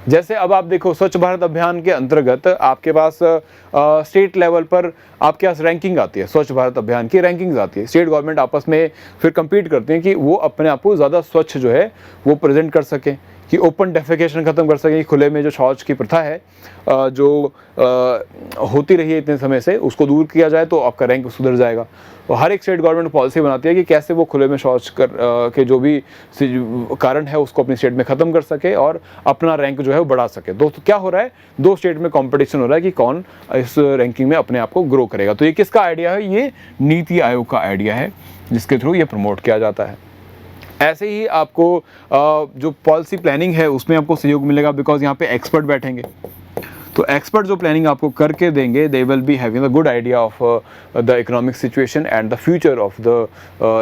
जैसे अब आप देखो स्वच्छ भारत अभियान के अंतर्गत आपके पास स्टेट लेवल पर आपके पास रैंकिंग आती है, स्वच्छ भारत अभियान की रैंकिंग्स आती है। स्टेट गवर्नमेंट आपस में फिर कम्पीट करते हैं कि वो अपने आप को ज़्यादा स्वच्छ जो है वो प्रेजेंट कर सकें, कि ओपन डेफिकेशन ख़त्म कर सकें, खुले में जो शौच की प्रथा है जो होती रही है इतने समय से, उसको दूर किया जाए तो आपका रैंक सुधर जाएगा। और हर एक स्टेट गवर्नमेंट पॉलिसी बनाती है कि कैसे वो खुले में शौच के जो भी कारण है उसको अपनी स्टेट में ख़त्म कर सके और अपना रैंक जो है वो बढ़ा सके। दोस्तों क्या हो रहा है, दो स्टेट में कंपटीशन हो रहा है कि कौन इस रैंकिंग में अपने आप को ग्रो करेगा। तो ये किसका आइडिया है, ये नीति आयोग का आइडिया है जिसके थ्रू ये प्रमोट किया जाता है। ऐसे ही आपको जो पॉलिसी प्लानिंग है उसमें आपको सहयोग मिलेगा, बिकॉज यहाँ पे एक्सपर्ट बैठेंगे। तो एक्सपर्ट जो प्लानिंग आपको करके देंगे they will be having a good idea of the economic situation and the future of the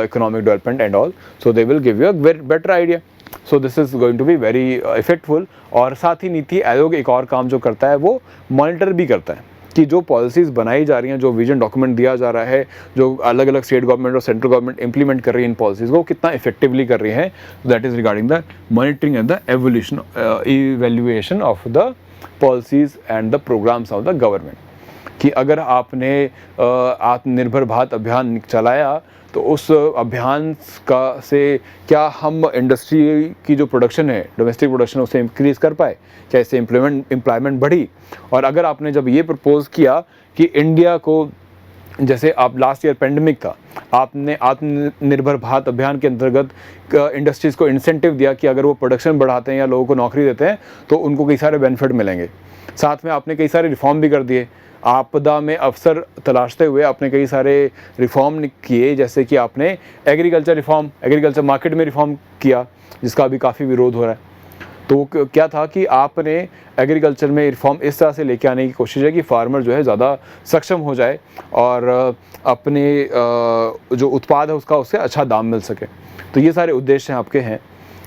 economic development and all, so they will give you a better idea. So this is going to be very effectful. और साथ ही नीति आयोग एक और काम जो करता है वो monitor भी करता है कि जो पॉलिसीज़ बनाई जा रही हैं, जो विजन डॉक्यूमेंट दिया जा रहा है, जो अलग अलग स्टेट गवर्नमेंट और सेंट्रल गवर्नमेंट इंप्लीमेंट कर रही है इन पॉलिसीज़ को, कितना इफेक्टिवली कर रही है। That is regarding the monitoring and the evaluation of the policies and the programmes of the government. कि अगर आपने आत्मनिर्भर भारत अभियान चलाया तो उस अभियान का से क्या हम इंडस्ट्री की जो प्रोडक्शन है, डोमेस्टिक प्रोडक्शन, उसे इंक्रीज़ कर पाए, क्या इससे एम्प्लॉयमेंट बढ़ी। और अगर आपने जब ये प्रपोज़ किया कि इंडिया को, जैसे आप लास्ट ईयर पेंडेमिक था, आपने आत्मनिर्भर भारत अभियान के अंतर्गत इंडस्ट्रीज़ को इंसेंटिव दिया कि अगर वो प्रोडक्शन बढ़ाते हैं या लोगों को नौकरी देते हैं तो उनको कई सारे बेनिफिट मिलेंगे। साथ में आपने कई सारे रिफॉर्म भी कर दिए, आपदा में अवसर तलाशते हुए आपने कई सारे रिफॉर्म किए, जैसे कि आपने एग्रीकल्चर मार्केट में रिफॉर्म किया, जिसका अभी काफ़ी विरोध हो रहा है। तो क्या था कि आपने एग्रीकल्चर में रिफॉर्म इस तरह से लेके आने की कोशिश है कि फार्मर जो है ज़्यादा सक्षम हो जाए और अपने जो उत्पाद है उसका उससे अच्छा दाम मिल सके। तो ये सारे उद्देश्य आपके हैं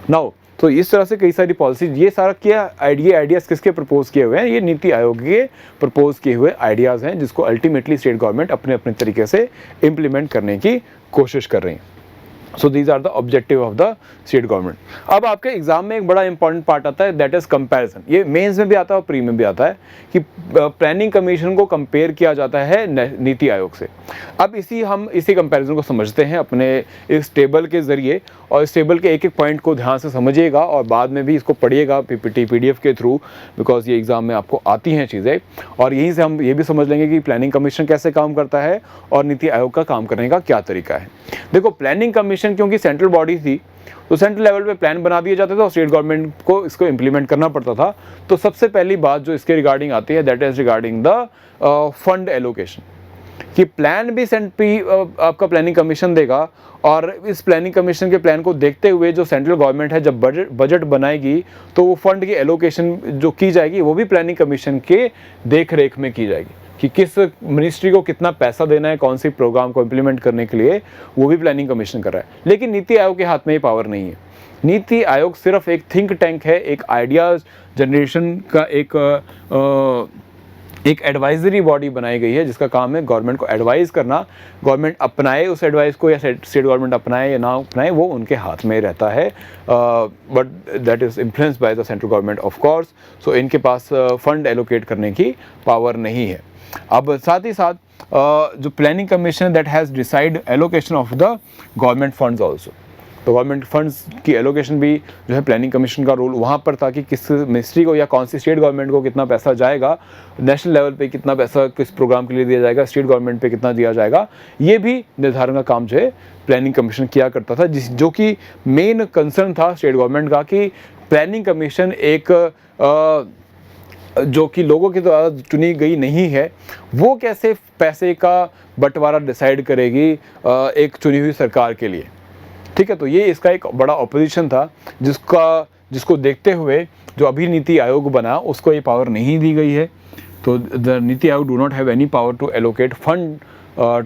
नाउ। तो इस तरह से कई सारी पॉलिसीज, ये सारा क्या आइडियाज़ किसके प्रपोज किए हुए हैं? ये नीति आयोग के प्रपोज किए हुए आइडियाज़ हैं, जिसको अल्टीमेटली स्टेट गवर्नमेंट अपने अपने तरीके से इम्प्लीमेंट करने की कोशिश कर रही हैं। So these are the objective of the state government. अब आपके एग्जाम में एक बड़ा इंपॉर्टेंट पार्ट आता है, दैट इज कंपैरिजन। ये मेंस में भी आता है और प्री में भी आता है कि प्लानिंग कमीशन को कंपेयर किया जाता है नीति आयोग से। अब हम इसी कंपैरिजन को समझते हैं अपने इस टेबल के ज़रिए, और इस टेबल के एक एक पॉइंट को ध्यान से समझिएगा और बाद में भी इसको पढ़िएगा पीपीटी PDF के थ्रू, बिकॉज ये एग्ज़ाम में आपको आती हैं चीज़ें। और यहीं से हम ये भी समझ लेंगे कि प्लानिंग कमीशन कैसे काम करता है और नीति आयोग का काम करने का क्या तरीका है। देखो, प्लानिंग कमीशन क्योंकि सेंट्रल बॉडी थी तो सेंट्रल लेवल पे प्लान बना दिए जाते थे और स्टेट गवर्नमेंट को इसको इम्प्लीमेंट करना पड़ता था। तो सबसे पहली बात जो इसके रिगार्डिंग आती है, that is regarding the fund allocation, कि प्लान भी आपका प्लानिंग कमीशन देगा, और इस प्लानिंग कमीशन के प्लान को देखते हुए जो सेंट्रल गवर्नमेंट है जब बजट बनाएगी तो वो फंड की एलोकेशन जो की जाएगी वो भी प्लानिंग कमीशन के देख रेख में की जाएगी, कि किस मिनिस्ट्री को कितना पैसा देना है कौन सी प्रोग्राम को इम्प्लीमेंट करने के लिए, वो भी प्लानिंग कमीशन कर रहा है। लेकिन नीति आयोग के हाथ में ये पावर नहीं है। नीति आयोग सिर्फ एक थिंक टैंक है, एक आइडियाज़ जनरेशन का एक एडवाइजरी बॉडी बनाई गई है, जिसका काम है गवर्नमेंट को एडवाइस करना। गवर्नमेंट अपनाए उस एडवाइस को या स्टेट गवर्नमेंट अपनाए या ना अपनाए, वो उनके हाथ में रहता है, but that is influenced by the central government of course. So इनके पास फंड एलोकेट करने की पावर नहीं है। अब साथ ही साथ जो planning commission that has decide allocation of the government funds also, तो गवर्नमेंट फंड्स की एलोकेशन भी जो है प्लानिंग कमीशन का रोल वहाँ पर था कि किस मिनिस्ट्री को या कौन सी स्टेट गवर्नमेंट को कितना पैसा जाएगा, नेशनल लेवल पे कितना पैसा किस प्रोग्राम के लिए दिया जाएगा, स्टेट गवर्नमेंट पे कितना दिया जाएगा, ये भी निर्धारण का काम जो है प्लानिंग कमीशन किया करता था, जो कि मेन कंसर्न था स्टेट गवर्नमेंट का, कि प्लानिंग कमीशन एक जो कि लोगों के द्वारा चुनी गई नहीं है, वो कैसे पैसे का बंटवारा डिसाइड करेगी एक चुनी हुई सरकार के लिए। ठीक है, तो ये इसका एक बड़ा ऑपोजिशन था, जिसको देखते हुए जो अभी नीति आयोग बना उसको ये पावर नहीं दी गई है। तो the NITI Aayog do not have any power to allocate fund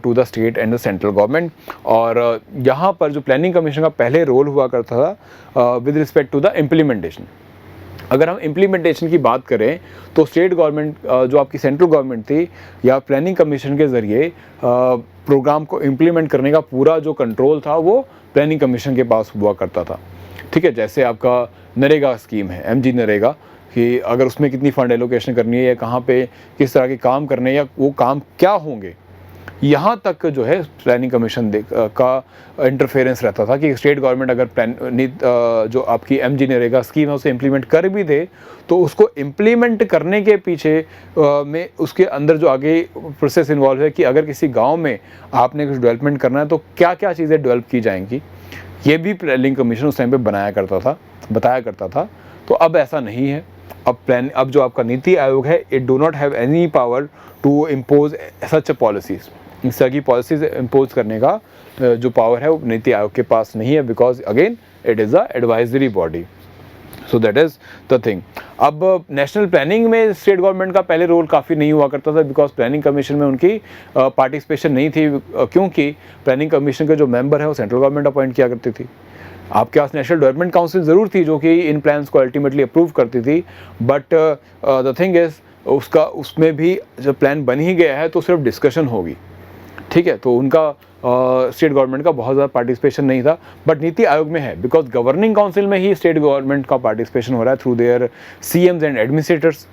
to the state and the central government. और यहाँ पर जो प्लानिंग कमीशन का पहले रोल हुआ करता था with respect to the implementation. अगर हम इम्प्लीमेंटेशन की बात करें तो स्टेट गवर्नमेंट जो आपकी सेंट्रल गवर्नमेंट थी या प्लानिंग कमीशन के ज़रिए प्रोग्राम को इम्प्लीमेंट करने का पूरा जो कंट्रोल था वो प्लानिंग कमीशन के पास हुआ करता था। ठीक है, जैसे आपका नरेगा स्कीम है, MG नरेगा, कि अगर उसमें कितनी फ़ंड एलोकेशन करनी है या कहाँ पे किस तरह के काम करने या वो काम क्या होंगे, यहाँ तक जो है प्लानिंग कमीशन का इंटरफेरेंस रहता था कि स्टेट गवर्नमेंट अगर जो आपकी MG नरेगा स्कीम है उसे इम्प्लीमेंट कर भी दे तो उसको इम्प्लीमेंट करने के पीछे में उसके अंदर जो आगे प्रोसेस इन्वॉल्व है कि अगर किसी गांव में आपने कुछ डेवलपमेंट करना है तो क्या क्या चीज़ें डेवलप की जाएंगी, ये भी प्लानिंग कमीशन उस टाइम पे बताया करता था। तो अब ऐसा नहीं है। अब जो आपका नीति आयोग है, it do not have any power to impose such policies. इस तरह की पॉलिसीज इम्पोज करने का जो पावर है वो नीति आयोग के पास नहीं है, because again it is a advisory body. So that is the thing. अब नेशनल प्लानिंग में स्टेट गवर्नमेंट का पहले रोल काफ़ी नहीं हुआ करता था, बिकॉज प्लानिंग कमीशन में उनकी पार्टिसिपेशन नहीं थी, क्योंकि प्लानिंग कमीशन के जो मेंबर है वो सेंट्रल गवर्नमेंट अपॉइंट किया करती थी। आपके पास नेशनल डेवलपमेंट काउंसिल ज़रूर थी जो कि इन प्लान्स को अल्टीमेटली अप्रूव करती थी, बट द थिंग इज़ उसमें भी जब प्लान बन ही गया है तो सिर्फ डिस्कशन होगी। ठीक है, तो उनका स्टेट गवर्नमेंट का बहुत ज़्यादा पार्टिसिपेशन नहीं था, बट नीति आयोग में है, बिकॉज गवर्निंग काउंसिल में ही स्टेट गवर्नमेंट का पार्टिसिपेशन हो रहा है through their CMs and administrators.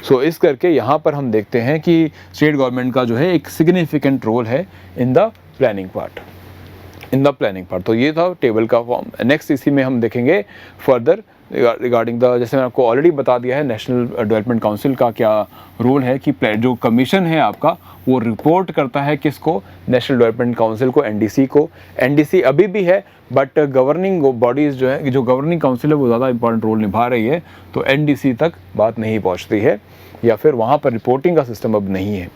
So इस करके यहाँ पर हम देखते हैं कि स्टेट गवर्नमेंट का जो है एक सिग्निफिकेंट रोल है इन द प्लानिंग पार्ट। तो ये था टेबल का फॉर्म। नेक्स्ट इसी में हम देखेंगे फर्दर रिगार्डिंग द, जैसे मैंने आपको ऑलरेडी बता दिया है, नेशनल डेवलपमेंट काउंसिल का क्या रोल है कि जो कमीशन है आपका वो रिपोर्ट करता है किसको, नेशनल डेवलपमेंट काउंसिल को, एनडीसी को। एनडीसी अभी भी है बट गवर्निंग बॉडीज़ जो है, जो गवर्निंग काउंसिल है वो ज़्यादा इंपॉर्टेंट रोल निभा रही है, तो एनडीसी तक बात नहीं पहुंचती है या फिर वहाँ पर रिपोर्टिंग का सिस्टम अब नहीं है।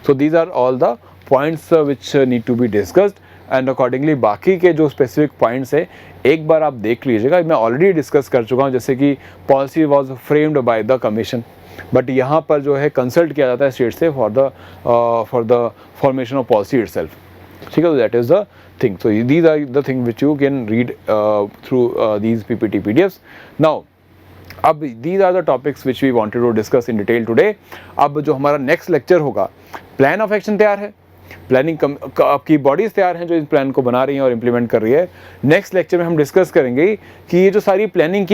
So these are all the points which need to be discussed and accordingly बाकी के जो स्पेसिफिक पॉइंट्स है एक बार आप देख लीजिएगा। मैं ऑलरेडी डिस्कस कर चुका हूँ, जैसे कि policy was framed by the commission, but यहाँ पर जो है कंसल्ट किया जाता है स्टेट से for the formation of policy itself. ठीक है, तो that is the thing. So these are the thing which you can read through these PPT PDFs. Now अब these are the topics which we wanted to discuss in detail today. अब जो हमारा next lecture होगा, plan of action तैयार है, planning आपकी bodies तैयार हैं जो इस प्लान को बना रही हैं और इम्प्लीमेंट कर रही है। नेक्स्ट लेक्चर में हम डिस्कस करेंगे कि ये जो सारी प्लानिंग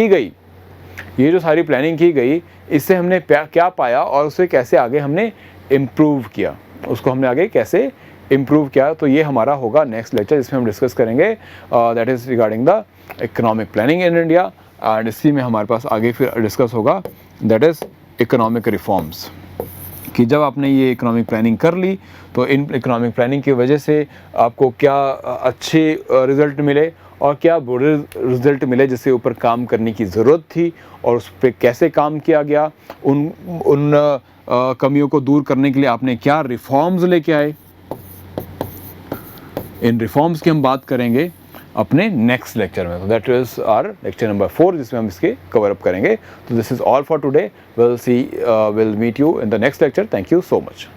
की गई, इससे हमने क्या पाया और उसे कैसे आगे हमने इम्प्रूव किया, उसको हमने आगे कैसे इम्प्रूव किया। तो ये हमारा होगा नेक्स्ट लेक्चर, जिसमें हम डिस्कस करेंगे that is regarding the economic planning in India. And इसी में हमारे पास आगे फिर डिस्कस होगा दैट इज़ इकोनॉमिक रिफॉर्म्स, कि जब आपने ये इकोनॉमिक प्लानिंग कर ली तो इन इकोनॉमिक प्लानिंग की वजह से आपको क्या अच्छे रिज़ल्ट मिले और क्या बुरे रिज़ल्ट मिले जिससे ऊपर काम करने की ज़रूरत थी और उस पर कैसे काम किया गया, उन कमियों को दूर करने के लिए आपने क्या रिफॉर्म्स लेके आए। इन रिफॉर्म्स की हम बात करेंगे अपने नेक्स्ट लेक्चर में। तो that is our lecture number 4, जिसमें हम इसके कवर अप करेंगे। तो this is all for today. Will meet you in the next lecture. Thank you so much.